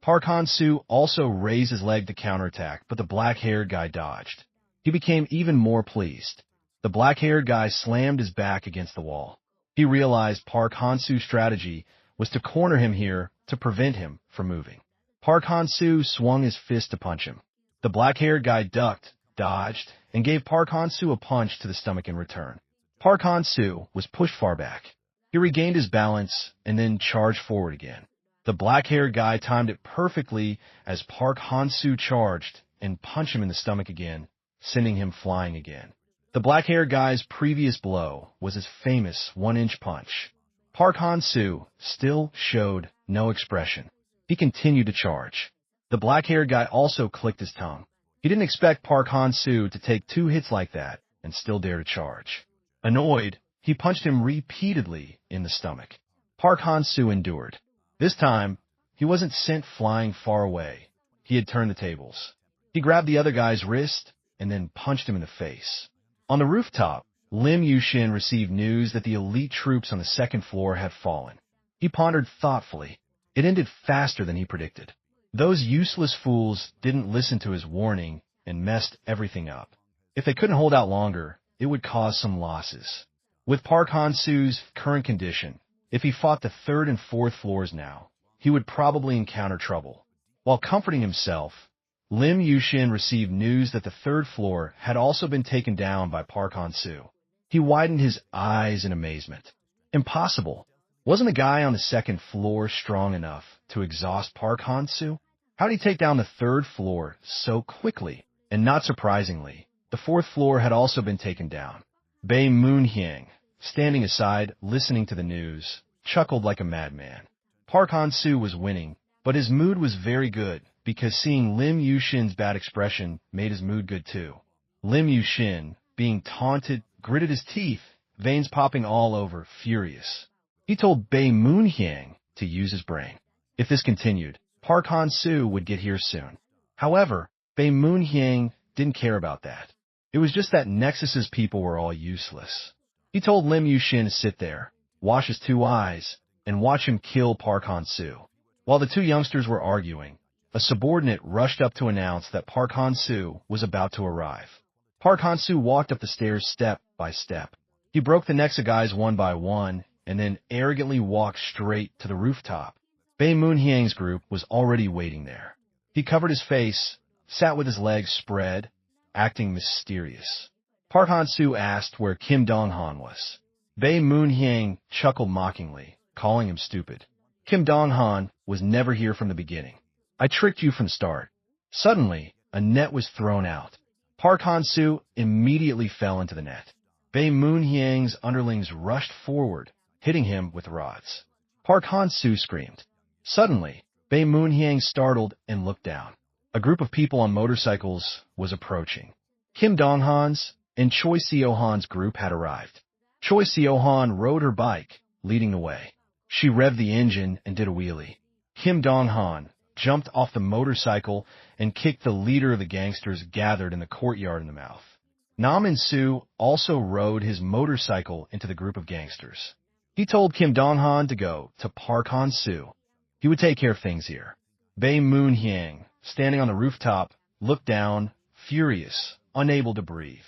A: Park Han-soo also raised his leg to counterattack, but the black-haired guy dodged. He became even more pleased. The black-haired guy slammed his back against the wall. He realized Park Han-soo's strategy was to corner him here to prevent him from moving. Park Han-soo swung his fist to punch him. The black-haired guy ducked, dodged, and gave Park Han-soo a punch to the stomach in return. Park Han-soo was pushed far back. He regained his balance and then charged forward again. The black-haired guy timed it perfectly as Park Han-soo charged and punched him in the stomach again, sending him flying again. The black-haired guy's previous blow was his famous 1-inch punch. Park Han-soo still showed no expression. He continued to charge. The black-haired guy also clicked his tongue. He didn't expect Park Han-soo to take 2 hits like that and still dare to charge. Annoyed, he punched him repeatedly in the stomach. Park Han-soo endured. This time, he wasn't sent flying far away. He had turned the tables. He grabbed the other guy's wrist and then punched him in the face. On the rooftop, Lim Yusin received news that the elite troops on the second floor had fallen. He pondered thoughtfully. It ended faster than he predicted. Those useless fools didn't listen to his warning and messed everything up. If they couldn't hold out longer, it would cause some losses. With Park Han-soo's current condition, if he fought the third and fourth floors now, he would probably encounter trouble. While comforting himself, Lim Yusin received news that the third floor had also been taken down by Park Han-soo. He widened his eyes in amazement. Impossible. Wasn't the guy on the second floor strong enough to exhaust Park Han-soo? How did he take down the third floor so quickly? And not surprisingly, the fourth floor had also been taken down. Bay Moonhyang, standing aside, listening to the news, chuckled like a madman. Park Han-soo was winning, but his mood was very good because seeing Lim Yusin's bad expression made his mood good too. Lim Yusin, being taunted, gritted his teeth, veins popping all over, furious. He told Bay Moonhyang to use his brain. If this continued, Park Han-soo would get here soon. However, Bay Moonhyang didn't care about that. It was just that Nexus's people were all useless. He told Lim Yusin to sit there, wash his two eyes, and watch him kill Park Han-soo. While the two youngsters were arguing, a subordinate rushed up to announce that Park Han-soo was about to arrive. Park Han-soo walked up the stairs step by step. He broke the necks of guys one by one, and then arrogantly walked straight to the rooftop. Bay Moonhyang's group was already waiting there. He covered his face, sat with his legs spread, acting mysterious. Park Han-soo asked where Kim Dong-han was. Bay Moonhyang chuckled mockingly, calling him stupid. Kim Dong-han was never here from the beginning. I tricked you from the start. Suddenly, a net was thrown out. Park Han-soo immediately fell into the net. Bay Moonhyang's underlings rushed forward, hitting him with rods. Park Han-soo screamed. Suddenly, Bay Moonhyang startled and looked down. A group of people on motorcycles was approaching. Kim Dong-han's and Cho Seo Han's group had arrived. Cho Seo Han rode her bike, leading the way. She revved the engine and did a wheelie. Kim Dong-han jumped off the motorcycle and kicked the leader of the gangsters gathered in the courtyard in the mouth. Insu also rode his motorcycle into the group of gangsters. He told Kim Dong-han to go to Park Han-soo. He would take care of things here. Bay Moonhyang, standing on the rooftop, looked down, furious, unable to breathe.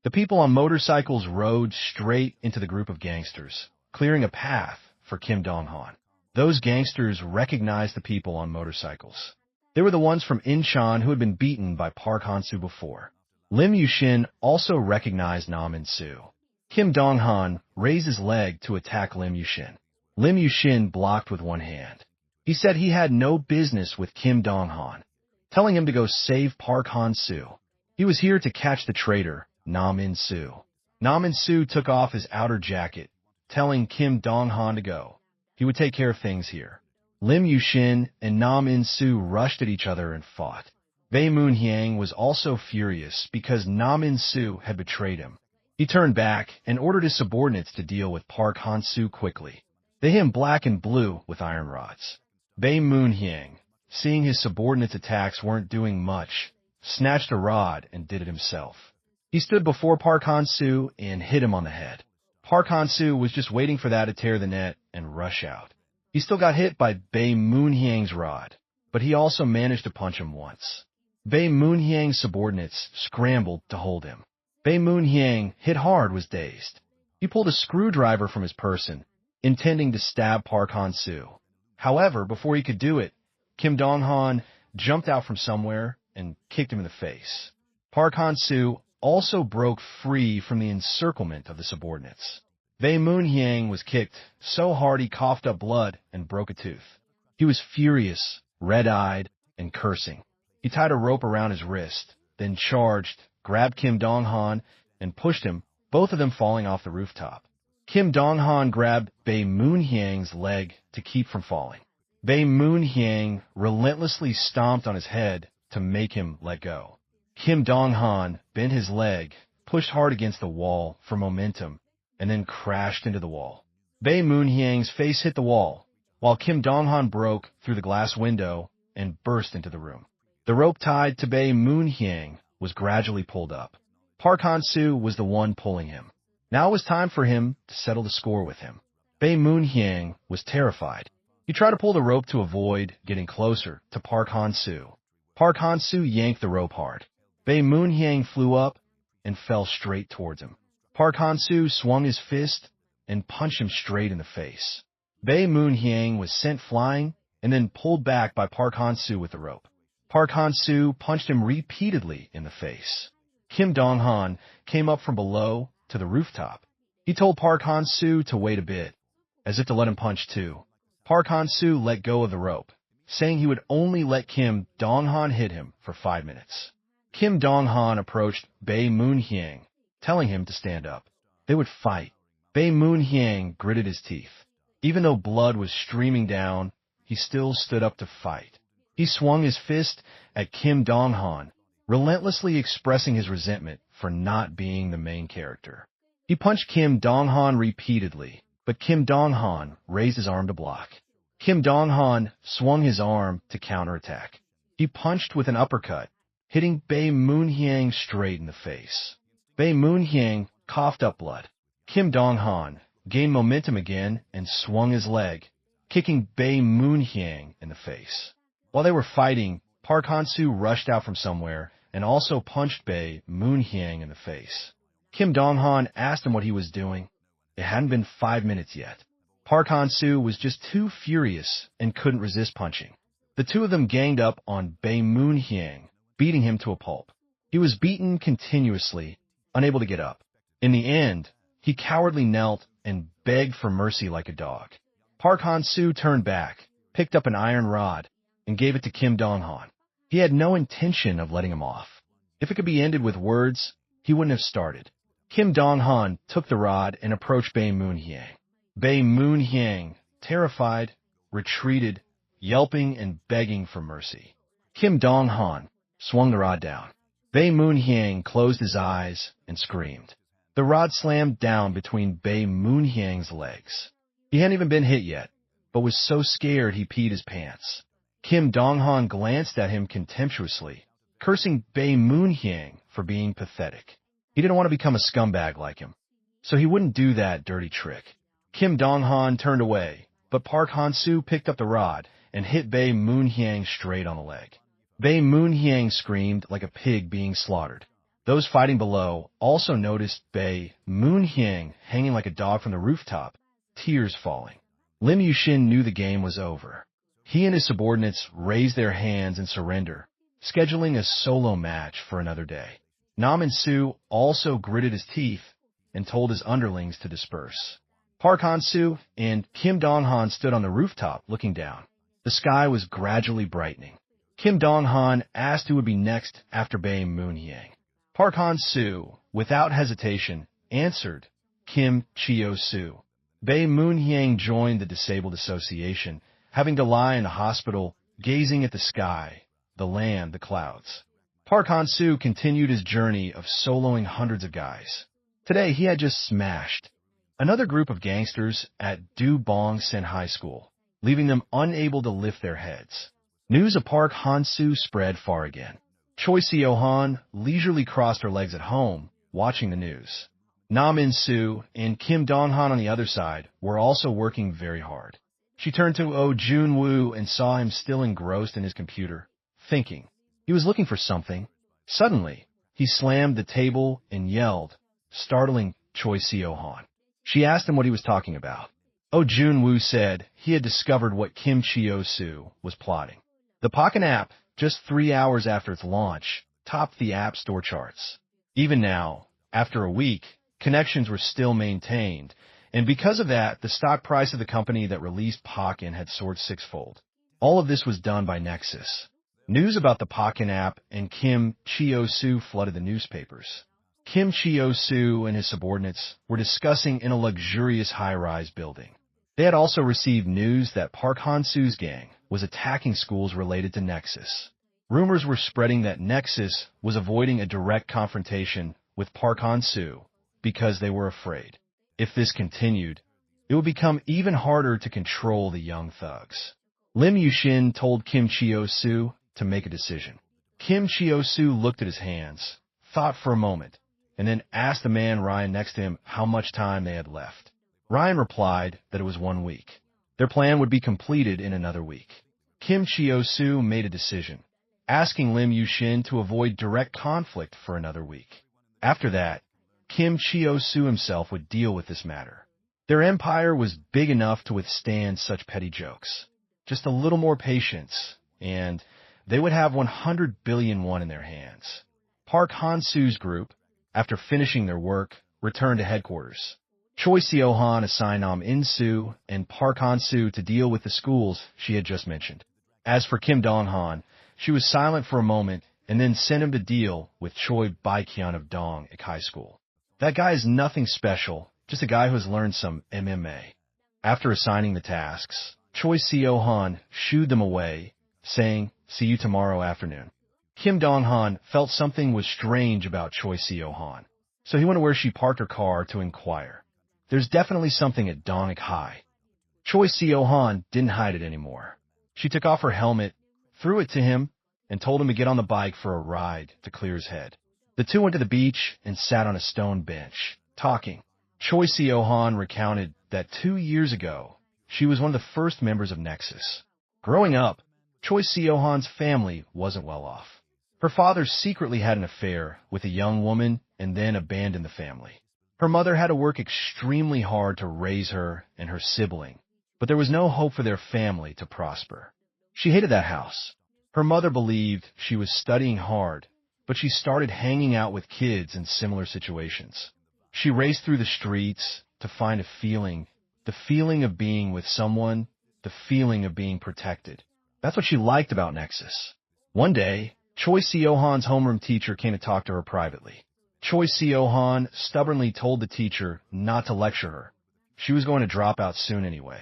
A: The people on motorcycles rode straight into the group of gangsters, clearing a path for Kim Dong-han. Those gangsters recognized the people on motorcycles. They were the ones from Inchan who had been beaten by Park Han-soo before. Lim Yusin also recognized Insu. Kim Dong-han raised his leg to attack Lim Yusin. Lim Yusin blocked with one hand. He said he had no business with Kim Dong-han, telling him to go save Park Han-soo. He was here to catch the traitor, Insu. Insu took off his outer jacket, telling Kim Dong-han to go. He would take care of things here. Lim Yusin and Insu rushed at each other and fought. Bay Moonhyang was also furious because Insu had betrayed him. He turned back and ordered his subordinates to deal with Park Han-soo quickly. They hit him black and blue with iron rods. Bay Moonhyang, seeing his subordinates' attacks weren't doing much, snatched a rod and did it himself. He stood before Park Han-soo and hit him on the head. Park Han-soo was just waiting for that to tear the net and rush out. He still got hit by Bay Moonhyang's rod, but he also managed to punch him once. Bay Moonhyang's subordinates scrambled to hold him. Bay Moonhyang, hit hard, was dazed. He pulled a screwdriver from his person, intending to stab Park Han-soo. However, before he could do it, Kim Dong-han jumped out from somewhere and kicked him in the face. Park Han-soo also broke free from the encirclement of the subordinates. Bay Moonhyang was kicked so hard he coughed up blood and broke a tooth. He was furious, red-eyed, and cursing. He tied a rope around his wrist, then charged, grabbed Kim Dong-han, and pushed him, both of them falling off the rooftop. Kim Dong-han grabbed Bay Moonhyang's leg to keep from falling. Bay Moonhyang relentlessly stomped on his head to make him let go. Kim Dong-han bent his leg, pushed hard against the wall for momentum, and then crashed into the wall. Bay Moonhyang's face hit the wall. while Kim Dong-han broke through the glass window and burst into the room. The rope tied to Bay Moonhyang was gradually pulled up. Park Han-soo was the one pulling him. Now it was time for him to settle the score with him. Bay Moonhyang was terrified. He tried to pull the rope to avoid getting closer to Park Han-soo. Park Han-soo yanked the rope hard. Bay Moonhyang flew up and fell straight towards him. Park Han-soo swung his fist and punched him straight in the face. Bay Moonhyang was sent flying and then pulled back by Park Han-soo with the rope. Park Han-soo punched him repeatedly in the face. Kim Dong-han came up from below to the rooftop. He told Park Han-soo to wait a bit, as if to let him punch too. Park Han-soo let go of the rope, saying he would only let Kim Dong-han hit him for 5 minutes. Kim Dong-han approached Bay Moonhyang, telling him to stand up. They would fight. Bay Moonhyang gritted his teeth. Even though blood was streaming down, he still stood up to fight. He swung his fist at Kim Dong-han, relentlessly expressing his resentment for not being the main character. He punched Kim Dong-han repeatedly, but Kim Dong-han raised his arm to block. Kim Dong-han swung his arm to counterattack. He punched with an uppercut, hitting Bay Moonhyang straight in the face. Bay Moonhyang coughed up blood. Kim Dong-han gained momentum again and swung his leg, kicking Bay Moonhyang in the face. While they were fighting, Park Han-soo rushed out from somewhere and also punched Bay Moonhyang in the face. Kim Dong-han asked him what he was doing. It hadn't been 5 minutes yet. Park Han-soo was just too furious and couldn't resist punching. The two of them ganged up on Bay Moonhyang, beating him to a pulp. He was beaten continuously, unable to get up. In the end, he cowardly knelt and begged for mercy like a dog. Park Han-soo turned back, picked up an iron rod, and gave it to Kim Dong-han. He had no intention of letting him off. If it could be ended with words, he wouldn't have started. Kim Dong-han took the rod and approached Bay Moonhyang. Bay Moonhyang, terrified, retreated, yelping and begging for mercy. Kim Dong-han swung the rod down. Bay Moonhyang closed his eyes and screamed. The rod slammed down between Bay Moonhyang's legs. He hadn't even been hit yet, but was so scared he peed his pants. Kim Dong-han glanced at him contemptuously, cursing Bay Moonhyang for being pathetic. He didn't want to become a scumbag like him, so he wouldn't do that dirty trick. Kim Dong-han turned away, but Park Han-soo picked up the rod and hit Bay Moonhyang straight on the leg. Bay Moonhyang screamed like a pig being slaughtered. Those fighting below also noticed Bay Moonhyang hanging like a dog from the rooftop, tears falling. Lim Yusin knew the game was over. He and his subordinates raised their hands in surrender, scheduling a solo match for another day. Insu also gritted his teeth and told his underlings to disperse. Park Han-soo and Kim Dong-han stood on the rooftop looking down. The sky was gradually brightening. Kim Dong-han asked who would be next after Bay Moonhyang. Park Han-soo, without hesitation, answered Kim Cho-seo. Bay Moonhyang joined the Disabled Association, having to lie in a hospital, gazing at the sky, the land, the clouds. Park Han-soo continued his journey of soloing hundreds of guys. Today, he had just smashed another group of gangsters at Do Bong Sen High School, leaving them unable to lift their heads. News of Park Han-soo spread far again. Cho Seo Han leisurely crossed her legs at home, watching the news. Insu and Kim Dong-han on the other side were also working very hard. She turned to Ozunu and saw him still engrossed in his computer, thinking. He was looking for something. Suddenly, he slammed the table and yelled, startling Cho Seo Han. She asked him what he was talking about. Ozunu said he had discovered what Kim Cho-seo was plotting. The Pocket app, just 3 hours after its launch, topped the App Store charts. Even now, after a week, connections were still maintained, and because of that, the stock price of the company that released Pocket had soared 6-fold. All of this was done by Nexus. News about the Pocket app and Kim Cho-seo flooded the newspapers. Kim Cho-seo and his subordinates were discussing in a luxurious high-rise building. They had also received news that Park Han-soo's gang was attacking schools related to Nexus. Rumors were spreading that Nexus was avoiding a direct confrontation with Park Han-soo because they were afraid. If this continued, it would become even harder to control the young thugs. Lim Yusin told Kim Cho Seo to make a decision. Kim Cho Seo looked at his hands, thought for a moment, and then asked the man Ryan next to him how much time they had left. Ryan replied that it was 1 week. Their plan would be completed in another week. Kim Cho Seo made a decision, asking Lim Yusin to avoid direct conflict for another week. After that, Kim Cho Seo himself would deal with this matter. Their empire was big enough to withstand such petty jokes. Just a little more patience, and they would have 100 billion won in their hands. Park Han-soo's group, after finishing their work, returned to headquarters. Cho Seo Han assigned Insu and Park Han-soo to deal with the schools she had just mentioned. As for Kim Dong-han, she was silent for a moment and then sent him to deal with Choi Baekhyun of Dong-ik High School. That guy is nothing special, just a guy who has learned some MMA. After assigning the tasks, Choi Seo Han shooed them away, saying, "See you tomorrow afternoon." Kim Dong-han felt something was strange about Choi Seo Han, so he went to where she parked her car to inquire. There's definitely something at Dong-ik High. Choi Seo Han didn't hide it anymore. She took off her helmet, threw it to him, and told him to get on the bike for a ride to clear his head. The two went to the beach and sat on a stone bench, talking. Choi Seo Han recounted that 2 years ago, she was one of the first members of Nexus. Growing up, Choi Seo Han's family wasn't well off. Her father secretly had an affair with a young woman and then abandoned the family. Her mother had to work extremely hard to raise her and her sibling, but there was no hope for their family to prosper. She hated that house. Her mother believed she was studying hard, but she started hanging out with kids in similar situations. She raced through the streets to find a feeling, the feeling of being with someone, the feeling of being protected. That's what she liked about Nexus. One day, Choi Seo Han's homeroom teacher came to talk to her privately. Choi Seo Han stubbornly told the teacher not to lecture her. She was going to drop out soon anyway.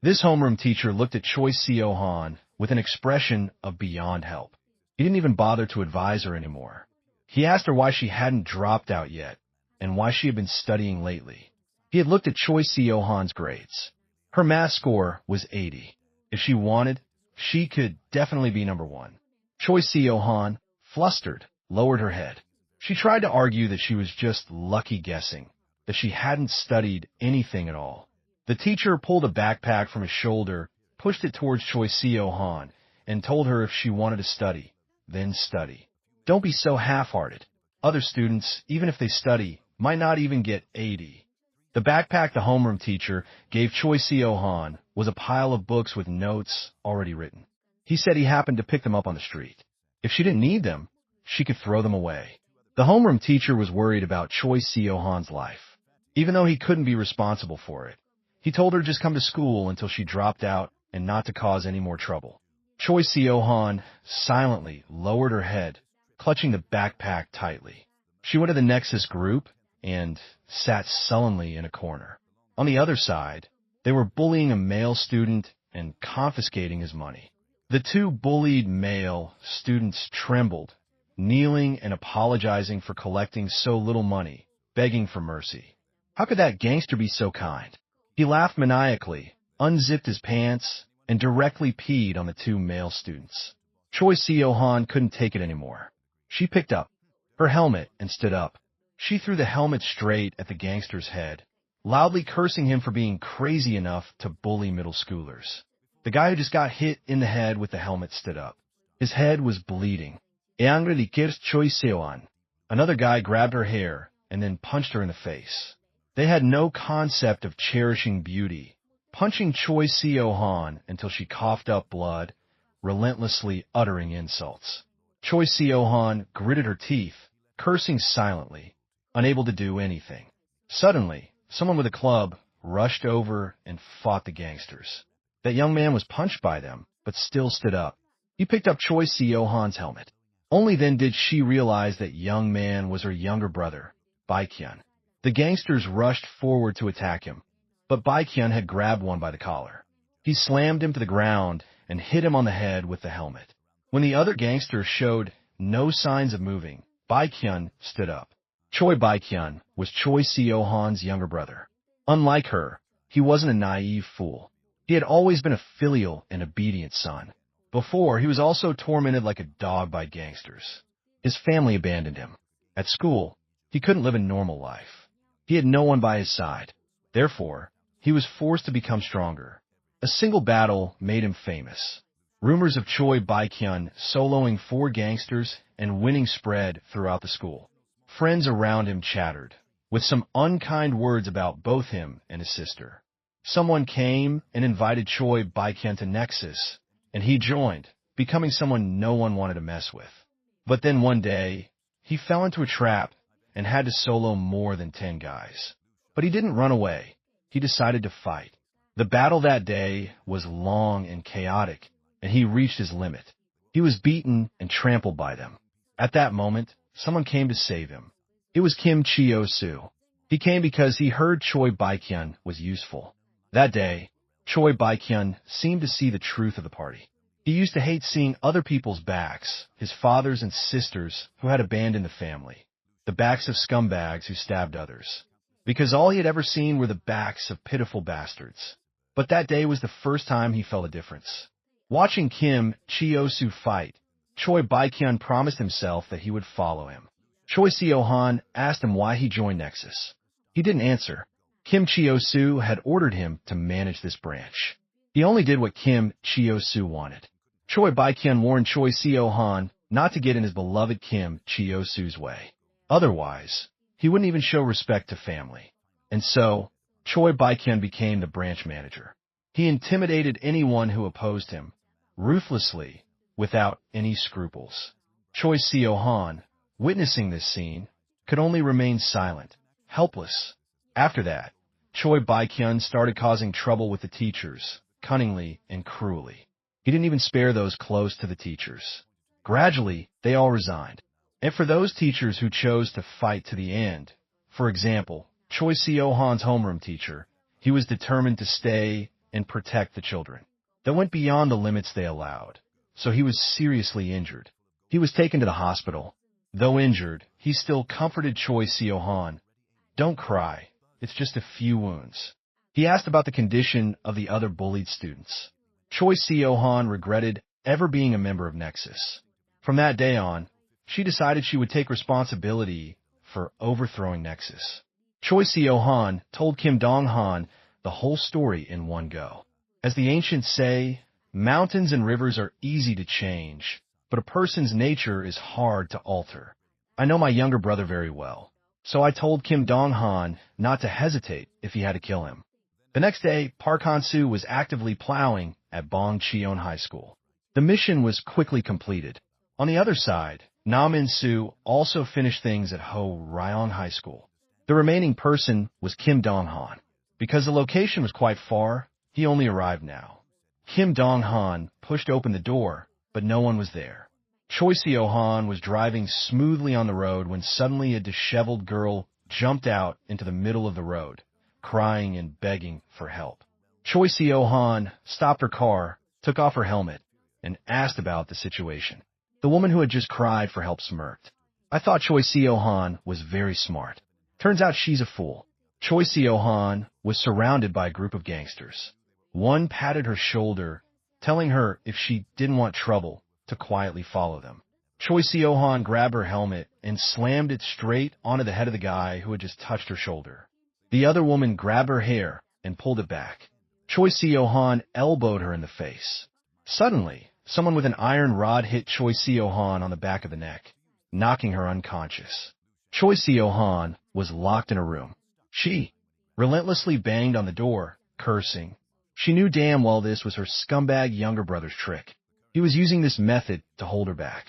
A: This homeroom teacher looked at Choi Seo Han with an expression of beyond help. He didn't even bother to advise her anymore. He asked her why she hadn't dropped out yet and why she had been studying lately. He had looked at Choi Seo Han's grades. Her math score was 80. If she wanted, she could definitely be number 1. Choi Seo Han, flustered, lowered her head. She tried to argue that she was just lucky guessing, that she hadn't studied anything at all. The teacher pulled a backpack from his shoulder, pushed it towards Choi Seo Han, and told her if she wanted to study, then study. Don't be so half-hearted. Other students, even if they study, might not even get 80. The backpack the homeroom teacher gave Choi Seo Han was a pile of books with notes already written. He said he happened to pick them up on the street. If she didn't need them, she could throw them away. The homeroom teacher was worried about Choi Seo Han's life, even though he couldn't be responsible for it. He told her just come to school until she dropped out and not to cause any more trouble. Choi Seo Han silently lowered her head, clutching the backpack tightly. She went to the Nexus group and sat sullenly in a corner. On the other side, they were bullying a male student and confiscating his money. The two bullied male students trembled, kneeling and apologizing for collecting so little money, begging for mercy. How could that gangster be so kind? He laughed maniacally, unzipped his pants, and directly peed on the two male students. Choi Seo Han couldn't take it anymore. She picked up her helmet and stood up. She threw the helmet straight at the gangster's head, loudly cursing him for being crazy enough to bully middle schoolers. The guy who just got hit in the head with the helmet stood up. His head was bleeding. Choi Seo Han. Another guy grabbed her hair and then punched her in the face. They had no concept of cherishing beauty, punching Choi Seo Han until she coughed up blood, relentlessly uttering insults. Choi Seo Han gritted her teeth, cursing silently, unable to do anything. Suddenly, someone with a club rushed over and fought the gangsters. That young man was punched by them, but still stood up. He picked up Choi Seo Han's helmet. Only then did she realize that young man was her younger brother, Baekhyun. The gangsters rushed forward to attack him, but Baekhyun had grabbed one by the collar. He slammed him to the ground and hit him on the head with the helmet. When the other gangster showed no signs of moving, Baekhyun stood up. Choi Baekhyun was Choi Seo Han's younger brother. Unlike her, he wasn't a naive fool. He had always been a filial and obedient son. Before, he was also tormented like a dog by gangsters. His family abandoned him. At school, he couldn't live a normal life. He had no one by his side. Therefore, he was forced to become stronger. A single battle made him famous. Rumors of Choi Baekhyun soloing 4 gangsters and winning spread throughout the school. Friends around him chattered, with some unkind words about both him and his sister. Someone came and invited Choi Baekhyun to Nexus, and he joined, becoming someone no one wanted to mess with. But then one day, he fell into a trap and had to solo more than 10 guys. But he didn't run away. He decided to fight. The battle that day was long and chaotic, and he reached his limit. He was beaten and trampled by them. At that moment, someone came to save him. It was Kimchu Seo. He came because he heard Choi Baekhyun was useful. That day, Choi Baekhyun seemed to see the truth of the party. He used to hate seeing other people's backs, his fathers and sisters who had abandoned the family, the backs of scumbags who stabbed others, because all he had ever seen were the backs of pitiful bastards. But that day was the first time he felt a difference. Watching Kim Seo fight, Choi Baekhyun promised himself that he would follow him. Choi Seo Han asked him why he joined Nexus. He didn't answer. Kim Seo had ordered him to manage this branch. He only did what Kim Seo wanted. Choi Baekhyun warned Choi Seo Han not to get in his beloved Kim Seo's way. Otherwise, he wouldn't even show respect to family. And so, Choi Baekhyun became the branch manager. He intimidated anyone who opposed him, ruthlessly, without any scruples. Choi Seo Han, witnessing this scene, could only remain silent, helpless. After that, Choi Baekhyun started causing trouble with the teachers, cunningly and cruelly. He didn't even spare those close to the teachers. Gradually, they all resigned. And for those teachers who chose to fight to the end, for example, Choi Seo Han's homeroom teacher, he was determined to stay and protect the children. That went beyond the limits they allowed, so he was seriously injured. He was taken to the hospital. Though injured, he still comforted Choi Seo Han. "Don't cry, it's just a few wounds." He asked about the condition of the other bullied students. Choi Seo Han regretted ever being a member of Nexus. From that day on, she decided she would take responsibility for overthrowing Nexus. Choi Seo Han told Kim Dong-han the whole story in one go. As the ancients say, mountains and rivers are easy to change, but a person's nature is hard to alter. I know my younger brother very well, so I told Kim Dong-han not to hesitate if he had to kill him. The next day, Park Han-soo was actively plowing at Bong Cheon High School. The mission was quickly completed. On the other side, Nam In-soo also finished things at Ho Ryong High School. The remaining person was Kim Dong-han. Because the location was quite far, he only arrived now. Kim Dong-han pushed open the door, but no one was there. Choi Seo Han was driving smoothly on the road when suddenly a disheveled girl jumped out into the middle of the road, crying and begging for help. Choi Seo Han stopped her car, took off her helmet, and asked about the situation. The woman who had just cried for help smirked. I thought Choi Seo Han was very smart. Turns out she's a fool. Choi Seo Han was surrounded by a group of gangsters. One patted her shoulder, telling her if she didn't want trouble, to quietly follow them. Choi Seo Han grabbed her helmet and slammed it straight onto the head of the guy who had just touched her shoulder. The other woman grabbed her hair and pulled it back. Choi Seo Han elbowed her in the face. Suddenly, someone with an iron rod hit Choi Seo Han on the back of the neck, knocking her unconscious. Choi Seo Han was locked in a room. She relentlessly banged on the door, cursing. She knew damn well this was her scumbag younger brother's trick. He was using this method to hold her back.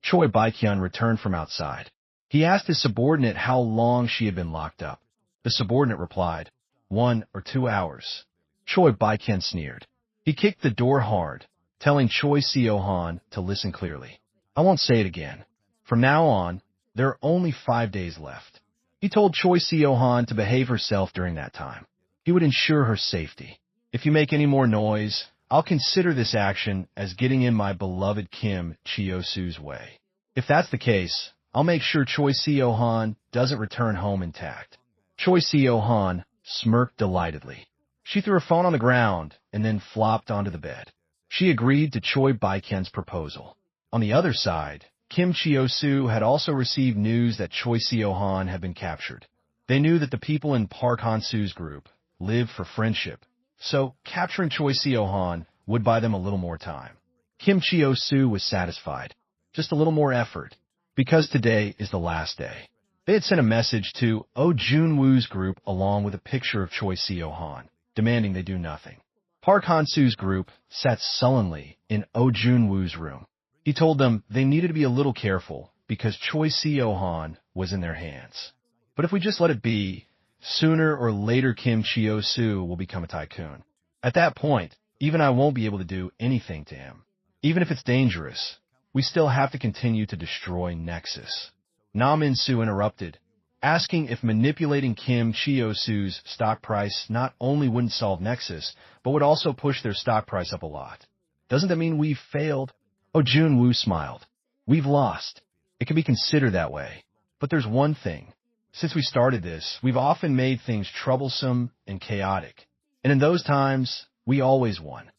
A: Choi Baekhyun returned from outside. He asked his subordinate how long she had been locked up. The subordinate replied, 1 or 2 hours. Choi Baekhyun sneered. He kicked the door hard, telling Choi Seo Han to listen clearly. I won't say it again. From now on, there are only 5 days left. He told Choi Seo Han to behave herself during that time. He would ensure her safety. If you make any more noise, I'll consider this action as getting in my beloved Kim Seo's way. If that's the case, I'll make sure Choi Seo Han doesn't return home intact. Choi Seo Han smirked delightedly. She threw her phone on the ground and then flopped onto the bed. She agreed to Choi Baekhyun's proposal. On the other side, Kim Cheo-soo had also received news that Choi Seo Han had been captured. They knew that the people in Park Han-soo's group lived for friendship, so capturing Choi Seo Han would buy them a little more time. Kim Cheo-soo was satisfied. Just a little more effort, because today is the last day. They had sent a message to Oh Jun-woo's group along with a picture of Choi Seo Han, demanding they do nothing. Park Han-soo's group sat sullenly in Oh Jun-woo's room. He told them they needed to be a little careful because Choi Seo Han was in their hands. But if we just let it be, sooner or later Kim Cheo-soo will become a tycoon. At that point, even I won't be able to do anything to him. Even if it's dangerous, we still have to continue to destroy Nexus. Nam Insu interrupted, asking if manipulating Kim Cheo-soo's stock price not only wouldn't solve Nexus, but would also push their stock price up a lot. Doesn't that mean we've failed? Oh Jun-woo smiled. We've lost. It can be considered that way. But there's one thing. Since we started this, we've often made things troublesome and chaotic. And in those times, we always won.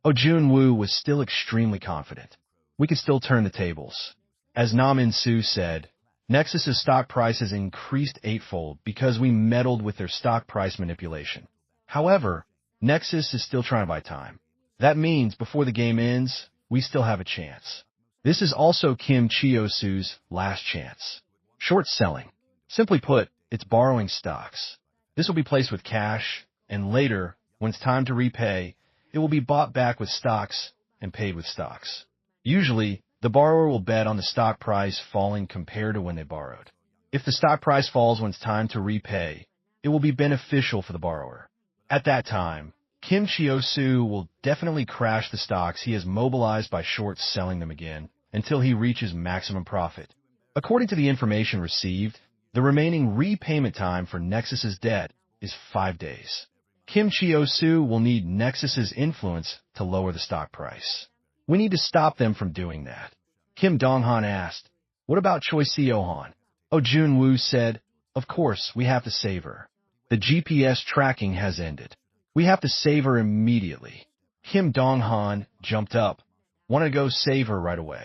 A: Oh Jun-woo was still extremely confident. We could still turn the tables. As Nam In-soo said, Nexus's stock price has increased eightfold because we meddled with their stock price manipulation. However, Nexus is still trying to buy time. That means before the game ends, we still have a chance. This is also Kim Cheo-soo's last chance. Short selling. Simply put, it's borrowing stocks. This will be placed with cash, and later, when it's time to repay, it will be bought back with stocks and paid with stocks. Usually, the borrower will bet on the stock price falling compared to when they borrowed. If the stock price falls when it's time to repay, it will be beneficial for the borrower. At that time, Kim Cheo-soo will definitely crash the stocks he has mobilized by short selling them again until he reaches maximum profit. According to the information received, the remaining repayment time for Nexus's debt is 5 days. Kim Cheo-soo will need Nexus's influence to lower the stock price. We need to stop them from doing that. Kim Dong-han asked, what about Choi Seo Han? Oh Jun-woo said, of course, we have to save her. The GPS tracking has ended. We have to save her immediately. Kim Dong-han jumped up, wanted to go save her right away.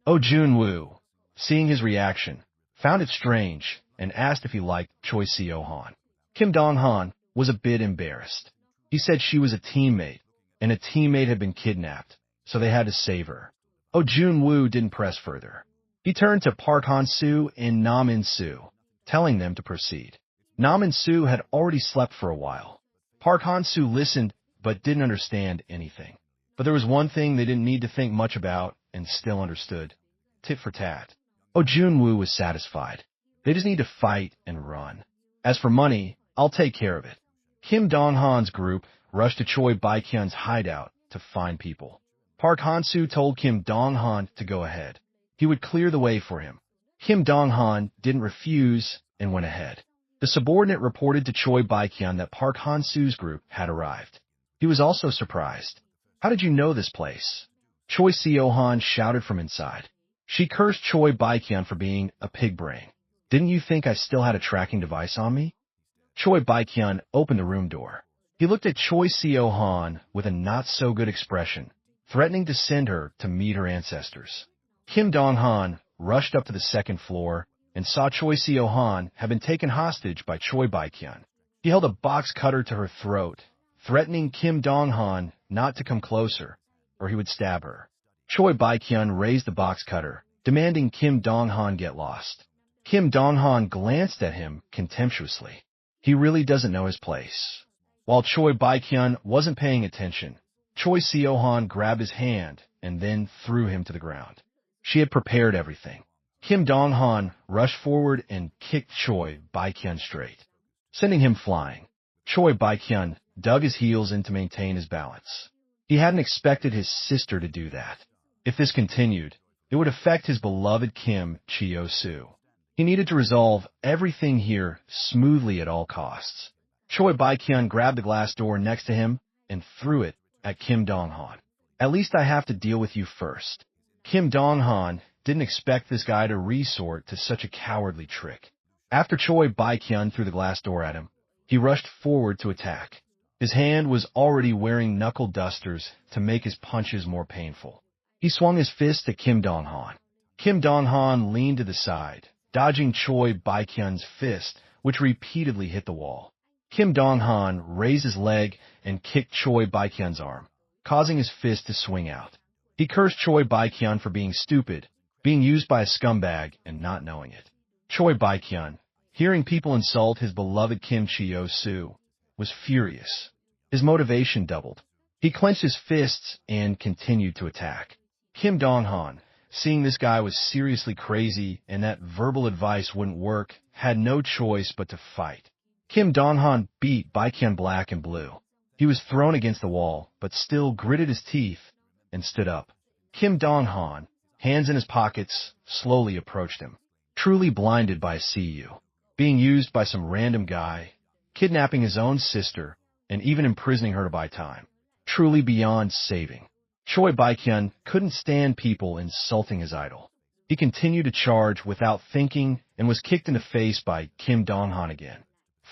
A: Oh Jun-woo, seeing his reaction, found it strange and asked if he liked Choi Seo Han. Kim Dong-han was a bit embarrassed. He said she was a teammate, and a teammate had been kidnapped, so they had to save her. Oh Jun-woo didn't press further. He turned to Park Han-soo and Nam In-soo, telling them to proceed. Nam In-soo had already slept for a while. Park Han-soo listened but didn't understand anything. But there was one thing they didn't need to think much about and still understood. Tit for tat. Oh Jun-woo was satisfied. They just need to fight and run. As for money, I'll take care of it. Kim Dong-han's group rushed to Choi Baekhyun's hideout to find people. Park Han-soo told Kim Dong-han to go ahead. He would clear the way for him. Kim Dong-han didn't refuse and went ahead. The subordinate reported to Choi Baekhyun that Park Han-soo's group had arrived. He was also surprised. How did you know this place? Choi Seo Han shouted from inside. She cursed Choi Baekhyun for being a pig brain. Didn't you think I still had a tracking device on me? Choi Baekhyun opened the room door. He looked at Choi Seo Han with a not-so-good expression, threatening to send her to meet her ancestors. Kim Dong-han rushed up to the second floor and saw Choi Seo Han had been taken hostage by Choi Baekhyun. He held a box cutter to her throat, threatening Kim Dong-han not to come closer, or he would stab her. Choi Baekhyun raised the box cutter, demanding Kim Dong-han get lost. Kim Dong-han glanced at him contemptuously. He really doesn't know his place. While Choi Baekhyun wasn't paying attention, Choi Seo Han grabbed his hand and then threw him to the ground. She had prepared everything. Kim Dong-han rushed forward and kicked Choi Baekhyun straight, sending him flying. Choi Baekhyun dug his heels in to maintain his balance. He hadn't expected his sister to do that. If this continued, it would affect his beloved Kim Cheo-soo. He needed to resolve everything here smoothly at all costs. Choi Baekhyun grabbed the glass door next to him and threw it at Kim Dong-han. At least I have to deal with you first. Kim Dong-han didn't expect this guy to resort to such a cowardly trick. After Choi Baekhyun threw the glass door at him, he rushed forward to attack. His hand was already wearing knuckle dusters to make his punches more painful. He swung his fist at Kim Dong-han. Kim Dong-han leaned to the side, dodging Choi Baekhyun's fist, which repeatedly hit the wall. Kim Dong-han raised his leg and kicked Choi Baekhyun's arm, causing his fist to swing out. He cursed Choi Baekhyun for being stupid, being used by a scumbag, and not knowing it. Choi Baekhyun, hearing people insult his beloved Kim Cho Seo, was furious. His motivation doubled. He clenched his fists and continued to attack. Kim Dong-han, seeing this guy was seriously crazy and that verbal advice wouldn't work, had no choice but to fight. Kim Dong-han beat Baekhyun black and blue. He was thrown against the wall, but still gritted his teeth and stood up. Kim Dong-han, hands in his pockets, slowly approached him, truly blinded by a CU, being used by some random guy, kidnapping his own sister, and even imprisoning her to buy time. Truly beyond saving. Choi Baekhyun couldn't stand people insulting his idol. He continued to charge without thinking and was kicked in the face by Kim Dong-han again.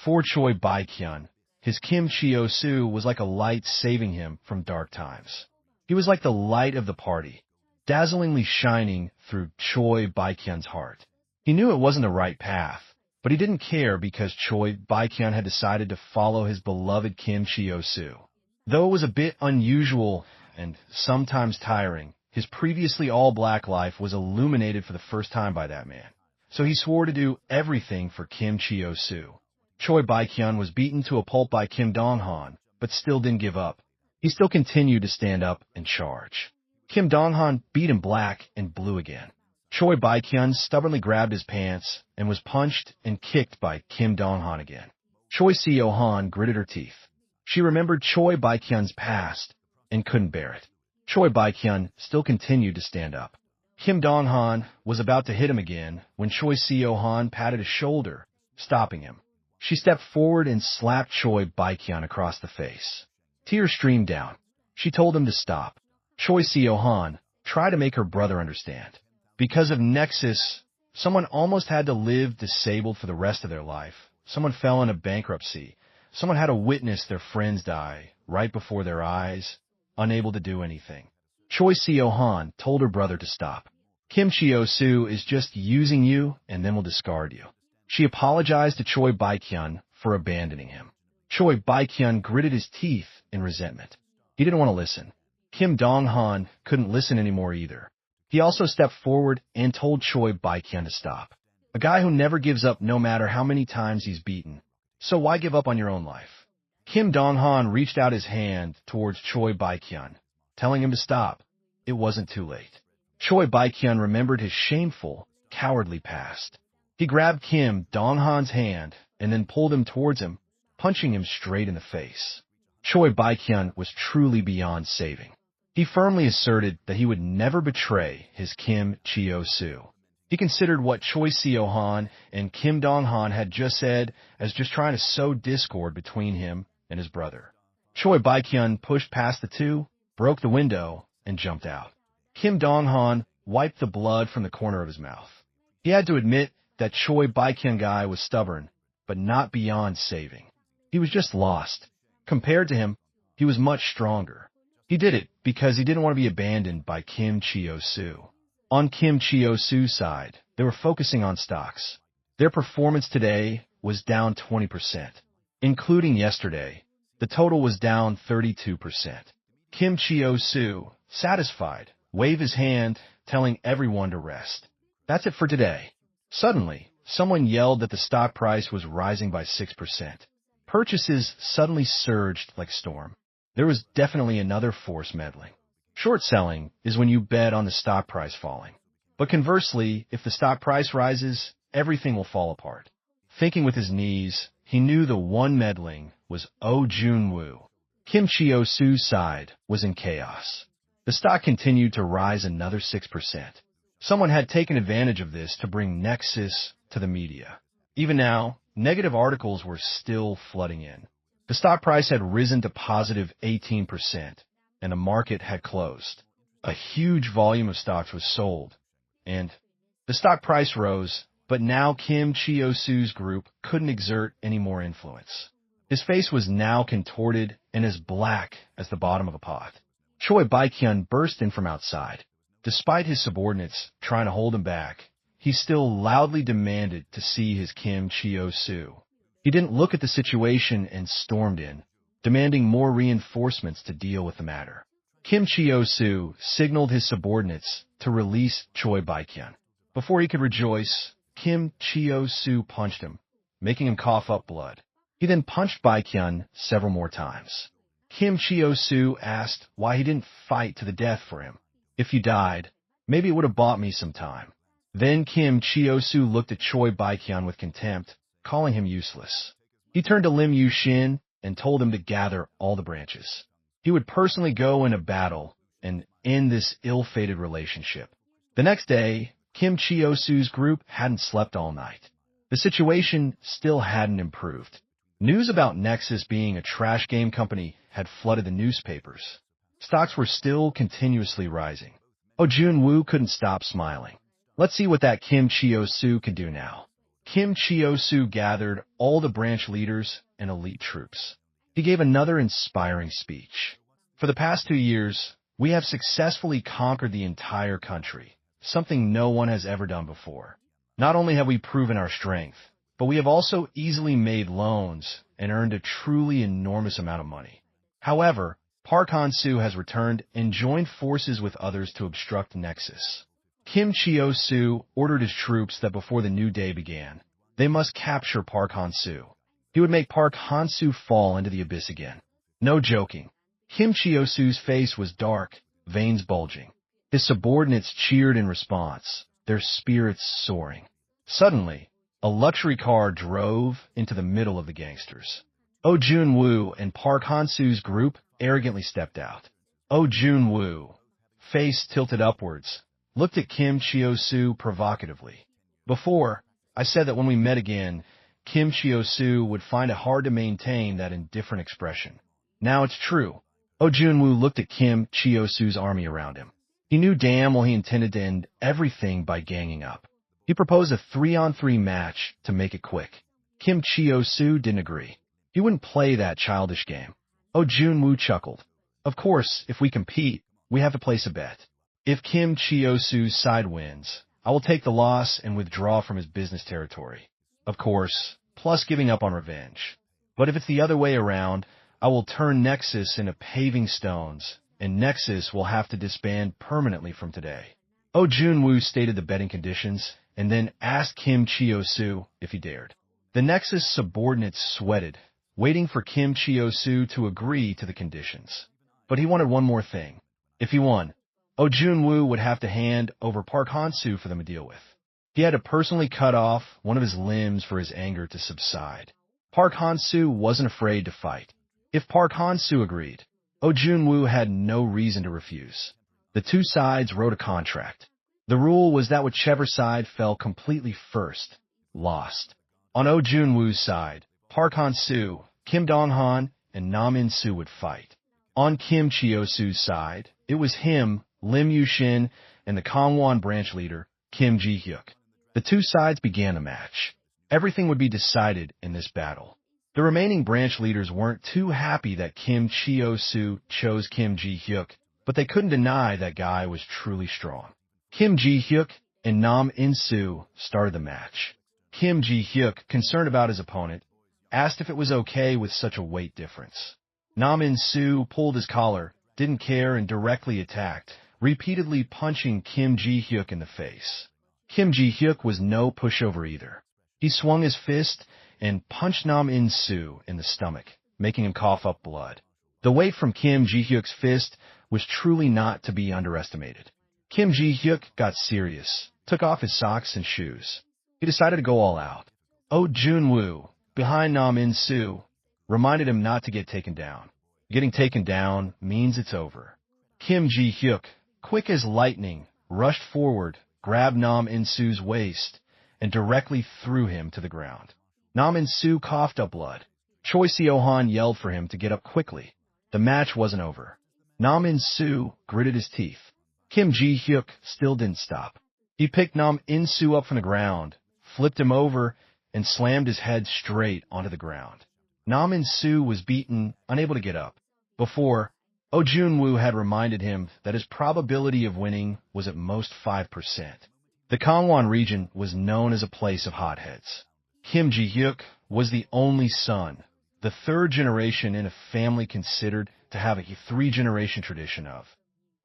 A: For Choi Baekhyun, his Kim Cho Seo was like a light saving him from dark times. He was like the light of the party, dazzlingly shining through Choi Baekhyun's heart. He knew it wasn't the right path, but he didn't care because Choi Baekhyun had decided to follow his beloved Kim Cho Seo. Though it was a bit unusual and sometimes tiring, his previously all-black life was illuminated for the first time by that man. So he swore to do everything for Kim Cho Seo. Choi Baekhyun was beaten to a pulp by Kim Dong-han, but still didn't give up. He still continued to stand up and charge. Kim Dong-han beat him black and blue again. Choi Baekhyun stubbornly grabbed his pants and was punched and kicked by Kim Dong-han again. Cho Seo Han gritted her teeth. She remembered Choi Baekhyun's past and couldn't bear it. Choi Baekhyun still continued to stand up. Kim Dong-han was about to hit him again when Cho Seo Han patted his shoulder, stopping him. She stepped forward and slapped Choi Baekhyun across the face. Tears streamed down. She told him to stop. Choi Seo Han tried to make her brother understand. Because of Nexus, someone almost had to live disabled for the rest of their life. Someone fell into bankruptcy. Someone had to witness their friends die right before their eyes, unable to do anything. Choi Seo Han told her brother to stop. Kim Cho Seo is just using you and then will discard you. She apologized to Choi Baekhyun for abandoning him. Choi Baekhyun gritted his teeth in resentment. He didn't want to listen. Kim Dong-han couldn't listen anymore either. He also stepped forward and told Choi Baekhyun to stop. A guy who never gives up no matter how many times he's beaten. So why give up on your own life? Kim Dong-han reached out his hand towards Choi Baekhyun, telling him to stop. It wasn't too late. Choi Baekhyun remembered his shameful, cowardly past. He grabbed Kim Dong-han's hand and then pulled him towards him, punching him straight in the face. Choi Baekhyun was truly beyond saving. He firmly asserted that he would never betray his Kim Cho Seo. He considered what Choi Seo Han and Kim Dong-han had just said as just trying to sow discord between him and his brother. Choi Baekhyun pushed past the two, broke the window, and jumped out. Kim Dong-han wiped the blood from the corner of his mouth. He had to admit that Choi Baekhyun guy was stubborn, but not beyond saving. He was just lost. Compared to him, he was much stronger. He did it because he didn't want to be abandoned by Kim Cho Seo. On Kim Cho Seo's side, they were focusing on stocks. Their performance today was down 20%. Including yesterday, the total was down 32%. Kim Cho Seo, satisfied, waved his hand, telling everyone to rest. That's it for today. Suddenly, someone yelled that the stock price was rising by 6%. Purchases suddenly surged like storm. There was definitely another force meddling. Short selling is when you bet on the stock price falling. But conversely, if the stock price rises, everything will fall apart. Thinking with his knees, he knew the one meddling was Ozunu. Kim Cho Seo's side was in chaos. The stock continued to rise another 6%. Someone had taken advantage of this to bring Nexus to the media. Even now, negative articles were still flooding in. The stock price had risen to positive 18%, and the market had closed. A huge volume of stocks was sold, and the stock price rose, but now Kim Cho Seo's group couldn't exert any more influence. His face was now contorted and as black as the bottom of a pot. Choi Baekhyun burst in from outside. Despite his subordinates trying to hold him back, he still loudly demanded to see his Kim Cho Seo. He didn't look at the situation and stormed in, demanding more reinforcements to deal with the matter. Kim Cho Seo signaled his subordinates to release Choi Baekhyun. Before he could rejoice, Kim Cho Seo punched him, making him cough up blood. He then punched Baekhyun several more times. Kim Cho Seo asked why he didn't fight to the death for him. If you died, maybe it would have bought me some time. Then Kim Cho Seo looked at Choi Baekhyun with contempt, calling him useless. He turned to Lim Yusin and told him to gather all the branches. He would personally go in a battle and end this ill-fated relationship. The next day, Kim Cho Seo's group hadn't slept all night. The situation still hadn't improved. News about Nexus being a trash game company had flooded the newspapers. Stocks were still continuously rising. Ozunu couldn't stop smiling. Let's see what that Kim Cho Seo can do now. Kim Cho Seo gathered all the branch leaders and elite troops. He gave another inspiring speech. For the past 2 years, we have successfully conquered the entire country, something no one has ever done before. Not only have we proven our strength, but we have also easily made loans and earned a truly enormous amount of money. However, Park Han-soo has returned and joined forces with others to obstruct Nexus. Kim Cho Seo ordered his troops that before the new day began, they must capture Park Han-soo. He would make Park Han-soo fall into the abyss again. No joking. Kim Cho Seo's face was dark, veins bulging. His subordinates cheered in response, their spirits soaring. Suddenly, a luxury car drove into the middle of the gangsters. Oh Jun-woo and Park Han-soo's group arrogantly stepped out. Oh Jun-woo, face tilted upwards, looked at Kim Cho Seo provocatively. Before, I said that when we met again, Kim Cho Seo would find it hard to maintain that indifferent expression. Now it's true. Oh Jun-woo looked at Kim Cho Seo's army around him. He knew damn well he intended to end everything by ganging up. He proposed a 3-on-3 match to make it quick. Kim Cho Seo didn't agree. He wouldn't play that childish game. Oh Jun-woo chuckled. Of course, if we compete, we have to place a bet. If Kim Cho Seo's side wins, I will take the loss and withdraw from his business territory. Of course, plus giving up on revenge. But if it's the other way around, I will turn Nexus into paving stones, and Nexus will have to disband permanently from today. Oh Jun-woo stated the betting conditions, and then asked Kim Cho Seo if he dared. The Nexus subordinates sweated, waiting for Kim Cho Seo to agree to the conditions. But he wanted one more thing. If he won, Oh Jun-woo would have to hand over Park Han-soo for them to deal with. He had to personally cut off one of his limbs for his anger to subside. Park Han-soo wasn't afraid to fight. If Park Han-soo agreed, Oh Jun-woo had no reason to refuse. The two sides wrote a contract. The rule was that whichever side fell completely first, lost. On Oh Jun-woo's side, Park Han-soo, Kim Dong-han, and Nam In-soo would fight. On Kim Cho Seo's side, it was him, Lim Yusin, and the Kangwon branch leader, Kim Ji-hyuk. The two sides began a match. Everything would be decided in this battle. The remaining branch leaders weren't too happy that Kim Cho Seo chose Kim Ji-hyuk, but they couldn't deny that guy was truly strong. Kim Ji-hyuk and Nam In-soo started the match. Kim Ji-hyuk, concerned about his opponent, asked if it was okay with such a weight difference. Nam In-soo pulled his collar, didn't care, and directly attacked, repeatedly punching Kim Ji-hyuk in the face. Kim Ji-hyuk was no pushover either. He swung his fist and punched Nam In-soo in the stomach, making him cough up blood. The weight from Kim Ji-hyuk's fist was truly not to be underestimated. Kim Ji-hyuk got serious, took off his socks and shoes. He decided to go all out. Oh Jun-woo, behind Nam In-soo, reminded him not to get taken down. Getting taken down means it's over. Kim Ji-hyuk, quick as lightning, rushed forward, grabbed Nam In-soo's waist, and directly threw him to the ground. Nam In-soo coughed up blood. Cho Seo Han yelled for him to get up quickly. The match wasn't over. Nam In-soo gritted his teeth. Kim Ji-hyuk still didn't stop. He picked Nam In-soo up from the ground, flipped him over, and slammed his head straight onto the ground. Nam Insu was beaten, unable to get up. Before, Ojunwoo had reminded him that his probability of winning was at most 5%. The Gangwon region was known as a place of hotheads. Kim Ji-hyuk was the only son, the third generation in a family considered to have a three-generation tradition of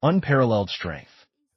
A: unparalleled strength.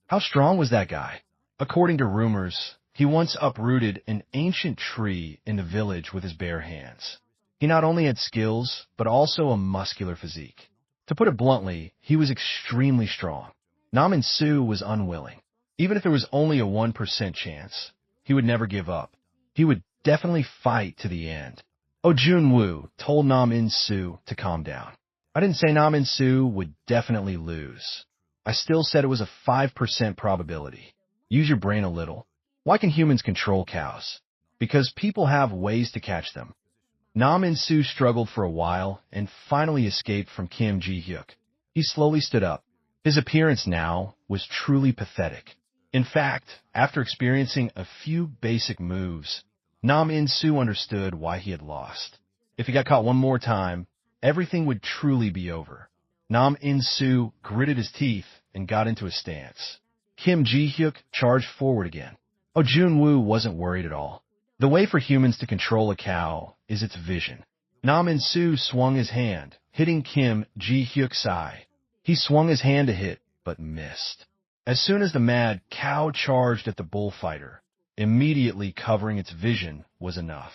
A: How strong was that guy? According to rumors, he once uprooted an ancient tree in the village with his bare hands. He not only had skills, but also a muscular physique. To put it bluntly, he was extremely strong. Nam In-soo was unwilling. Even if there was only a 1% chance, he would never give up. He would definitely fight to the end. Oh Jun-woo told Nam In-soo to calm down. I didn't say Nam In-soo would definitely lose. I still said it was a 5% probability. Use your brain a little. Why can humans control cows? Because people have ways to catch them. Nam In-soo struggled for a while and finally escaped from Kim Ji-hyuk. He slowly stood up. His appearance now was truly pathetic. In fact, after experiencing a few basic moves, Nam In-soo understood why he had lost. If he got caught one more time, everything would truly be over. Nam In-soo gritted his teeth and got into a stance. Kim Ji-hyuk charged forward again. Oh Jun-woo wasn't worried at all. The way for humans to control a cow is its vision. Nam In-soo swung his hand, hitting Kim Ji-hyuk's eye. He swung his hand to hit, but missed. As soon as the mad cow charged at the bullfighter, immediately covering its vision was enough.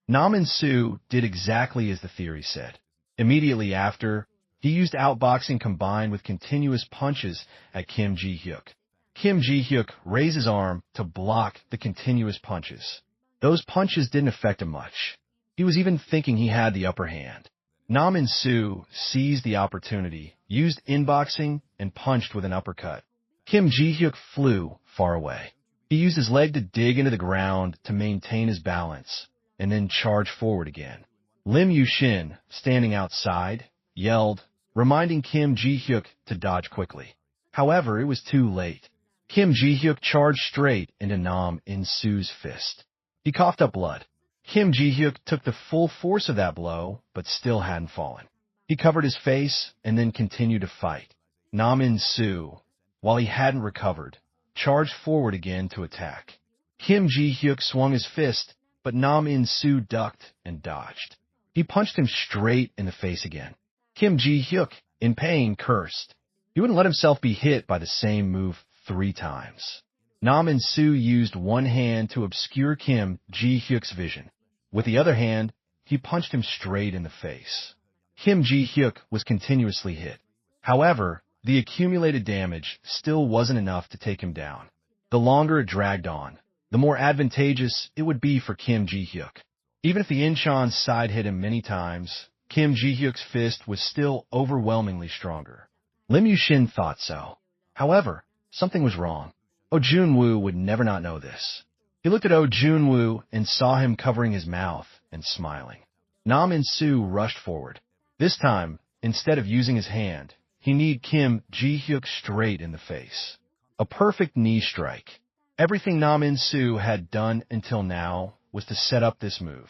A: Nam In-soo did exactly as the theory said. Immediately after, he used outboxing combined with continuous punches at Kim Ji-hyuk. Kim Ji-hyuk raised his arm to block the continuous punches. Those punches didn't affect him much. He was even thinking he had the upper hand. Nam In-soo seized the opportunity, used inboxing, and punched with an uppercut. Kim Ji-hyuk flew far away. He used his leg to dig into the ground to maintain his balance, and then charged forward again. Lim Yusin, standing outside, yelled, reminding Kim Ji-hyuk to dodge quickly. However, it was too late. Kim Ji-hyuk charged straight into Nam In-soo's fist. He coughed up blood. Kim Ji-hyuk took the full force of that blow, but still hadn't fallen. He covered his face and then continued to fight. Nam In-soo, while he hadn't recovered, charged forward again to attack. Kim Ji-hyuk swung his fist, but Nam In-soo ducked and dodged. He punched him straight in the face again. Kim Ji-hyuk, in pain, cursed. He wouldn't let himself be hit by the same move 3 times. Nam In-soo used one hand to obscure Kim Ji-hyuk's vision. With the other hand, he punched him straight in the face. Kim Ji-hyuk was continuously hit. However, the accumulated damage still wasn't enough to take him down. The longer it dragged on, the more advantageous it would be for Kim Ji-hyuk. Even if the Inchan's side hit him many times, Kim Ji-hyuk's fist was still overwhelmingly stronger. Lim Yusin thought so. However, something was wrong. Oh Jun-woo would never not know this. He looked at Oh Jun-woo and saw him covering his mouth and smiling. Nam In-soo rushed forward. This time, instead of using his hand, he kneed Kim Ji-hyuk straight in the face. A perfect knee strike. Everything Nam In-soo had done until now was to set up this move.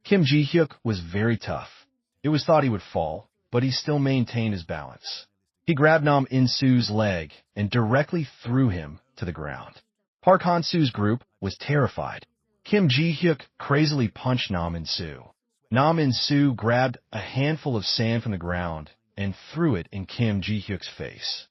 A: Kim Ji-hyuk was very tough. It was thought he would fall, but he still maintained his balance. He grabbed Nam In-soo's leg and directly threw him to the ground. Park Han-soo's group was terrified. Kim Ji-hyuk crazily punched Nam In-soo. Nam In-soo grabbed a handful of sand from the ground and threw it in Kim Ji-hyuk's face.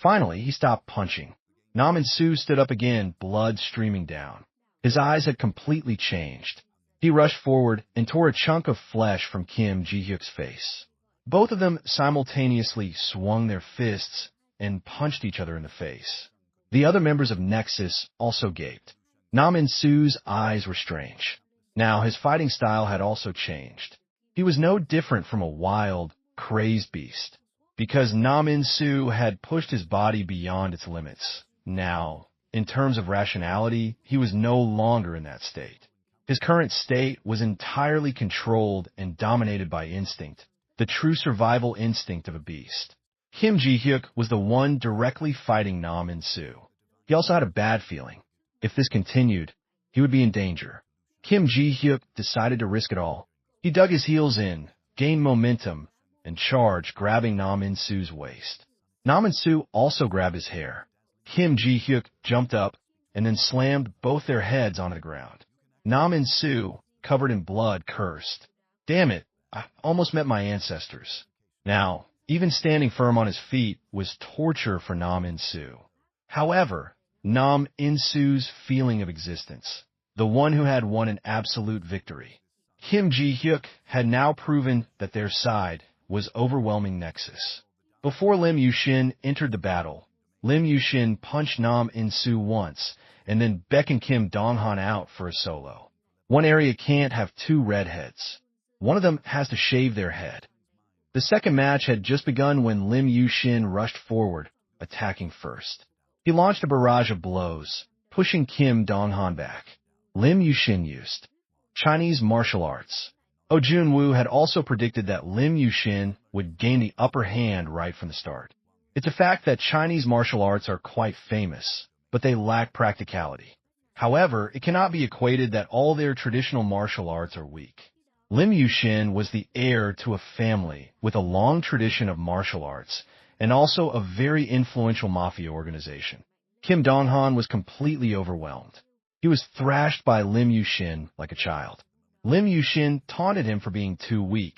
A: Finally, he stopped punching. Nam In-soo stood up again, blood streaming down. His eyes had completely changed. He rushed forward and tore a chunk of flesh from Kim Ji-hyuk's face. Both of them simultaneously swung their fists and punched each other in the face. The other members of Nexus also gaped. Nam In-soo's eyes were strange. Now, his fighting style had also changed. He was no different from a wild, crazed beast, because Nam In-soo had pushed his body beyond its limits. Now, in terms of rationality, he was no longer in that state. His current state was entirely controlled and dominated by instinct, the true survival instinct of a beast. Kim Ji-hyuk was the one directly fighting Nam In-soo. He also had a bad feeling. If this continued, he would be in danger. Kim Ji-hyuk decided to risk it all. He dug his heels in, gained momentum, and charged, grabbing Nam In-su's waist. Nam In-su also grabbed his hair. Kim Ji-hyuk jumped up and then slammed both their heads onto the ground. Nam In-su, covered in blood, cursed. Damn it, I almost met my ancestors. Now, even standing firm on his feet was torture for Nam In-su. However, Nam In-su's feeling of existence, the one who had won an absolute victory. Kim Ji-hyuk had now proven that their side was overwhelming Nexus. Before Lim Yusin entered the battle, Lim Yusin punched Nam In-su once and then beckoned Kim Dong-han out for a solo. One area can't have two redheads. One of them has to shave their head. The second match had just begun when Lim Yusin rushed forward, attacking first. He launched a barrage of blows, pushing Kim Dong-han back. Lim Yusin used Chinese martial arts. Ozunu had also predicted that Lim Yusin would gain the upper hand right from the start. It's a fact that Chinese martial arts are quite famous, but they lack practicality. However, it cannot be equated that all their traditional martial arts are weak. Lim Yusin was the heir to a family with a long tradition of martial arts and also a very influential mafia organization. Kim Dong-han was completely overwhelmed. He was thrashed by Lim Yusin like a child. Lim Yusin taunted him for being too weak,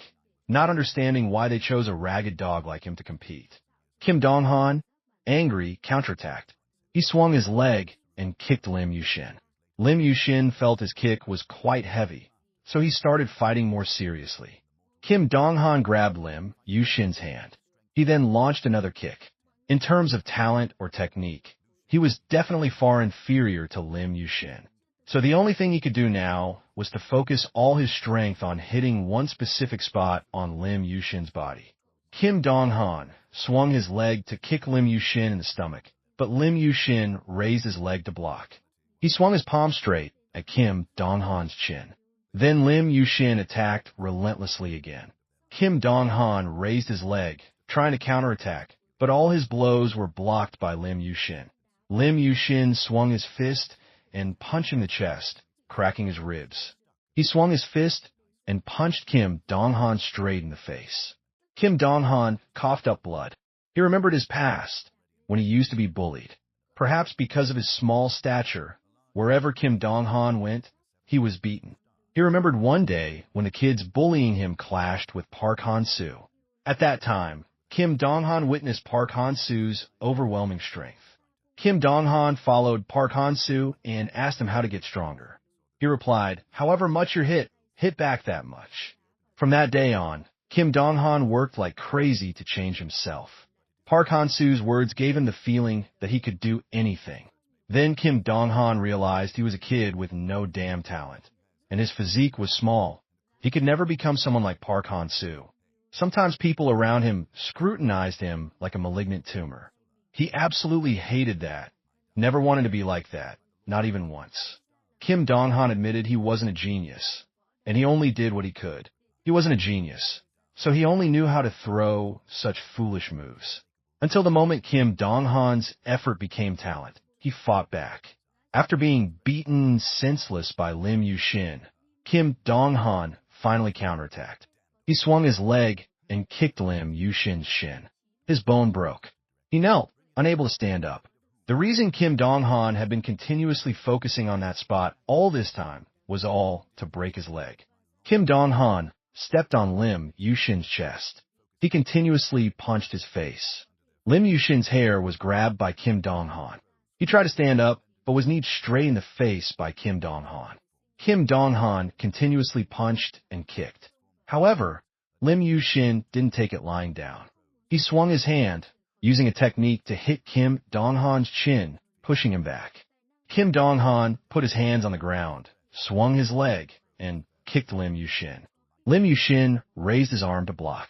A: not understanding why they chose a ragged dog like him to compete. Kim Dong-han, angry, counterattacked. He swung his leg and kicked Lim Yusin. Lim Yusin felt his kick was quite heavy, so he started fighting more seriously. Kim Dong-han grabbed Lim Yusin's hand. He then launched another kick. In terms of talent or technique, he was definitely far inferior to Lim Yusin. So the only thing he could do now was to focus all his strength on hitting one specific spot on Lim Yusin's body. Kim Dong-han swung his leg to kick Lim Yusin in the stomach, but Lim Yusin raised his leg to block. He swung his palm straight at Kim Dong-han's chin. Then Lim Yusin attacked relentlessly again. Kim Dong-han raised his leg, trying to counterattack, but all his blows were blocked by Lim Yusin. Lim Yusin swung his fist and punched him in the chest, cracking his ribs. He swung his fist and punched Kim Dong-han straight in the face. Kim Dong-han coughed up blood. He remembered his past, when he used to be bullied. Perhaps because of his small stature, wherever Kim Dong-han went, he was beaten. He remembered one day when the kids bullying him clashed with Park Han-soo. At that time, Kim Dong-han witnessed Park Han-soo's overwhelming strength. Kim Dong-han followed Park Han-soo and asked him how to get stronger. He replied, "However much you're hit back that much." From that day on, Kim Dong-han worked like crazy to change himself. Park Han-soo's words gave him the feeling that he could do anything. Then Kim Dong-han realized he was a kid with no damn talent, and his physique was small. He could never become someone like Park Han-soo. Sometimes people around him scrutinized him like a malignant tumor. He absolutely hated that. Never wanted to be like that, not even once. Kim Dong-han admitted he wasn't a genius, and he only did what he could. He wasn't a genius, so he only knew how to throw such foolish moves. Until the moment Kim Dong-han's effort became talent, he fought back. After being beaten senseless by Lim Yusin, Kim Dong-han finally counterattacked. He swung his leg and kicked Lim Yusin's shin. His bone broke. He knelt, unable to stand up. The reason Kim Dong-han had been continuously focusing on that spot all this time was all to break his leg. Kim Dong-han stepped on Lim Yusin's chest. He continuously punched his face. Lim Yusin's hair was grabbed by Kim Dong-han. He tried to stand up, but was kneed straight in the face by Kim Dong-han. Kim Dong-han continuously punched and kicked. However, Lim Yusin didn't take it lying down. He swung his hand, using a technique to hit Kim Dong-han's chin, pushing him back. Kim Dong-han put his hands on the ground, swung his leg, and kicked Lim Yusin. Lim Yusin raised his arm to block.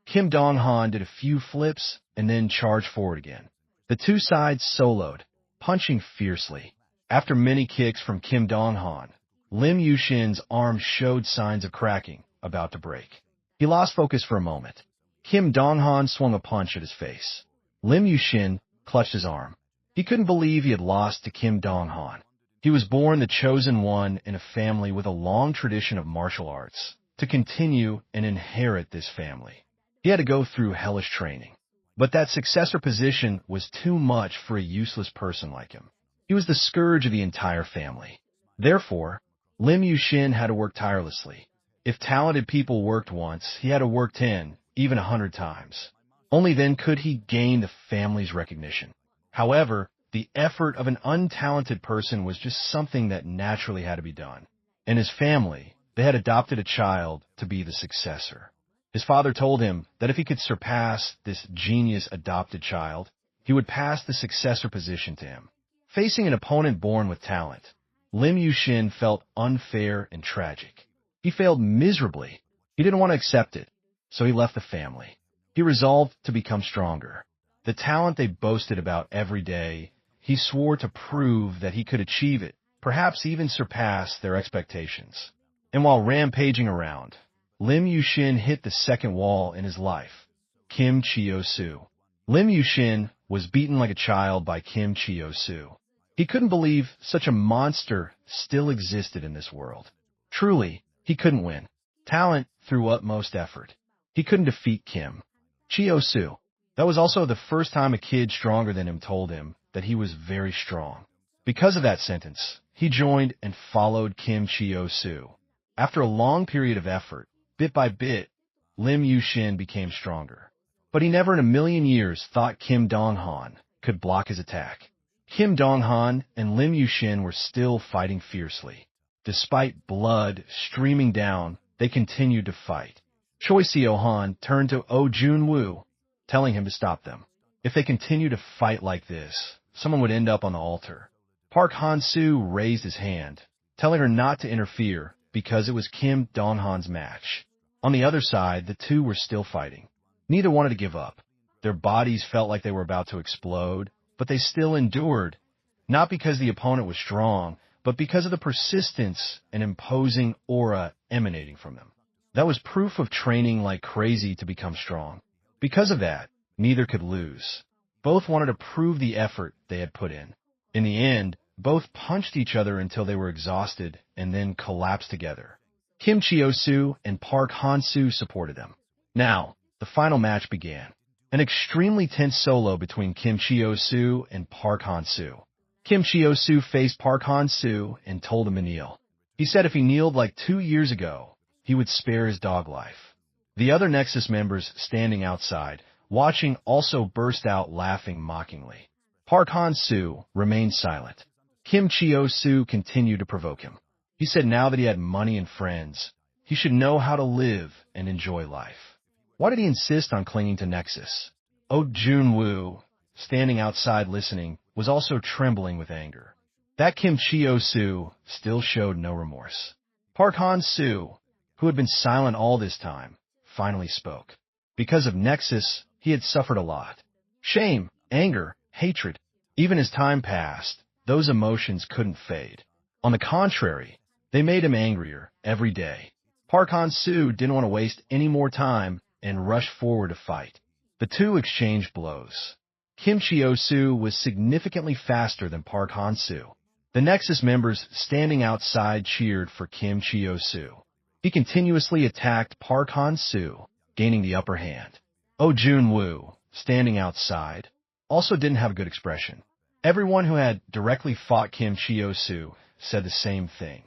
A: Kim Dong-han did a few flips and then charged forward again. The two sides soloed, punching fiercely. After many kicks from Kim Dong-han, Lim Yusin's arm showed signs of cracking, about to break. He lost focus for a moment. Kim Dong-han swung a punch at his face. Lim Yusin clutched his arm. He couldn't believe he had lost to Kim Dong-han. He was born the chosen one in a family with a long tradition of martial arts, to continue and inherit this family. He had to go through hellish training. But that successor position was too much for a useless person like him. He was the scourge of the entire family. Therefore, Lim Yusin had to work tirelessly. If talented people worked once, he had to work 10, even 100 times. Only then could he gain the family's recognition. However, the effort of an untalented person was just something that naturally had to be done. In his family, they had adopted a child to be the successor. His father told him that if he could surpass this genius adopted child, he would pass the successor position to him. Facing an opponent born with talent, Lim Yusin felt unfair and tragic. He failed miserably. He didn't want to accept it, so he left the family. He resolved to become stronger. The talent they boasted about every day, he swore to prove that he could achieve it, perhaps even surpass their expectations. And while rampaging around, Lim Yusin hit the second wall in his life, Kim Cho Seo. Lim Yusin was beaten like a child by Kim Cho Seo. He couldn't believe such a monster still existed in this world. Truly, he couldn't win. Talent through utmost effort. He couldn't defeat Kim Cho Seo. That was also the first time a kid stronger than him told him that he was very strong. Because of that sentence, he joined and followed Kim Cho Seo. After a long period of effort, bit by bit, Lim Yusin became stronger. But he never in a million years thought Kim Dong-han could block his attack. Kim Dong-han and Lim Yusin were still fighting fiercely. Despite blood streaming down, they continued to fight. Cho Seo Han turned to Ozunu, telling him to stop them. If they continued to fight like this, someone would end up on the altar. Park Han-soo raised his hand, telling her not to interfere because it was Kim Dong-han's match. On the other side, the two were still fighting. Neither wanted to give up. Their bodies felt like they were about to explode, but they still endured, not because the opponent was strong, but because of the persistence and imposing aura emanating from them. That was proof of training like crazy to become strong. Because of that, neither could lose. Both wanted to prove the effort they had put in. In the end, both punched each other until they were exhausted and then collapsed together. Kim Cho Seo and Park Han-soo supported them. Now, the final match began. An extremely tense solo between Kim Cho Seo and Park Han-soo. Kim Cho Seo faced Park Han-soo and told him to kneel. He said if he kneeled like 2 years ago, he would spare his dog life. The other Nexus members standing outside, watching, also burst out laughing mockingly. Park Han-soo remained silent. Kim Cho Seo continued to provoke him. He said now that he had money and friends, he should know how to live and enjoy life. Why did he insist on clinging to Nexus? Ozunu, standing outside listening, was also trembling with anger. That Kim Cho Seo still showed no remorse. Park Han-soo, who had been silent all this time, finally spoke. Because of Nexus, he had suffered a lot. Shame, anger, hatred. Even as time passed, those emotions couldn't fade. On the contrary, they made him angrier every day. Park Han-soo didn't want to waste any more time and rushed forward to fight. The two exchanged blows. Kim Cho Seo was significantly faster than Park Han-soo. The Nexus members standing outside cheered for Kim Cho Seo. He continuously attacked Park Han-soo, gaining the upper hand. Ozunu, standing outside, also didn't have a good expression. Everyone who had directly fought Kim Cho Seo said the same thing.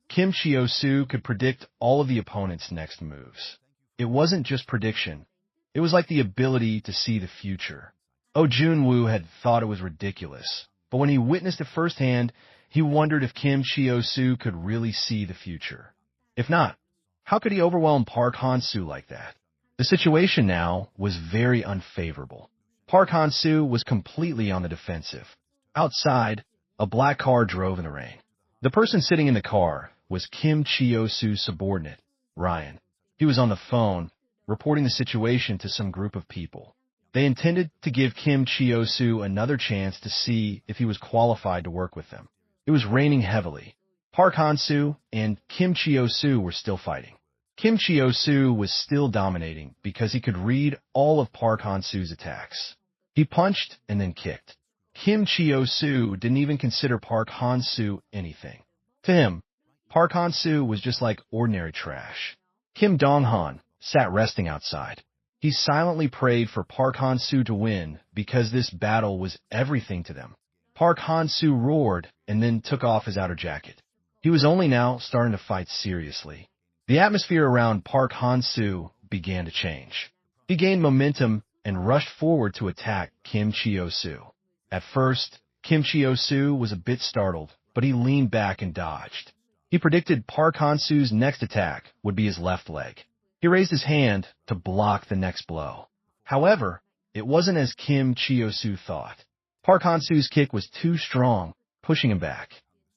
A: Kim Cho Seo could predict all of the opponent's next moves. It wasn't just prediction. It was like the ability to see the future. Ozunu had thought it was ridiculous, but when he witnessed it firsthand, he wondered if Kim Cho Seo could really see the future. If not, how could he overwhelm Park Han-soo like that? The situation now was very unfavorable. Park Han-soo was completely on the defensive. Outside, a black car drove in the rain. The person sitting in the car was Kim Cho Seo's subordinate, Ryan. He was on the phone, reporting the situation to some group of people. They intended to give Kim Cho Seo another chance to see if he was qualified to work with them. It was raining heavily. Park Han-soo and Kim Cho Seo were still fighting. Kim Cho Seo was still dominating because he could read all of Park Han-soo's attacks. He punched and then kicked. Kim Cho Seo didn't even consider Park Han-soo anything. To him, Park Han-soo was just like ordinary trash. Kim Dong-han sat resting outside. He silently prayed for Park Han-soo to win because this battle was everything to them. Park Han-soo roared and then took off his outer jacket. He was only now starting to fight seriously. The atmosphere around Park Han-soo began to change. He gained momentum and rushed forward to attack Kim Cho Seo. At first, Kim Cho Seo was a bit startled, but he leaned back and dodged. He predicted Park Han-soo's next attack would be his left leg. He raised his hand to block the next blow. However, it wasn't as Kim Cho Seo thought. Park Han-soo's kick was too strong, pushing him back.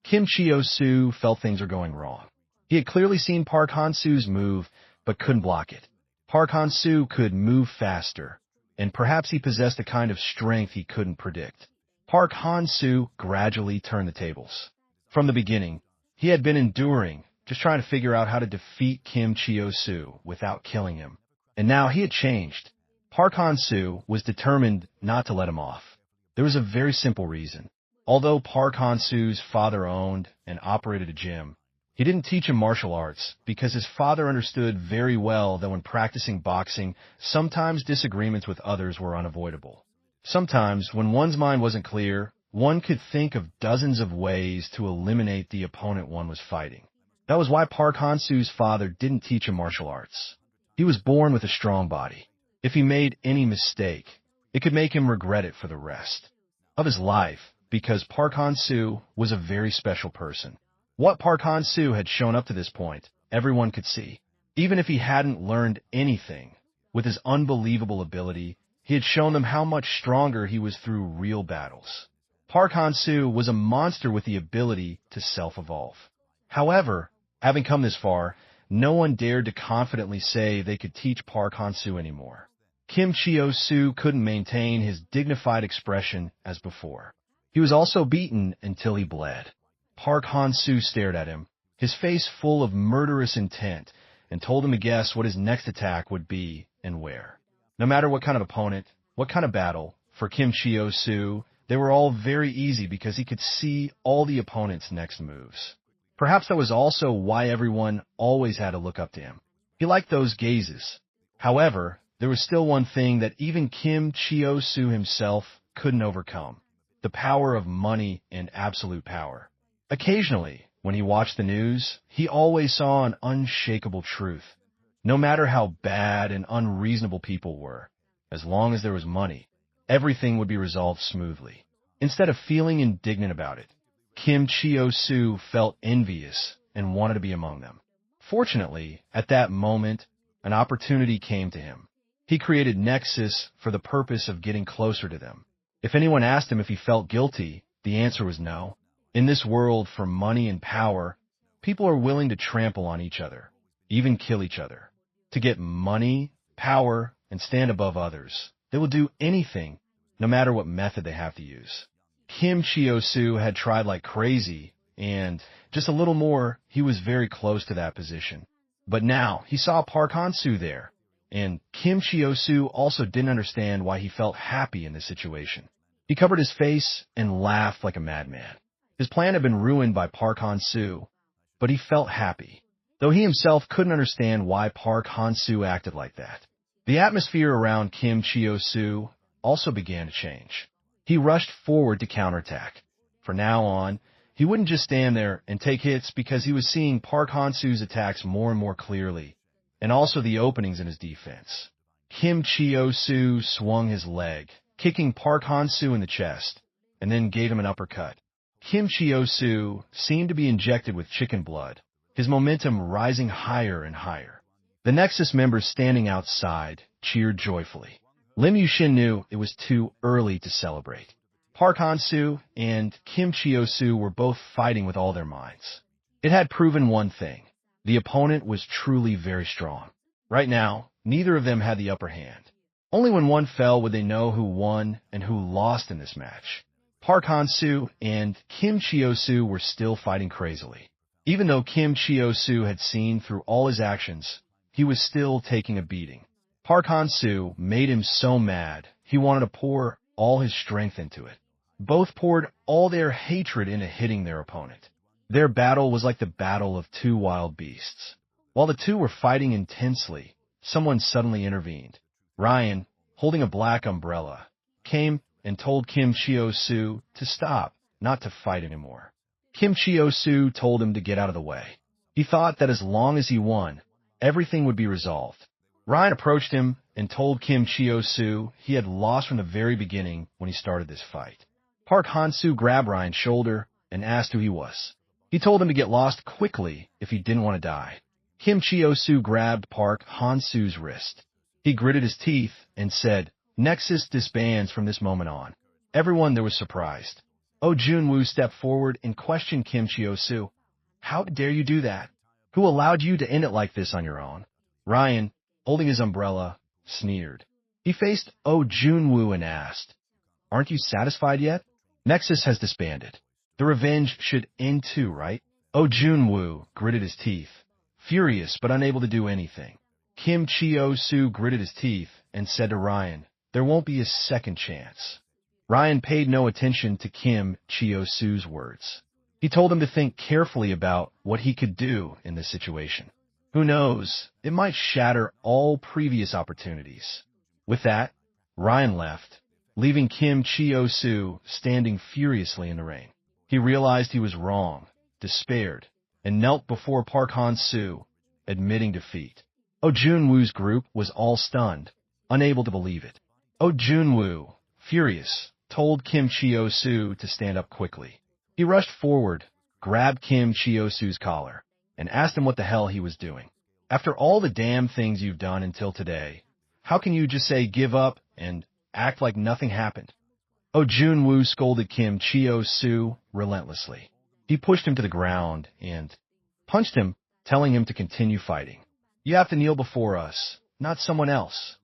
A: Kim Cho Seo felt things were going wrong. He had clearly seen Park Han-soo's move, but couldn't block it. Park Han-soo could move faster, and perhaps he possessed a kind of strength he couldn't predict. Park Han-soo gradually turned the tables. From the beginning, he had been enduring, just trying to figure out how to defeat Kim Cho Seo without killing him. And now he had changed. Park Han-soo was determined not to let him off. There was a very simple reason. Although Park Han-soo's father owned and operated a gym, he didn't teach him martial arts because his father understood very well that when practicing boxing, sometimes disagreements with others were unavoidable. Sometimes, when one's mind wasn't clear, one could think of dozens of ways to eliminate the opponent one was fighting. That was why Park Han-soo's father didn't teach him martial arts. He was born with a strong body. If he made any mistake, it could make him regret it for the rest of his life, because Park Han-soo was a very special person. What Park Han-soo had shown up to this point, everyone could see. Even if he hadn't learned anything, with his unbelievable ability, he had shown them how much stronger he was through real battles. Park Han-soo was a monster with the ability to self-evolve. However, having come this far, no one dared to confidently say they could teach Park Han-soo anymore. Kim Cho Seo couldn't maintain his dignified expression as before. He was also beaten until he bled. Park Han-soo stared at him, his face full of murderous intent, and told him to guess what his next attack would be and where. No matter what kind of opponent, what kind of battle, for Kim Cho Seo, they were all very easy because he could see all the opponent's next moves. Perhaps that was also why everyone always had to look up to him. He liked those gazes. However, there was still one thing that even Kim Cho Seo himself couldn't overcome: the power of money and absolute power. Occasionally, when he watched the news, he always saw an unshakable truth. No matter how bad and unreasonable people were, as long as there was money, everything would be resolved smoothly. Instead of feeling indignant about it, Kim Cho Seo felt envious and wanted to be among them. Fortunately, at that moment, an opportunity came to him. He created Nexus for the purpose of getting closer to them. If anyone asked him if he felt guilty, the answer was no. In this world, for money and power, people are willing to trample on each other, even kill each other. To get money, power, and stand above others, they will do anything, no matter what method they have to use. Kim Cho Seo had tried like crazy, and just a little more, he was very close to that position. But now, he saw Park Han-soo there, and Kim Cho Seo also didn't understand why he felt happy in this situation. He covered his face and laughed like a madman. His plan had been ruined by Park Han-soo, but he felt happy, though he himself couldn't understand why Park Han-soo acted like that. The atmosphere around Kim Cho Seo also began to change. He rushed forward to counterattack. From now on, he wouldn't just stand there and take hits because he was seeing Park Han-soo's attacks more and more clearly, and also the openings in his defense. Kim Cho Seo swung his leg, kicking Park Han-soo in the chest, and then gave him an uppercut. Kim Cho Seo seemed to be injected with chicken blood, his momentum rising higher and higher. The Nexus members standing outside cheered joyfully. Lim Yusin knew it was too early to celebrate. Park Han-soo and Kim Cho Seo were both fighting with all their minds. It had proven one thing: the opponent was truly very strong. Right now, neither of them had the upper hand. Only when one fell would they know who won and who lost in this match. Park Han-soo and Kim Cho Seo were still fighting crazily. Even though Kim Cho Seo had seen through all his actions, he was still taking a beating. Park Han-soo made him so mad, he wanted to pour all his strength into it. Both poured all their hatred into hitting their opponent. Their battle was like the battle of two wild beasts. While the two were fighting intensely, someone suddenly intervened. Ryan, holding a black umbrella, came and told Kim Cho Seo to stop, not to fight anymore. Kim Cho Seo told him to get out of the way. He thought that as long as he won, everything would be resolved. Ryan approached him and told Kim Cho Seo he had lost from the very beginning when he started this fight. Park Han-soo grabbed Ryan's shoulder and asked who he was. He told him to get lost quickly if he didn't want to die. Kim Cho Seo grabbed Park Han-soo's wrist. He gritted his teeth and said, "Nexus disbands from this moment on." Everyone there was surprised. Ozunu stepped forward and questioned Kim Cho Seo. "How dare you do that? Who allowed you to end it like this on your own?" Ryan, holding his umbrella, sneered. He faced Ozunu and asked, "Aren't you satisfied yet? Nexus has disbanded. The revenge should end too, right?" Ozunu gritted his teeth, furious but unable to do anything. Kim Cho Seo gritted his teeth and said to Ryan, "There won't be a second chance." Ryan paid no attention to Kim Cho Seo's words. He told him to think carefully about what he could do in this situation. Who knows, it might shatter all previous opportunities. With that, Ryan left, leaving Kim Cho Seo standing furiously in the rain. He realized he was wrong, despaired, and knelt before Park Han-soo, admitting defeat. Ojunu's group was all stunned, unable to believe it. Ozunu, furious, told Kim Cho Seo to stand up quickly. He rushed forward, grabbed Kim Cho Seo's collar, and asked him what the hell he was doing. "After all the damn things you've done until today, how can you just say give up and act like nothing happened?" Ozunu scolded Kim Cho Seo relentlessly. He pushed him to the ground and punched him, telling him to continue fighting. "You have to kneel before us, not someone else."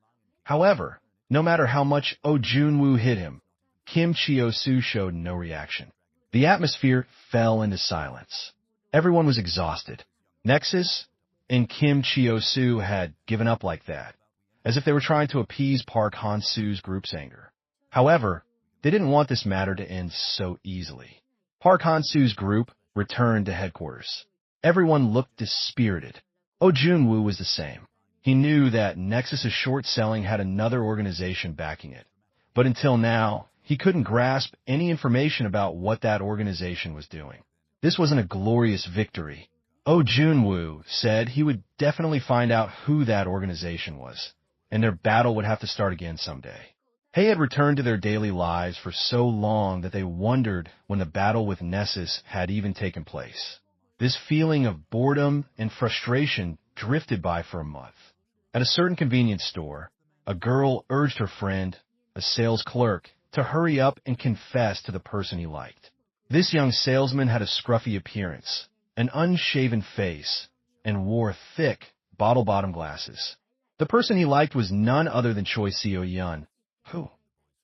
A: However, no matter how much Ozunu hit him, Kim Cho Seo showed no reaction. The atmosphere fell into silence. Everyone was exhausted. Nexus and Kim Cho Seo had given up like that, as if they were trying to appease Park Han-soo's group's anger. However, they didn't want this matter to end so easily. Park Han-soo's group returned to headquarters. Everyone looked dispirited. Ozunu was the same. He knew that Nexus's short selling had another organization backing it. But until now, he couldn't grasp any information about what that organization was doing. This wasn't a glorious victory. Ozunu said he would definitely find out who that organization was, and their battle would have to start again someday. They had returned to their daily lives for so long that they wondered when the battle with Nexus had even taken place. This feeling of boredom and frustration drifted by for a month. At a certain convenience store, a girl urged her friend, a sales clerk, to hurry up and confess to the person he liked. This young salesman had a scruffy appearance, an unshaven face, and wore thick, bottle-bottom glasses. The person he liked was none other than Cho Seo Han, who,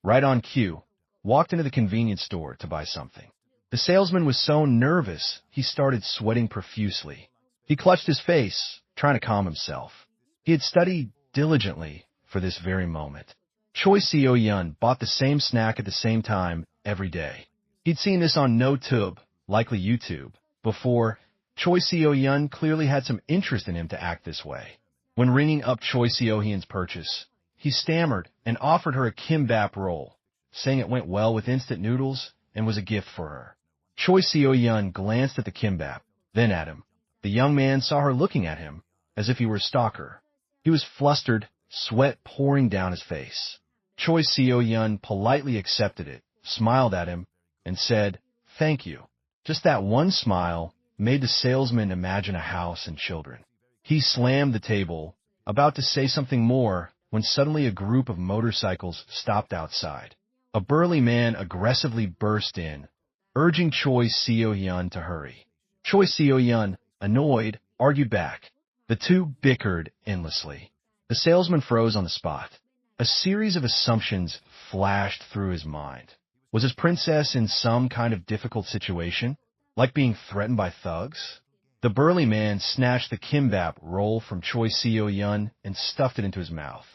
A: right on cue, walked into the convenience store to buy something. The salesman was so nervous, he started sweating profusely. He clutched his face, trying to calm himself. He had studied diligently for this very moment. Cho Seo Han bought the same snack at the same time every day. He'd seen this on NoTube, likely YouTube, before. Cho Seo Han clearly had some interest in him to act this way. When ringing up Cho Seo Han's purchase, he stammered and offered her a kimbap roll, saying it went well with instant noodles and was a gift for her. Cho Seo Han glanced at the kimbap, then at him. The young man saw her looking at him as if he were a stalker. He was flustered, sweat pouring down his face. Cho Seo Han politely accepted it, smiled at him, and said, "Thank you." Just that one smile made the salesman imagine a house and children. He slammed the table, about to say something more, when suddenly a group of motorcycles stopped outside. A burly man aggressively burst in, urging Cho Seo Han to hurry. Cho Seo Han, annoyed, argued back. The two bickered endlessly. The salesman froze on the spot. A series of assumptions flashed through his mind. Was his princess in some kind of difficult situation, like being threatened by thugs? The burly man snatched the kimbap roll from Cho Seo Han and stuffed it into his mouth.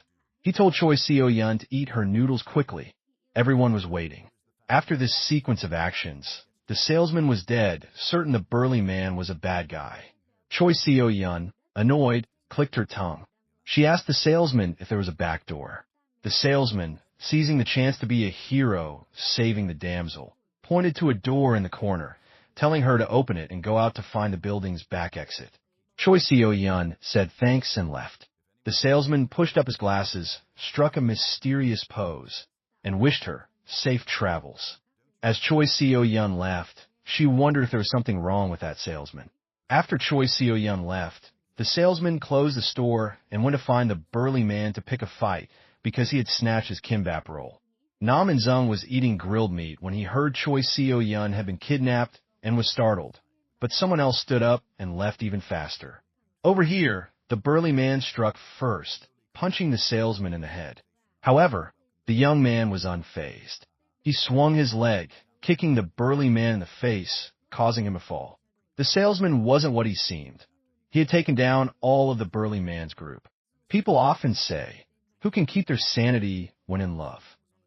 A: He told Cho Seo Han to eat her noodles quickly. Everyone was waiting. After this sequence of actions, the salesman was dead, certain the burly man was a bad guy. Cho Seo Han, annoyed, clicked her tongue. She asked the salesman if there was a back door. The salesman, seizing the chance to be a hero, saving the damsel, pointed to a door in the corner, telling her to open it and go out to find the building's back exit. Choi Seo-yun said thanks and left. The salesman pushed up his glasses, struck a mysterious pose, and wished her safe travels. As Choi Seo-yun left, she wondered if there was something wrong with that salesman. After Choi Seo-yun left, the salesman closed the store and went to find the burly man to pick a fight because he had snatched his kimbap roll. Nam In-sung was eating grilled meat when he heard Choi Seo-yun had been kidnapped and was startled, but someone else stood up and left even faster. Over here, the burly man struck first, punching the salesman in the head. However, the young man was unfazed. He swung his leg, kicking the burly man in the face, causing him to fall. The salesman wasn't what he seemed. He had taken down all of the burly man's group. People often say, who can keep their sanity when in love?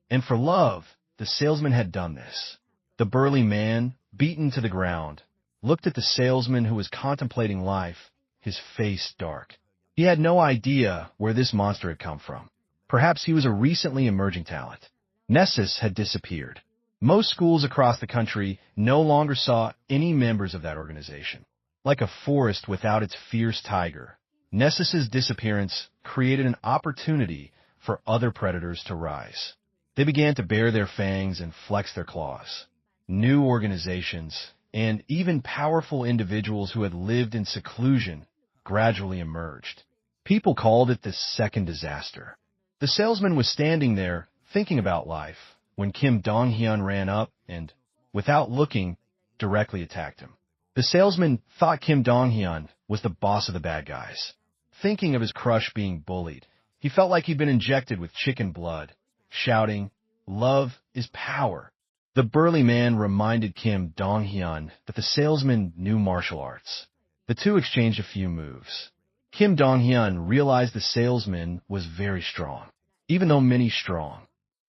A: And for love, the salesman had done this. The burly man, beaten to the ground, looked at the salesman who was contemplating life, his face dark. He had no idea where this monster had come from. Perhaps he was a recently emerging talent. Nexus had disappeared. Most schools across the country no longer saw any members of that organization. Like a forest without its fierce tiger, Nexus's disappearance created an opportunity for other predators to rise. They began to bare their fangs and flex their claws. New organizations, and even powerful individuals who had lived in seclusion, gradually emerged. People called it the second disaster. The salesman was standing there, thinking about life, when Kim Dong-hyun ran up and, without looking, directly attacked him. The salesman thought Kim Dong-hyun was the boss of the bad guys. Thinking of his crush being bullied, he felt like he'd been injected with chicken blood, shouting, "Love is power." The burly man reminded Kim Dong-hyun that the salesman knew martial arts. The two exchanged a few moves. Kim Dong-hyun realized the salesman was very strong. Even though many strong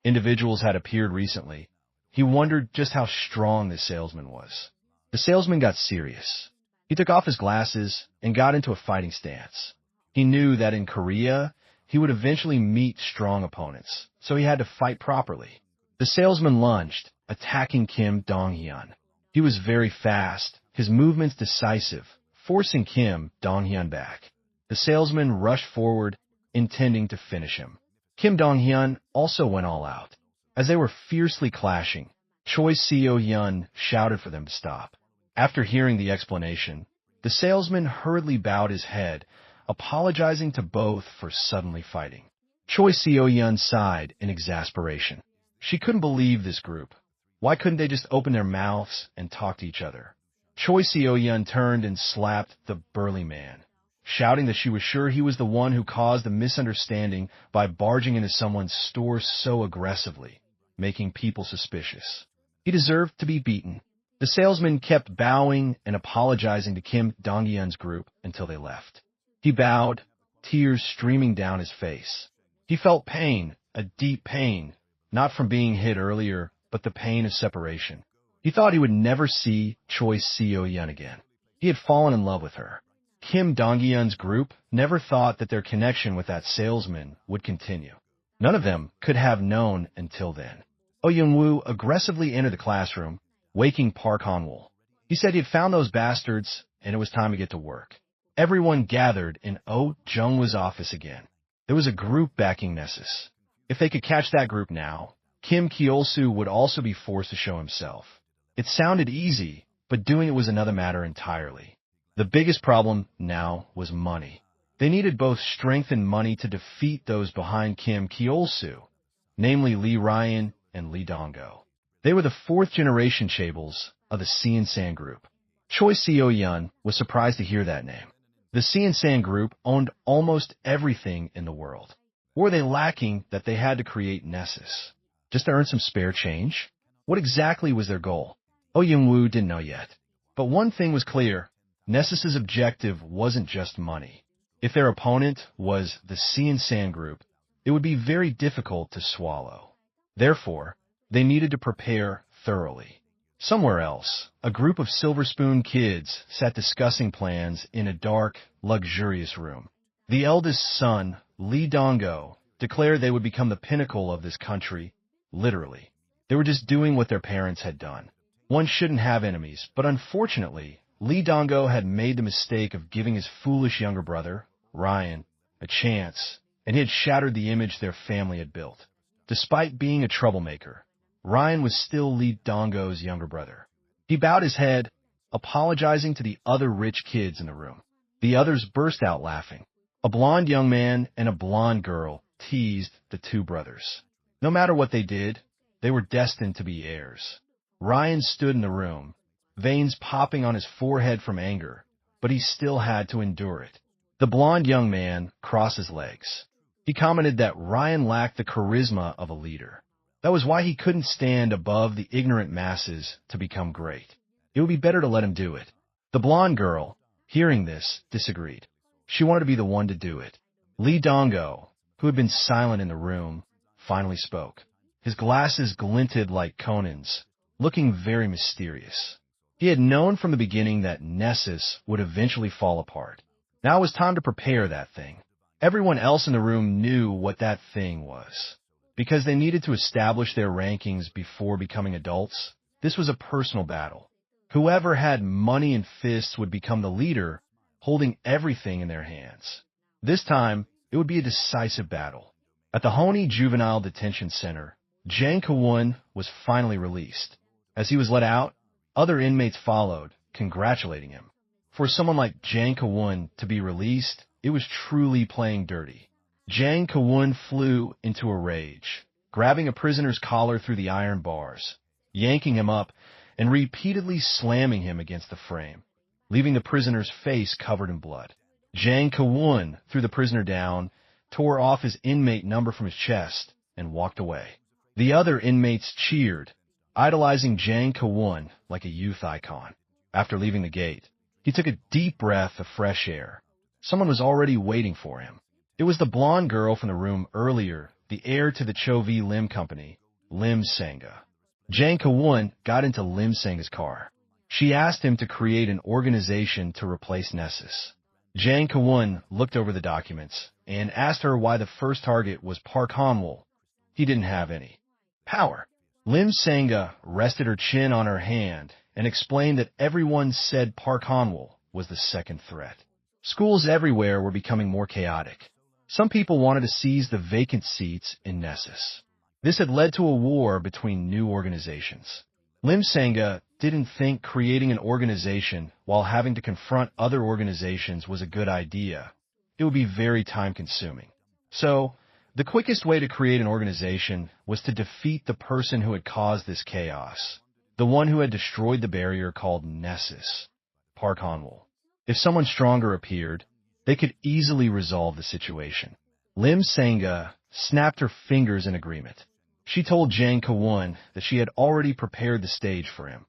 A: individuals had appeared recently, he wondered just how strong this salesman was. The salesman got serious. He took off his glasses and got into a fighting stance. He knew that in Korea, he would eventually meet strong opponents, so he had to fight properly. The salesman lunged, attacking Kim Dong-hyun. He was very fast, his movements decisive, forcing Kim Dong-hyun back. The salesman rushed forward, intending to finish him. Kim Dong-hyun also went all out. As they were fiercely clashing, Choi Seo-yun shouted for them to stop. After hearing the explanation, the salesman hurriedly bowed his head, apologizing to both for suddenly fighting. Choi Seo-yun sighed in exasperation. She couldn't believe this group. Why couldn't they just open their mouths and talk to each other? Choi Seo-yun turned and slapped the burly man, shouting that she was sure he was the one who caused the misunderstanding by barging into someone's store so aggressively, making people suspicious. He deserved to be beaten. The salesman kept bowing and apologizing to Kim Dong-hyun's group until they left. He bowed, tears streaming down his face. He felt pain, a deep pain, not from being hit earlier, but the pain of separation. He thought he would never see Choi Seo-yun again. He had fallen in love with her. Kim Dong-hyun's group never thought that their connection with that salesman would continue. None of them could have known until then. Oh Young-woo aggressively entered the classroom, waking Park Han-wol. He said he had found those bastards, and it was time to get to work. Everyone gathered in Oh Jung-woo's office again. There was a group backing Nexus. If they could catch that group now, Kim Kyo-soo would also be forced to show himself. It sounded easy, but doing it was another matter entirely. The biggest problem now was money. They needed both strength and money to defeat those behind Kim Kyo-soo, namely Lee Ryan and Lee Dong-go. They were the fourth-generation chaebols of the Seon-san group. Choi Seo-yun was surprised to hear that name. The Seon-san group owned almost everything in the world. Or were they lacking that they had to create Nexus? Just to earn some spare change? What exactly was their goal? Oh Young-woo didn't know yet. But one thing was clear. Nexus's objective wasn't just money. If their opponent was the Seon-san group, it would be very difficult to swallow. Therefore, they needed to prepare thoroughly. Somewhere else, a group of Silver Spoon kids sat discussing plans in a dark, luxurious room. The eldest son, Lee Dongo, declared they would become the pinnacle of this country, literally. They were just doing what their parents had done. One shouldn't have enemies, but unfortunately, Lee Dongo had made the mistake of giving his foolish younger brother, Ryan, a chance, and he had shattered the image their family had built. Despite being a troublemaker, Ryan was still Lee Dongo's younger brother. He bowed his head, apologizing to the other rich kids in the room. The others burst out laughing. A blonde young man and a blonde girl teased the two brothers. No matter what they did, they were destined to be heirs. Ryan stood in the room, veins popping on his forehead from anger, but he still had to endure it. The blonde young man crossed his legs. He commented that Ryan lacked the charisma of a leader. That was why he couldn't stand above the ignorant masses to become great. It would be better to let him do it. The blonde girl, hearing this, disagreed. She wanted to be the one to do it. Lee Dongo, who had been silent in the room, finally spoke. His glasses glinted like Conan's, looking very mysterious. He had known from the beginning that Nexus would eventually fall apart. Now it was time to prepare that thing. Everyone else in the room knew what that thing was. Because they needed to establish their rankings before becoming adults, this was a personal battle. Whoever had money and fists would become the leader, holding everything in their hands. This time, it would be a decisive battle. At the Honey Juvenile Detention Center, Jang Kawun was finally released. As he was let out, other inmates followed, congratulating him. For someone like Jang Kawun to be released, it was truly playing dirty. Jang Kawun flew into a rage, grabbing a prisoner's collar through the iron bars, yanking him up, and repeatedly slamming him against the frame, leaving the prisoner's face covered in blood. Jang Kawun threw the prisoner down, tore off his inmate number from his chest, and walked away. The other inmates cheered, idolizing Jang Kawun like a youth icon. After leaving the gate, he took a deep breath of fresh air. Someone was already waiting for him. It was the blonde girl from the room earlier, the heir to the Cho V Lim company, Lim Sanga. Jang Kawun got into Lim Sanga's car. She asked him to create an organization to replace Nexus. Jang Kawun looked over the documents and asked her why the first target was Park Han-wol. He didn't have any power. Lim Sanga rested her chin on her hand and explained that everyone said Park Han-wol was the second threat. Schools everywhere were becoming more chaotic. Some people wanted to seize the vacant seats in Nexus. This had led to a war between new organizations. Lim Sanga didn't think creating an organization while having to confront other organizations was a good idea. It would be very time-consuming. So, the quickest way to create an organization was to defeat the person who had caused this chaos, the one who had destroyed the barrier called Nexus, Park Han-wol. If someone stronger appeared, they could easily resolve the situation. Lim Sanga snapped her fingers in agreement. She told Jang Kawun that she had already prepared the stage for him.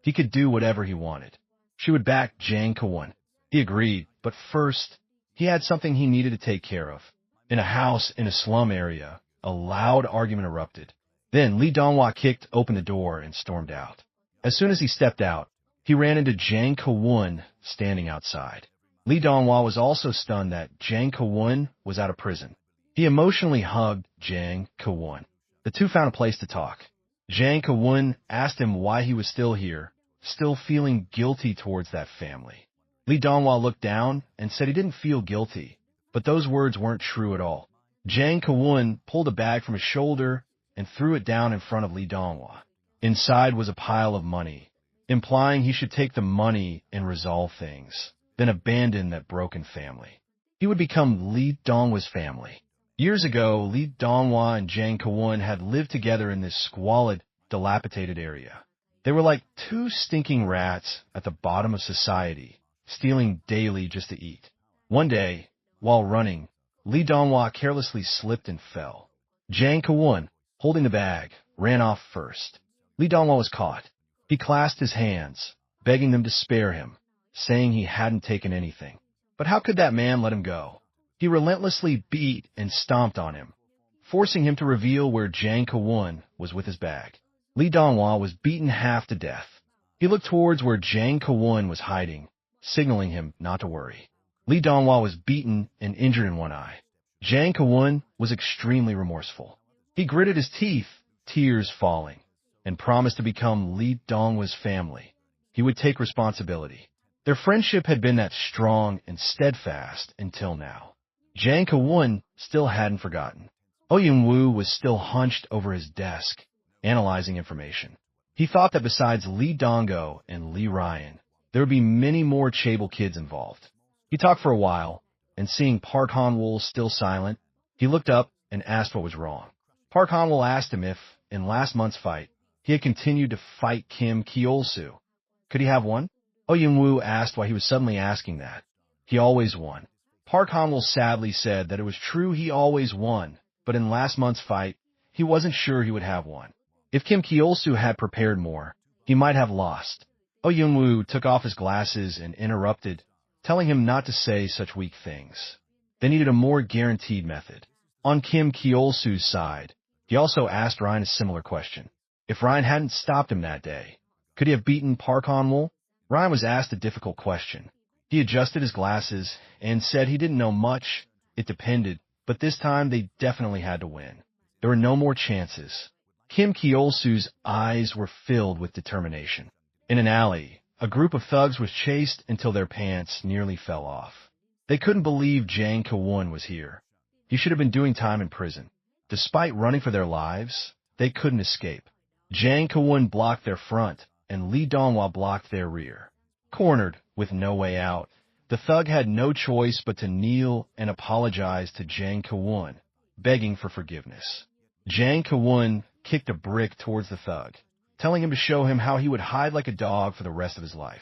A: He could do whatever he wanted. She would back Jang Kawun. He agreed, but first, he had something he needed to take care of. In a house in a slum area, a loud argument erupted. Then Lee Donghwa kicked open the door and stormed out. As soon as he stepped out, he ran into Jang Kawun standing outside. Lee Donghwa was also stunned that Jang Kawun was out of prison. He emotionally hugged Jang Kawun. The two found a place to talk. Jang Kawun asked him why he was still here, still feeling guilty towards that family. Lee Donghwa looked down and said he didn't feel guilty, but those words weren't true at all. Jang Kawun pulled a bag from his shoulder and threw it down in front of Lee Donghwa. Inside was a pile of money, implying he should take the money and resolve things, then abandon that broken family. He would become Lee Donghwa's family. Years ago, Lee Donghwa and Jang Kawun had lived together in this squalid, dilapidated area. They were like two stinking rats at the bottom of society, stealing daily just to eat. One day, while running, Lee Donghwa carelessly slipped and fell. Jang Kawun, holding the bag, ran off first. Lee Donghwa was caught. He clasped his hands, begging them to spare him, saying he hadn't taken anything. But how could that man let him go? He relentlessly beat and stomped on him, forcing him to reveal where Jang Kawun was with his bag. Lee Donghwa was beaten half to death. He looked towards where Jang Kawun was hiding, signaling him not to worry. Lee Donghua was beaten and injured in one eye. Jang Kawun was extremely remorseful. He gritted his teeth, tears falling, and promised to become Lee Donghwa's family. He would take responsibility. Their friendship had been that strong and steadfast until now. Jang Kawun still hadn't forgotten. Oh Yun-woo was still hunched over his desk, analyzing information. He thought that besides Lee Donggo and Lee Ryan, there would be many more Chable kids involved. He talked for a while, and seeing Park Han-wol still silent, he looked up and asked what was wrong. Park Han-wol asked him if, in last month's fight, he had continued to fight Kim Ki-ol-soo. Could he have won? Oh Yun-woo asked why he was suddenly asking that. He always won. Park Han-wol sadly said that it was true he always won, but in last month's fight, he wasn't sure he would have won. If Kim Ki-ol-soo had prepared more, he might have lost. Oh Yun-woo took off his glasses and interrupted, telling him not to say such weak things. They needed a more guaranteed method. On Kim Ki-ol-soo's side, he also asked Ryan a similar question. If Ryan hadn't stopped him that day, could he have beaten Park Han-wol? Ryan was asked a difficult question. He adjusted his glasses and said he didn't know much. It depended, but this time they definitely had to win. There were no more chances. Kim Ki-ol-soo's eyes were filled with determination. In an alley, a group of thugs was chased until their pants nearly fell off. They couldn't believe Jang Kawun was here. He should have been doing time in prison. Despite running for their lives, they couldn't escape. Jang Kawun blocked their front, and Lee Donghua blocked their rear. Cornered, with no way out, the thug had no choice but to kneel and apologize to Jang Kawun, begging for forgiveness. Jang Kawun kicked a brick towards the thug, telling him to show him how he would hide like a dog for the rest of his life.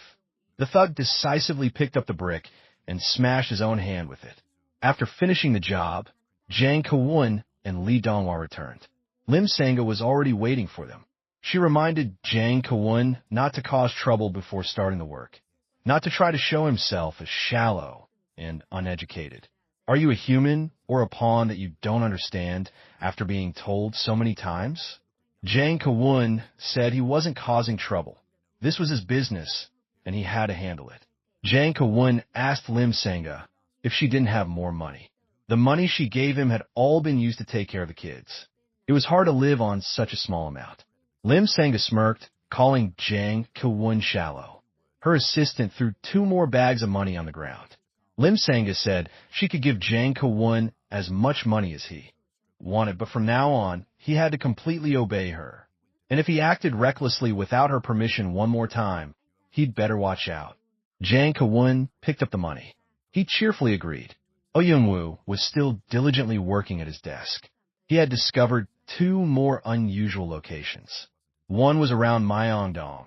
A: The thug decisively picked up the brick and smashed his own hand with it. After finishing the job, Jang Kawun and Lee Donghua returned. Lim Sanga was already waiting for them. She reminded Jang Kawun not to cause trouble before starting the work, not to try to show himself as shallow and uneducated. Are you a human or a pawn that you don't understand after being told so many times? Jang Kawun said he wasn't causing trouble. This was his business, and he had to handle it. Jang Kawun asked Lim Sanga if she didn't have more money. The money she gave him had all been used to take care of the kids. It was hard to live on such a small amount. Lim Sanga smirked, calling Jang Kawun shallow. Her assistant threw 2 more bags of money on the ground. Lim Sanga said she could give Jang Kawun as much money as he wanted, but from now on, he had to completely obey her. And if he acted recklessly without her permission one more time, he'd better watch out. Jang Kawun picked up the money. He cheerfully agreed. Oh Yun-woo was still diligently working at his desk. He had discovered 2 more unusual locations. One was around Myeongdong,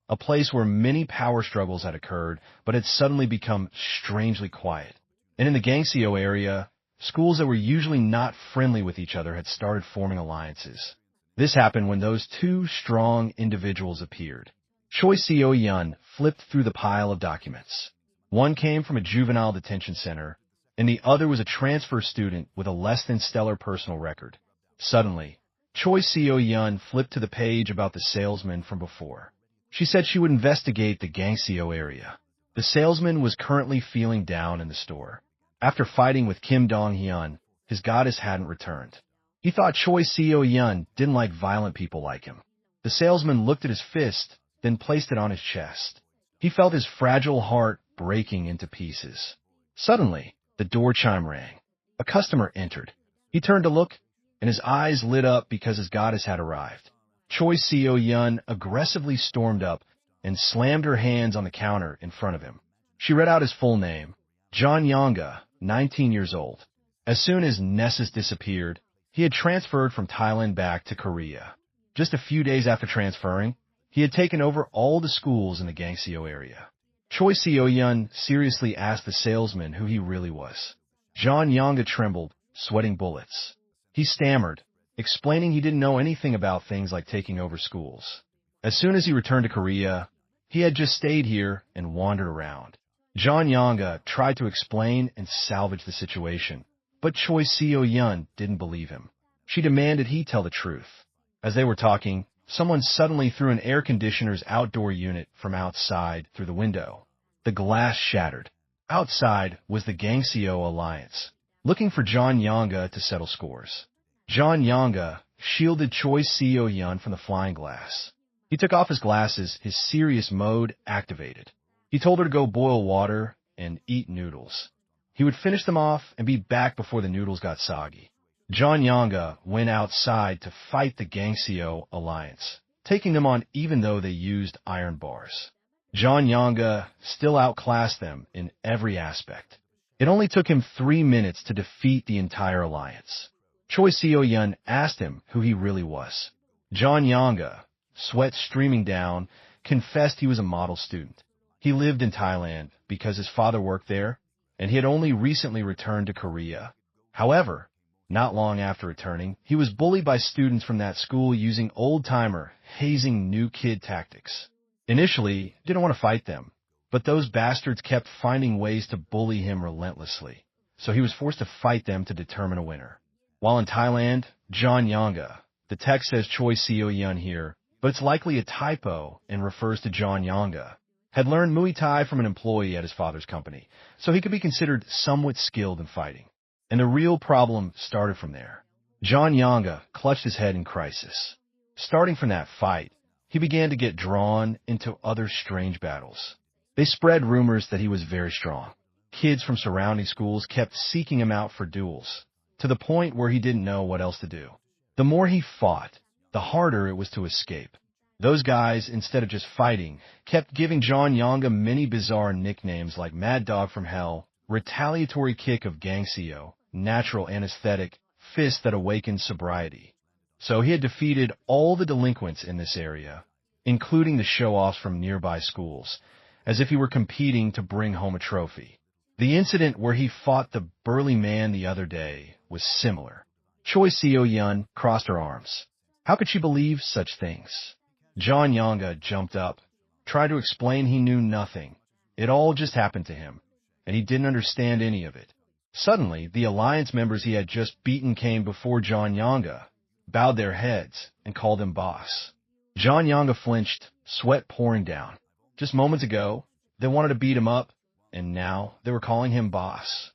A: a place where many power struggles had occurred but had suddenly become strangely quiet. And in the Gangseo area, schools that were usually not friendly with each other had started forming alliances. This happened when those 2 strong individuals appeared. Choi Seo-yun flipped through the pile of documents. One came from a juvenile detention center, and the other was a transfer student with a less than stellar personal record. Suddenly, Choi Seo-yun flipped to the page about the salesman from before. She said she would investigate the Gangseo area. The salesman was currently feeling down in the store. After fighting with Kim Dong-hyun, his goddess hadn't returned. He thought Choi Seo-yun didn't like violent people like him. The salesman looked at his fist, then placed it on his chest. He felt his fragile heart breaking into pieces. Suddenly, the door chime rang. A customer entered. He turned to look, and his eyes lit up because his goddess had arrived. Choi Seo-yun aggressively stormed up and slammed her hands on the counter in front of him. She read out his full name, John Yonga, 19 years old. As soon as Nessus disappeared, he had transferred from Thailand back to Korea. Just a few days after transferring, he had taken over all the schools in the Gangseo area. Choi Seo-yun seriously asked the salesman who he really was. John Yonga trembled, sweating bullets. He stammered, explaining he didn't know anything about things like taking over schools. As soon as he returned to Korea, he had just stayed here and wandered around. John Yonga tried to explain and salvage the situation, but Choi Seo-yun didn't believe him. She demanded he tell the truth. As they were talking, someone suddenly threw an air conditioner's outdoor unit from outside through the window. The glass shattered. Outside was the Gangseo Alliance, looking for John Yanga to settle scores. John Yanga shielded Choi Seo-yun from the flying glass. He took off his glasses, his serious mode activated. He told her to go boil water and eat noodles. He would finish them off and be back before the noodles got soggy. John Yanga went outside to fight the Gangseo Alliance, taking them on even though they used iron bars. John Yanga still outclassed them in every aspect. It only took him 3 minutes to defeat the entire alliance. Choi Seo-yun asked him who he really was. John Yanga, sweat streaming down, confessed he was a model student. He lived in Thailand because his father worked there, and he had only recently returned to Korea. However, not long after returning, he was bullied by students from that school using old-timer, hazing new kid tactics. Initially, he didn't want to fight them, but those bastards kept finding ways to bully him relentlessly, so he was forced to fight them to determine a winner. While in Thailand, John Yanga, the text says Choi Seo-yun here, but it's likely a typo and refers to John Yanga, had learned Muay Thai from an employee at his father's company, so he could be considered somewhat skilled in fighting. And the real problem started from there. John Yanga clutched his head in crisis. Starting from that fight, he began to get drawn into other strange battles. They spread rumors that he was very strong. Kids from surrounding schools kept seeking him out for duels, to the point where he didn't know what else to do. The more he fought, the harder it was to escape. Those guys, instead of just fighting, kept giving John Yanga many bizarre nicknames like Mad Dog from Hell, Retaliatory Kick of Gangseo, Natural Anesthetic, Fist that Awakened Sobriety. So he had defeated all the delinquents in this area, including the show-offs from nearby schools, as if he were competing to bring home a trophy. The incident where he fought the burly man the other day was similar. Choi Seo-yun crossed her arms. How could she believe such things? John Yanga jumped up, tried to explain he knew nothing. It all just happened to him, and he didn't understand any of it. Suddenly, the alliance members he had just beaten came before John Yanga, bowed their heads, and called him boss. John Yanga flinched, sweat pouring down. Just moments ago, they wanted to beat him up, and now they were calling him boss.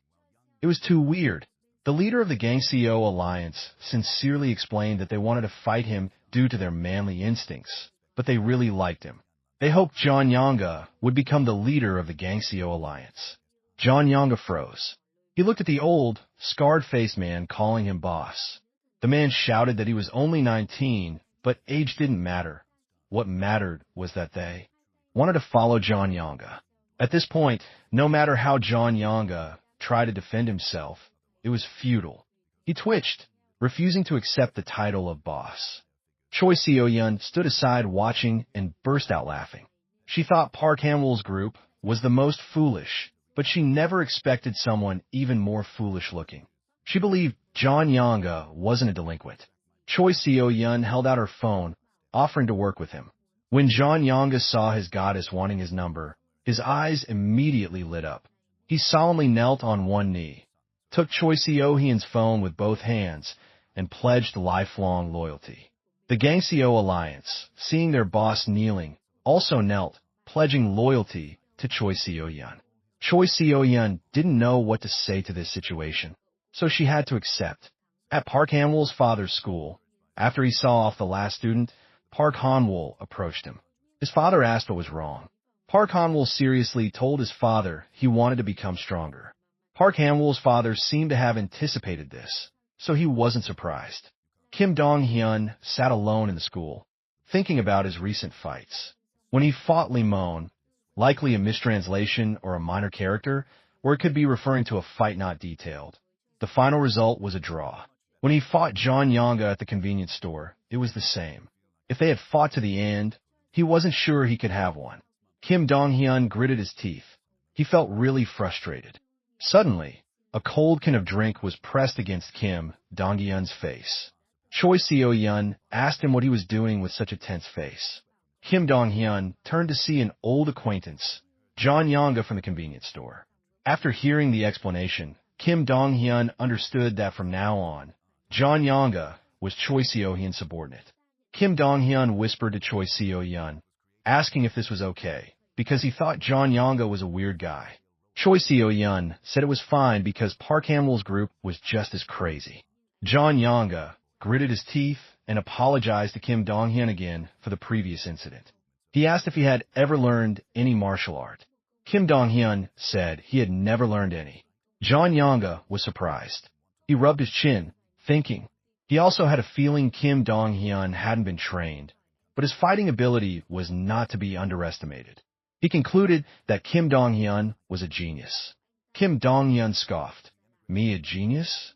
A: It was too weird. The leader of the Gangseo Alliance sincerely explained that they wanted to fight him due to their manly instincts, but they really liked him. They hoped John Yanga would become the leader of the Gangseo Alliance. John Yanga froze. He looked at the old, scarred-faced man calling him boss. The man shouted that he was only 19, but age didn't matter. What mattered was that they wanted to follow John Yanga. At this point, no matter how John Yanga tried to defend himself, it was futile. He twitched, refusing to accept the title of boss. Choi Seo-yun stood aside watching and burst out laughing. She thought Park Han-wool's group was the most foolish, but she never expected someone even more foolish-looking. She believed John Yanga wasn't a delinquent. Choi Seo-yun held out her phone, offering to work with him. When John Yanga saw his goddess wanting his number, his eyes immediately lit up. He solemnly knelt on one knee, took Choi Seo-hyun's phone with both hands, and pledged lifelong loyalty. The Gangseo Alliance, seeing their boss kneeling, also knelt, pledging loyalty to Choi Seo-yun. Choi Seo-yun didn't know what to say to this situation, so she had to accept. At Park Han-wool's father's school, after he saw off the last student, Park Han-wool approached him. His father asked what was wrong. Park Han-wool seriously told his father he wanted to become stronger. Park Han-wool's father seemed to have anticipated this, so he wasn't surprised. Kim Dong-hyun sat alone in the school, thinking about his recent fights. When he fought Limon, likely a mistranslation or a minor character, or it could be referring to a fight not detailed, the final result was a draw. When he fought John Yanga at the convenience store, it was the same. If they had fought to the end, he wasn't sure he could have one. Kim Dong-hyun gritted his teeth. He felt really frustrated. Suddenly, a cold can of drink was pressed against Kim Dong-hyun's face. Choi Seo-yun asked him what he was doing with such a tense face. Kim Dong-hyun turned to see an old acquaintance, John Yanga from the convenience store. After hearing the explanation, Kim Dong-hyun understood that from now on, John Yanga was Choi Seo-hyun's subordinate. Kim Dong-hyun whispered to Choi Seo-yun, asking if this was okay, because he thought John Yonga was a weird guy. Choi Seo-yun said it was fine because Park Han-wool's group was just as crazy. John Yonga gritted his teeth and apologized to Kim Dong-hyun again for the previous incident. He asked if he had ever learned any martial art. Kim Dong-hyun said he had never learned any. John Yonga was surprised. He rubbed his chin, thinking. He also had a feeling Kim Dong-hyun hadn't been trained, but his fighting ability was not to be underestimated. He concluded that Kim Dong-hyun was a genius. Kim Dong-hyun scoffed. Me a genius?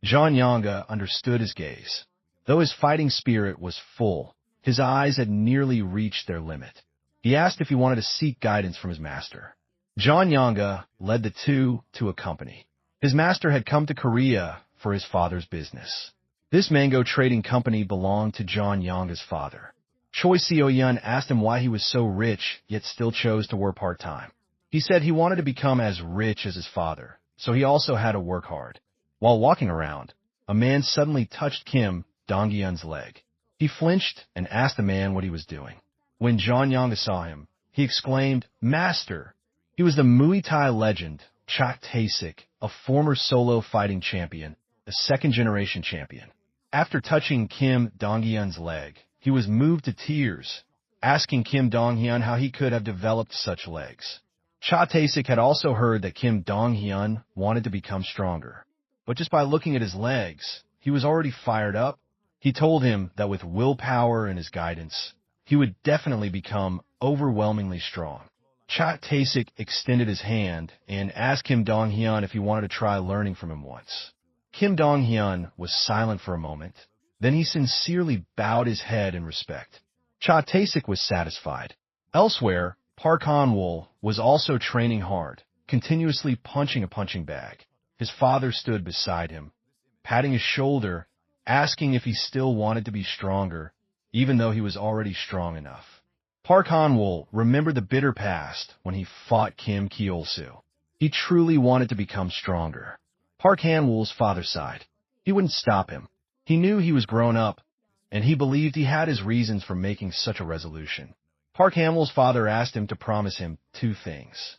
A: John Yonga understood his gaze. Though his fighting spirit was full, his eyes had nearly reached their limit. He asked if he wanted to seek guidance from his master. John Yonga led the two to a company. His master had come to Korea for his father's business. This mango trading company belonged to John Yonga's father. Choi Seo-yun asked him why he was so rich yet still chose to work part-time. He said he wanted to become as rich as his father, so he also had to work hard. While walking around, a man suddenly touched Kim Dong-hyun's leg. He flinched and asked the man what he was doing. When John Yonga saw him, he exclaimed, "Master!" He was the Muay Thai legend, Cho Tu, a former solo fighting champion, a second-generation champion. After touching Kim Dong-hyun's leg, he was moved to tears, asking Kim Dong-hyun how he could have developed such legs. Cho Tu had also heard that Kim Dong-hyun wanted to become stronger. But just by looking at his legs, he was already fired up. He told him that with willpower and his guidance, he would definitely become overwhelmingly strong. Cho Tu extended his hand and asked Kim Dong-hyun if he wanted to try learning from him once. Kim Dong-hyun was silent for a moment. Then he sincerely bowed his head in respect. Cho Tu was satisfied. Elsewhere, Park Han-wool was also training hard, continuously punching a punching bag. His father stood beside him, patting his shoulder, asking if he still wanted to be stronger, even though he was already strong enough. Park Han-wool remembered the bitter past when he fought Kim Kyo-soo. He truly wanted to become stronger. Park Han-wool's father sighed. He wouldn't stop him. He knew he was grown up, and he believed he had his reasons for making such a resolution. Park Han-wool's father asked him to promise him two things.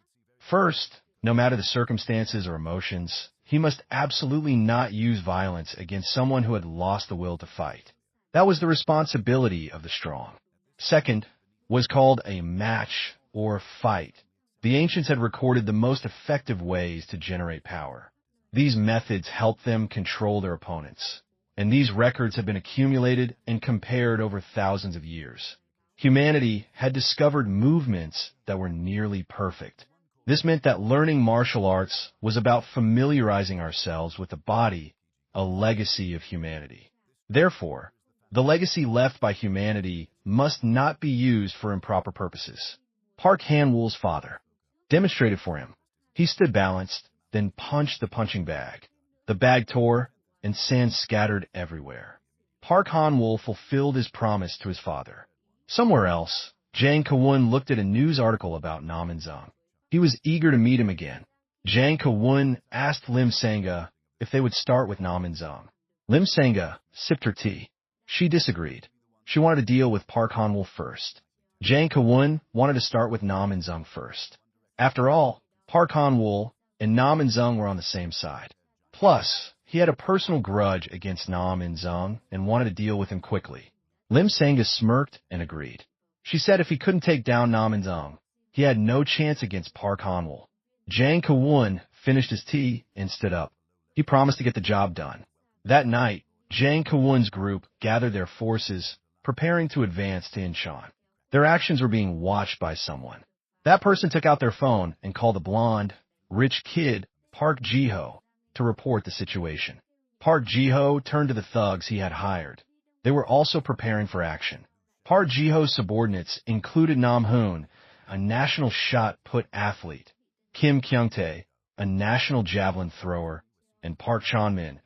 A: First, no matter the circumstances or emotions, he must absolutely not use violence against someone who had lost the will to fight. That was the responsibility of the strong. Second, was called a match or fight. The ancients had recorded the most effective ways to generate power. These methods helped them control their opponents, and these records have been accumulated and compared over thousands of years. Humanity had discovered movements that were nearly perfect. This meant that learning martial arts was about familiarizing ourselves with the body, a legacy of humanity. Therefore, the legacy left by humanity must not be used for improper purposes. Park Han-wool's father demonstrated for him. He stood balanced, then punched the punching bag. The bag tore, and sand scattered everywhere. Park Han-wool fulfilled his promise to his father. Somewhere else, Jang Kawun looked at a news article about Nam and Zung. He was eager to meet him again. Jang Kawun asked Lim Sanga if they would start with Nam and Zung. Lim Sanga sipped her tea. She disagreed. She wanted to deal with Park Han-wool first. Jang Kawun wanted to start with Nam and Zung first. After all, Park Han-wool and Nam and Zung were on the same side. Plus, he had a personal grudge against Nam and Zung and wanted to deal with him quickly. Lim Sanga smirked and agreed. She said if he couldn't take down Nam and Zung, he had no chance against Park Han-wool. Jang Kawun finished his tea and stood up. He promised to get the job done. That night, Jang Kawun's group gathered their forces, preparing to advance to Inchan. Their actions were being watched by someone. That person took out their phone and called the blonde, rich kid, Park Ji-ho, to report the situation. Park Ji-ho turned to the thugs he had hired. They were also preparing for action. Park Ji-ho's subordinates included Nam Hoon, a national shot put athlete, Kim Kyung-tae, a national javelin thrower, and Park Chan-min,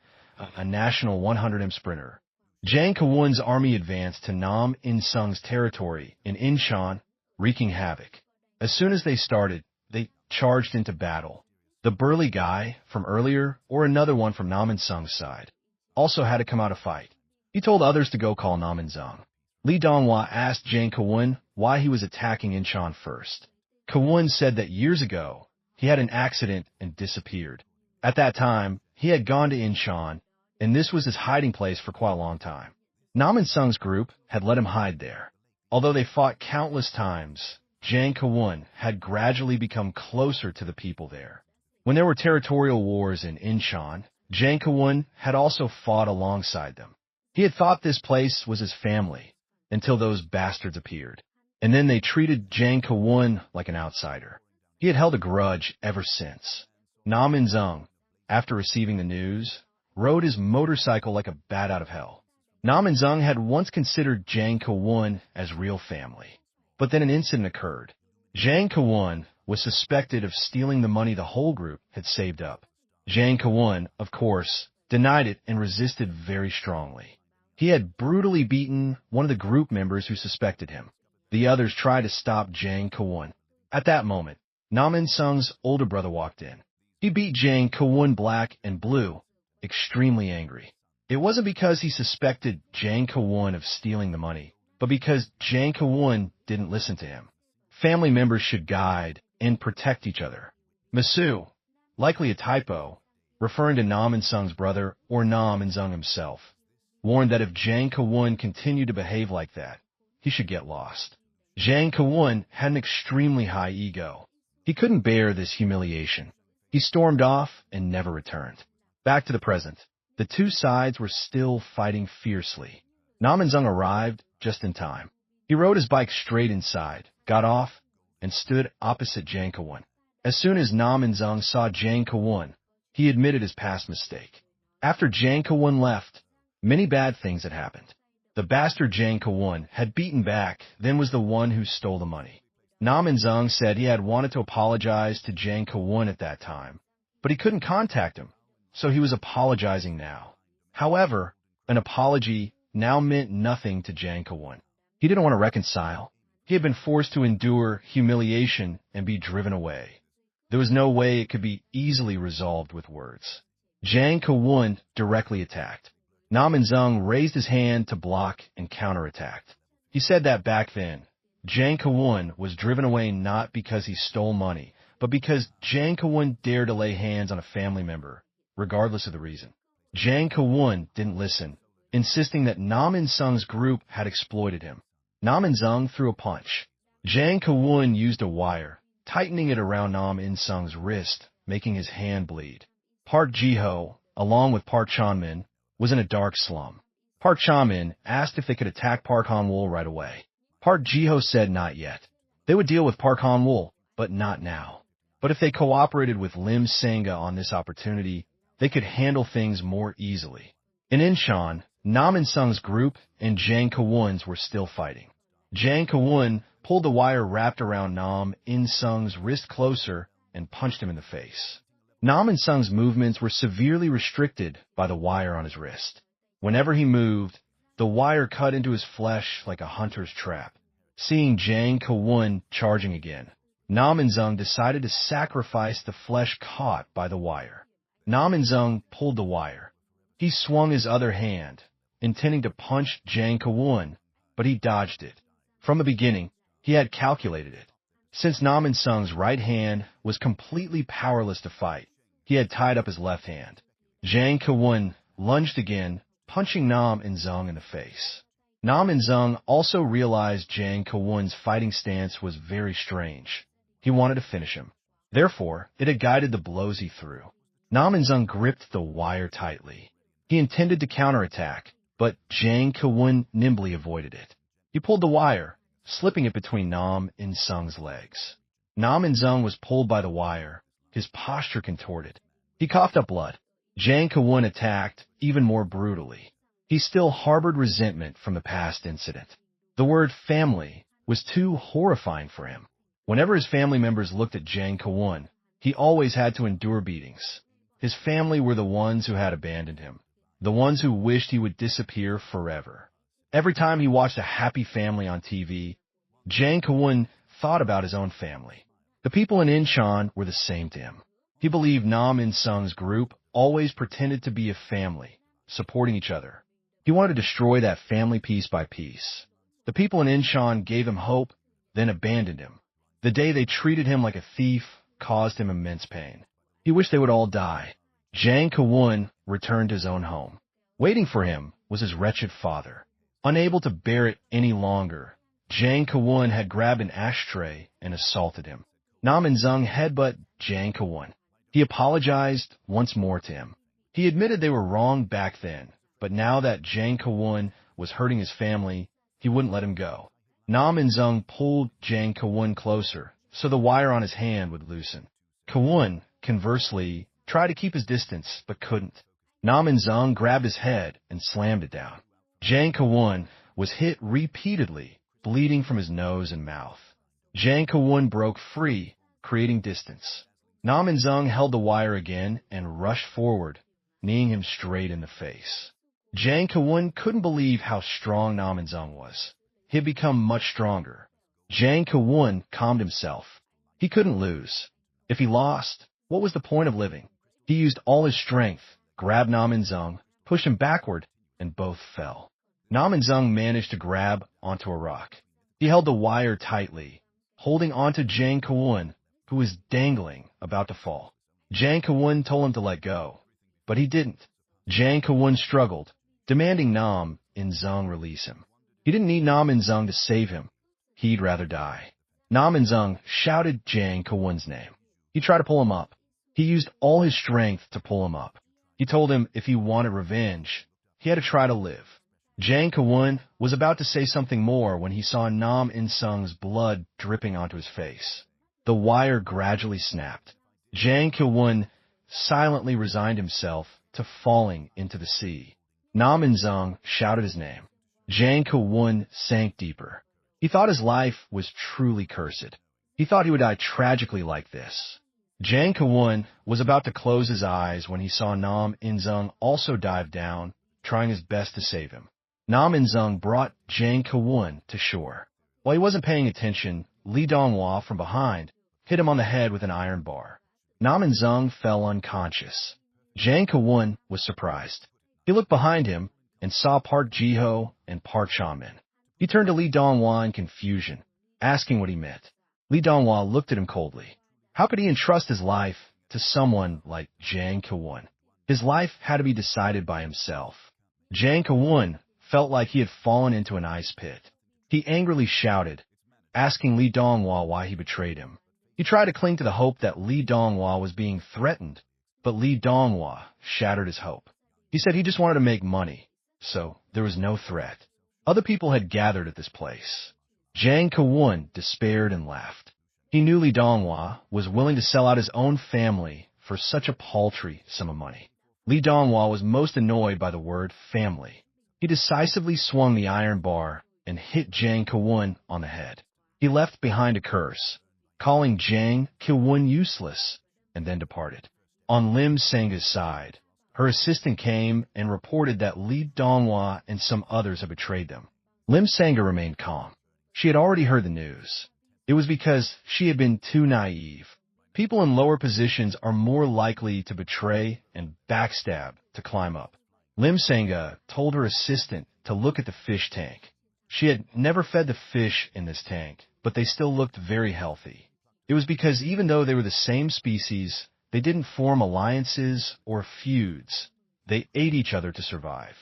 A: a national 100m sprinter. Jang Kawun's army advanced to Nam In-sung's territory in Inchan, wreaking havoc. As soon as they started, they charged into battle. The burly guy from earlier, or another one from Nam In-sung's side, also had to come out to fight. He told others to go call Nam In-sung. Lee Donghua asked Jang Kawun why he was attacking Inchan first. Kawun said that years ago, he had an accident and disappeared. At that time, he had gone to Inchan, and this was his hiding place for quite a long time. Nam and Sung's group had let him hide there. Although they fought countless times, Jang Kawun had gradually become closer to the people there. When there were territorial wars in Inchan, Jang Kawun had also fought alongside them. He had thought this place was his family, until those bastards appeared. And then they treated Jang Kawun like an outsider. He had held a grudge ever since. Nam and Sung, after receiving the news, rode his motorcycle like a bat out of hell. Nam and Sung had once considered Jang Kawun as real family. But then an incident occurred. Jang Kawun was suspected of stealing the money the whole group had saved up. Jang Kawun, of course, denied it and resisted very strongly. He had brutally beaten one of the group members who suspected him. The others tried to stop Jang Kawun. At that moment, Nam and Sung's older brother walked in. He beat Jang Kawun black and blue, extremely angry. It wasn't because he suspected Jang Kawun of stealing the money, but because Jang Kawun didn't listen to him. Family members should guide and protect each other. Masu, likely a typo, referring to Nam and Sung's brother or Nam and Sung himself, warned that if Jang Kawun continued to behave like that, he should get lost. Jang Kawun had an extremely high ego. He couldn't bear this humiliation. He stormed off and never returned. Back to the present. The two sides were still fighting fiercely. Nam and Sung arrived just in time. He rode his bike straight inside, got off, and stood opposite Jang Kawun. As soon as Nam and Sung saw Jang Kawun, he admitted his past mistake. After Jang Kawun left, many bad things had happened. The bastard Jang Kawun had beaten back, then was the one who stole the money. Nam and Sung said he had wanted to apologize to Jang Kawun at that time, but he couldn't contact him, so he was apologizing now. However, an apology now meant nothing to Jang Kawun. He didn't want to reconcile. He had been forced to endure humiliation and be driven away. There was no way it could be easily resolved with words. Jang Kawun directly attacked. Nam and Sung raised his hand to block and counterattacked. He said that back then, Jang Kawun was driven away not because he stole money, but because Jang Kawun dared to lay hands on a family member, regardless of the reason. Jang Kawun didn't listen, insisting that Nam and Sung's group had exploited him. Nam and Sung threw a punch. Jang Kawun used a wire, tightening it around Nam and Sung's wrist, making his hand bleed. Park Ji-ho, along with Park Chan-min, was in a dark slum. Park Chan-min asked if they could attack Park Han-wol right away. Park Ji-ho said not yet. They would deal with Park Han-wol, but not now. But if they cooperated with Lim Sanga on this opportunity, they could handle things more easily. In Inchan, Nam and Sung's group and Jang Kawun's were still fighting. Jang Kawun pulled the wire wrapped around Nam In Sung's wrist closer and punched him in the face. Nam In Sung's movements were severely restricted by the wire on his wrist. Whenever he moved, the wire cut into his flesh like a hunter's trap. Seeing Jang Kawun charging again, Nam and Sung decided to sacrifice the flesh caught by the wire. Nam and Sung pulled the wire. He swung his other hand, intending to punch Jang Kawun, but he dodged it. From the beginning, he had calculated it. Since Nam and Sung's right hand was completely powerless to fight, he had tied up his left hand. Jang Kawun lunged again, punching Nam and Sung in the face. Nam and Sung also realized Jang Kawun's fighting stance was very strange. He wanted to finish him. Therefore, it had guided the blows he threw. Nam and Sung gripped the wire tightly. He intended to counterattack, but Jang Kawun nimbly avoided it. He pulled the wire, slipping it between Nam and Sung's legs. Nam and Sung was pulled by the wire, his posture contorted. He coughed up blood. Jang Kawun attacked even more brutally. He still harbored resentment from the past incident. The word family was too horrifying for him. Whenever his family members looked at Jang Kawun, he always had to endure beatings. His family were the ones who had abandoned him, the ones who wished he would disappear forever. Every time he watched a happy family on TV, Jang Kawun thought about his own family. The people in Inchan were the same to him. He believed Nam In Sung's group always pretended to be a family, supporting each other. He wanted to destroy that family piece by piece. The people in Inchan gave him hope, then abandoned him. The day they treated him like a thief caused him immense pain. He wished they would all die. Jang Kawun returned to his own home. Waiting for him was his wretched father. Unable to bear it any longer, Jang Kawun had grabbed an ashtray and assaulted him. Nam and Zung headbutt Jang Kawun. He apologized once more to him. He admitted they were wrong back then, but now that Jang Kawun was hurting his family, he wouldn't let him go. Nam and Zung pulled Jang Kawun closer, so the wire on his hand would loosen. Kawun, conversely, tried to keep his distance, but couldn't. Nam and Zung grabbed his head and slammed it down. Jang Kawun was hit repeatedly, bleeding from his nose and mouth. Jang Kawun broke free, creating distance. Nam and Zung held the wire again and rushed forward, kneeing him straight in the face. Jang Kawun couldn't believe how strong Nam and Zung was. He had become much stronger. Jang Kawun calmed himself. He couldn't lose. If he lost, what was the point of living? He used all his strength, grabbed Nam and Zung, pushed him backward, and both fell. Nam and Zung managed to grab onto a rock. He held the wire tightly, holding onto Jang Kawun, who was dangling, about to fall. Jang Kawun told him to let go, but he didn't. Jang Kawun struggled, demanding Nam and Zung release him. He didn't need Nam and Zung to save him. He'd rather die. Nam and Zung shouted Jang Kawun's name. He tried to pull him up. He used all his strength to pull him up. He told him if he wanted revenge, he had to try to live. Jang Kawun was about to say something more when he saw Nam and Zung's blood dripping onto his face. The wire gradually snapped. Jang Kawun silently resigned himself to falling into the sea. Nam and Zung shouted his name. Jang Kawun sank deeper. He thought his life was truly cursed. He thought he would die tragically like this. Jang Kawun was about to close his eyes when he saw Nam and Zung also dive down, trying his best to save him. Nam and Zung brought Jang Kawun to shore. While he wasn't paying attention, Lee Donghua from behind hit him on the head with an iron bar. Nam and Zung fell unconscious. Jang Kawun was surprised. He looked behind him and saw Park Ji-ho and Park Chan-min. He turned to Lee Donghua in confusion, asking what he meant. Lee Donghua looked at him coldly. How could he entrust his life to someone like Jang Kawun? His life had to be decided by himself. Jang Kawun felt like he had fallen into an ice pit. He angrily shouted, asking Lee Donghua why he betrayed him. He tried to cling to the hope that Lee Donghua was being threatened, but Lee Donghua shattered his hope. He said he just wanted to make money, so there was no threat. Other people had gathered at this place. Jang Kawun despaired and laughed. He knew Lee Donghua was willing to sell out his own family for such a paltry sum of money. Lee Donghua was most annoyed by the word family. He decisively swung the iron bar and hit Jang Kawun on the head. He left behind a curse, calling Jang Kawun useless, and then departed. On Lim Sanga's side, her assistant came and reported that Lee Donghua and some others had betrayed them. Lim Sanga remained calm. She had already heard the news. It was because she had been too naive. People in lower positions are more likely to betray and backstab to climb up. Lim Sanga told her assistant to look at the fish tank. She had never fed the fish in this tank, but they still looked very healthy. It was because even though they were the same species, they didn't form alliances or feuds. They ate each other to survive.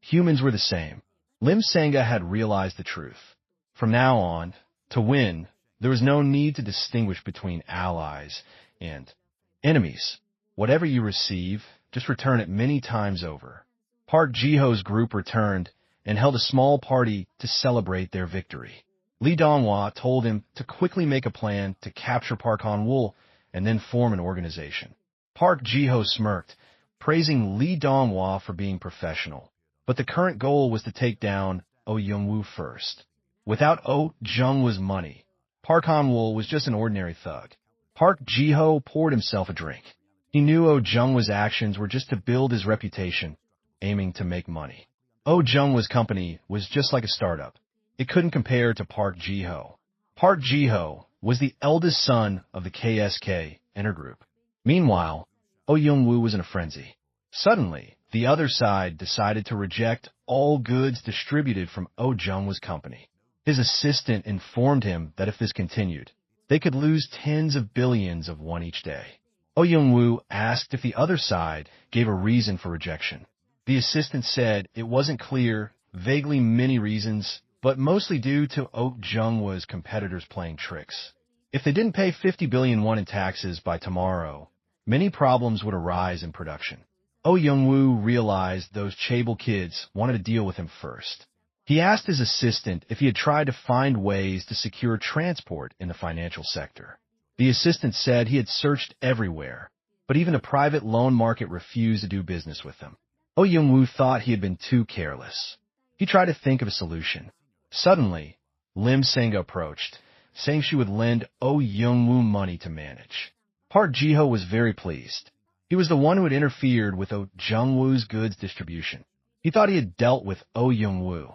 A: Humans were the same. Lim Sanga had realized the truth. From now on, to win, there was no need to distinguish between allies and enemies. Whatever you receive, just return it many times over. Park Ji-ho's group returned and held a small party to celebrate their victory. Lee Donghua told him to quickly make a plan to capture Park Han-woo and then form an organization. Park Ji-ho smirked, praising Lee Donghua for being professional. But the current goal was to take down Oh Jung-woo first. Without Oh Jung-woo's money, Park Han-woo was just an ordinary thug. Park Ji-ho poured himself a drink. He knew Oh Jung-woo's actions were just to build his reputation, aiming to make money. Oh Jung-woo's company was just like a startup. It couldn't compare to Park Ji-ho. Park Ji-ho was the eldest son of the KSK intergroup. Meanwhile, Oh Jung-woo was in a frenzy. Suddenly, the other side decided to reject all goods distributed from Oh Jung-woo's company. His assistant informed him that if this continued, they could lose tens of billions of won each day. Oh Young-woo asked if the other side gave a reason for rejection. The assistant said it wasn't clear, vaguely many reasons, but mostly due to Oh Jung-woo's competitors playing tricks. If they didn't pay 50 billion won in taxes by tomorrow, many problems would arise in production. Oh Young-woo realized those chaebol kids wanted to deal with him first. He asked his assistant if he had tried to find ways to secure transport in the financial sector. The assistant said he had searched everywhere, but even the private loan market refused to do business with him. Oh Young-woo thought he had been too careless. He tried to think of a solution. Suddenly, Lim Sanga approached, saying she would lend Oh Young-woo money to manage. Park Ji-ho was very pleased. He was the one who had interfered with Oh Jung-woo's goods distribution. He thought he had dealt with Oh Young-woo,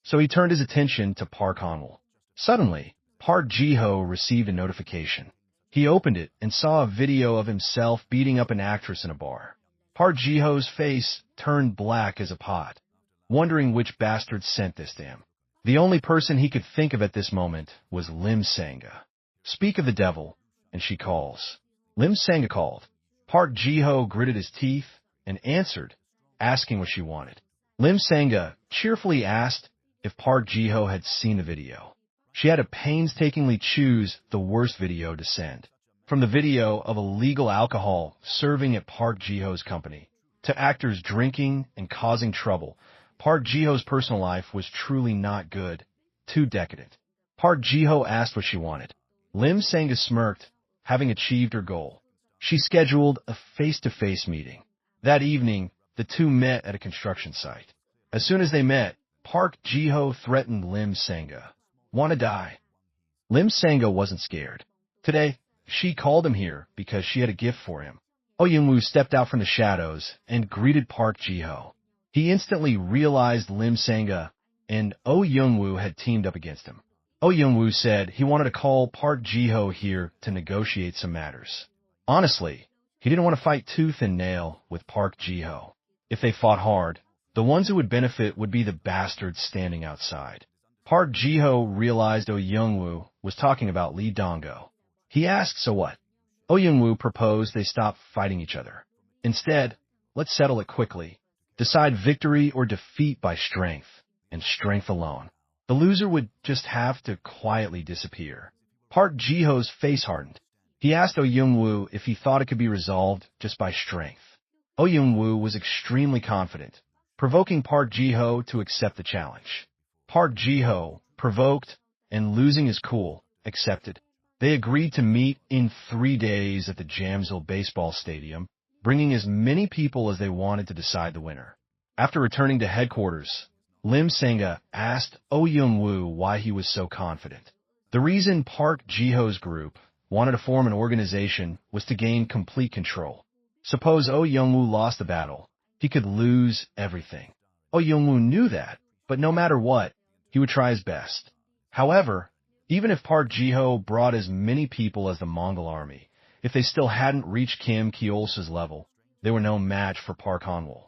A: so he turned his attention to Park Han-woo. Suddenly, Park Ji-ho received a notification. He opened it and saw a video of himself beating up an actress in a bar. Park Ji-ho's face turned black as a pot, wondering which bastard sent this to him. The only person he could think of at this moment was Lim Sanga. Speak of the devil, and she calls. Lim Sanga called. Park Ji-ho gritted his teeth and answered, asking what she wanted. Lim Sanga cheerfully asked if Park Ji-ho had seen the video. She had to painstakingly choose the worst video to send. From the video of illegal alcohol serving at Park Ji-ho's company, to actors drinking and causing trouble, Park Ji-ho's personal life was truly not good, too decadent. Park Ji-ho asked what she wanted. Lim Sanga smirked, having achieved her goal. She scheduled a face-to-face meeting. That evening, the two met at a construction site. As soon as they met, Park Ji-ho threatened Lim Sanga. "Wanna die?" Lim Sanga wasn't scared. Today, she called him here because she had a gift for him. Oh Young-woo stepped out from the shadows and greeted Park Ji-ho. He instantly realized Lim Sanga and Oh Young-woo had teamed up against him. Oh Young-woo said he wanted to call Park Ji-ho here to negotiate some matters. Honestly, he didn't want to fight tooth and nail with Park Ji-ho. If they fought hard, the ones who would benefit would be the bastards standing outside. Park Ji-ho realized Oh Young-woo was talking about Lee Dong-go. He asked, so what? Oh Young-woo proposed they stop fighting each other. Instead, let's settle it quickly. Decide victory or defeat by strength, and strength alone. The loser would just have to quietly disappear. Park Ji-ho's face hardened. He asked Oh Young-woo if he thought it could be resolved just by strength. Oh Young-woo was extremely confident, provoking Park Ji-ho to accept the challenge. Park Ji-ho, provoked and losing his cool, accepted. They agreed to meet in 3 days at the Jamsil baseball stadium, bringing as many people as they wanted to decide the winner. After returning to headquarters, Lim Sanga asked Oh Young-woo why he was so confident. The reason Park Ji-ho's group wanted to form an organization was to gain complete control. Suppose Oh Young-woo lost the battle, he could lose everything. Oh Young-woo knew that, but no matter what, he would try his best. However, even if Park Ji-ho brought as many people as the Mongol army, if they still hadn't reached Kim Ki-ulsa's level, they were no match for Park Han-woo.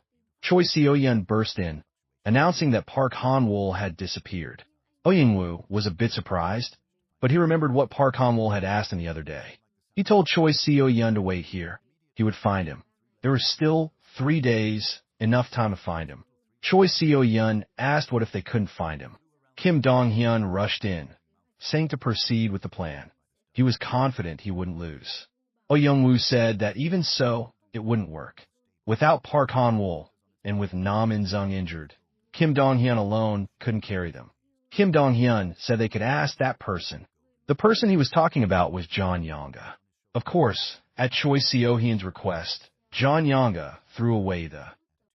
A: Choi Seo-yeon burst in, announcing that Park Han-woo had disappeared. Oh Young-woo was a bit surprised, but he remembered what Park Han-woo had asked him the other day. He told Choi Seo-yeon to wait here. He would find him. There were still 3 days, enough time to find him. Choi Seo-yeon asked what if they couldn't find him. Kim Dong-hyun rushed in, saying to proceed with the plan. He was confident he wouldn't lose. Oh Young-woo said that even so, it wouldn't work. Without Park Han-woo, and with Nam In-sung injured, Kim Dong-hyun alone couldn't carry them. Kim Dong-hyun said they could ask that person. The person he was talking about was John Yonga. Of course, at Choi Seo-hyun's request, John Yonga threw away the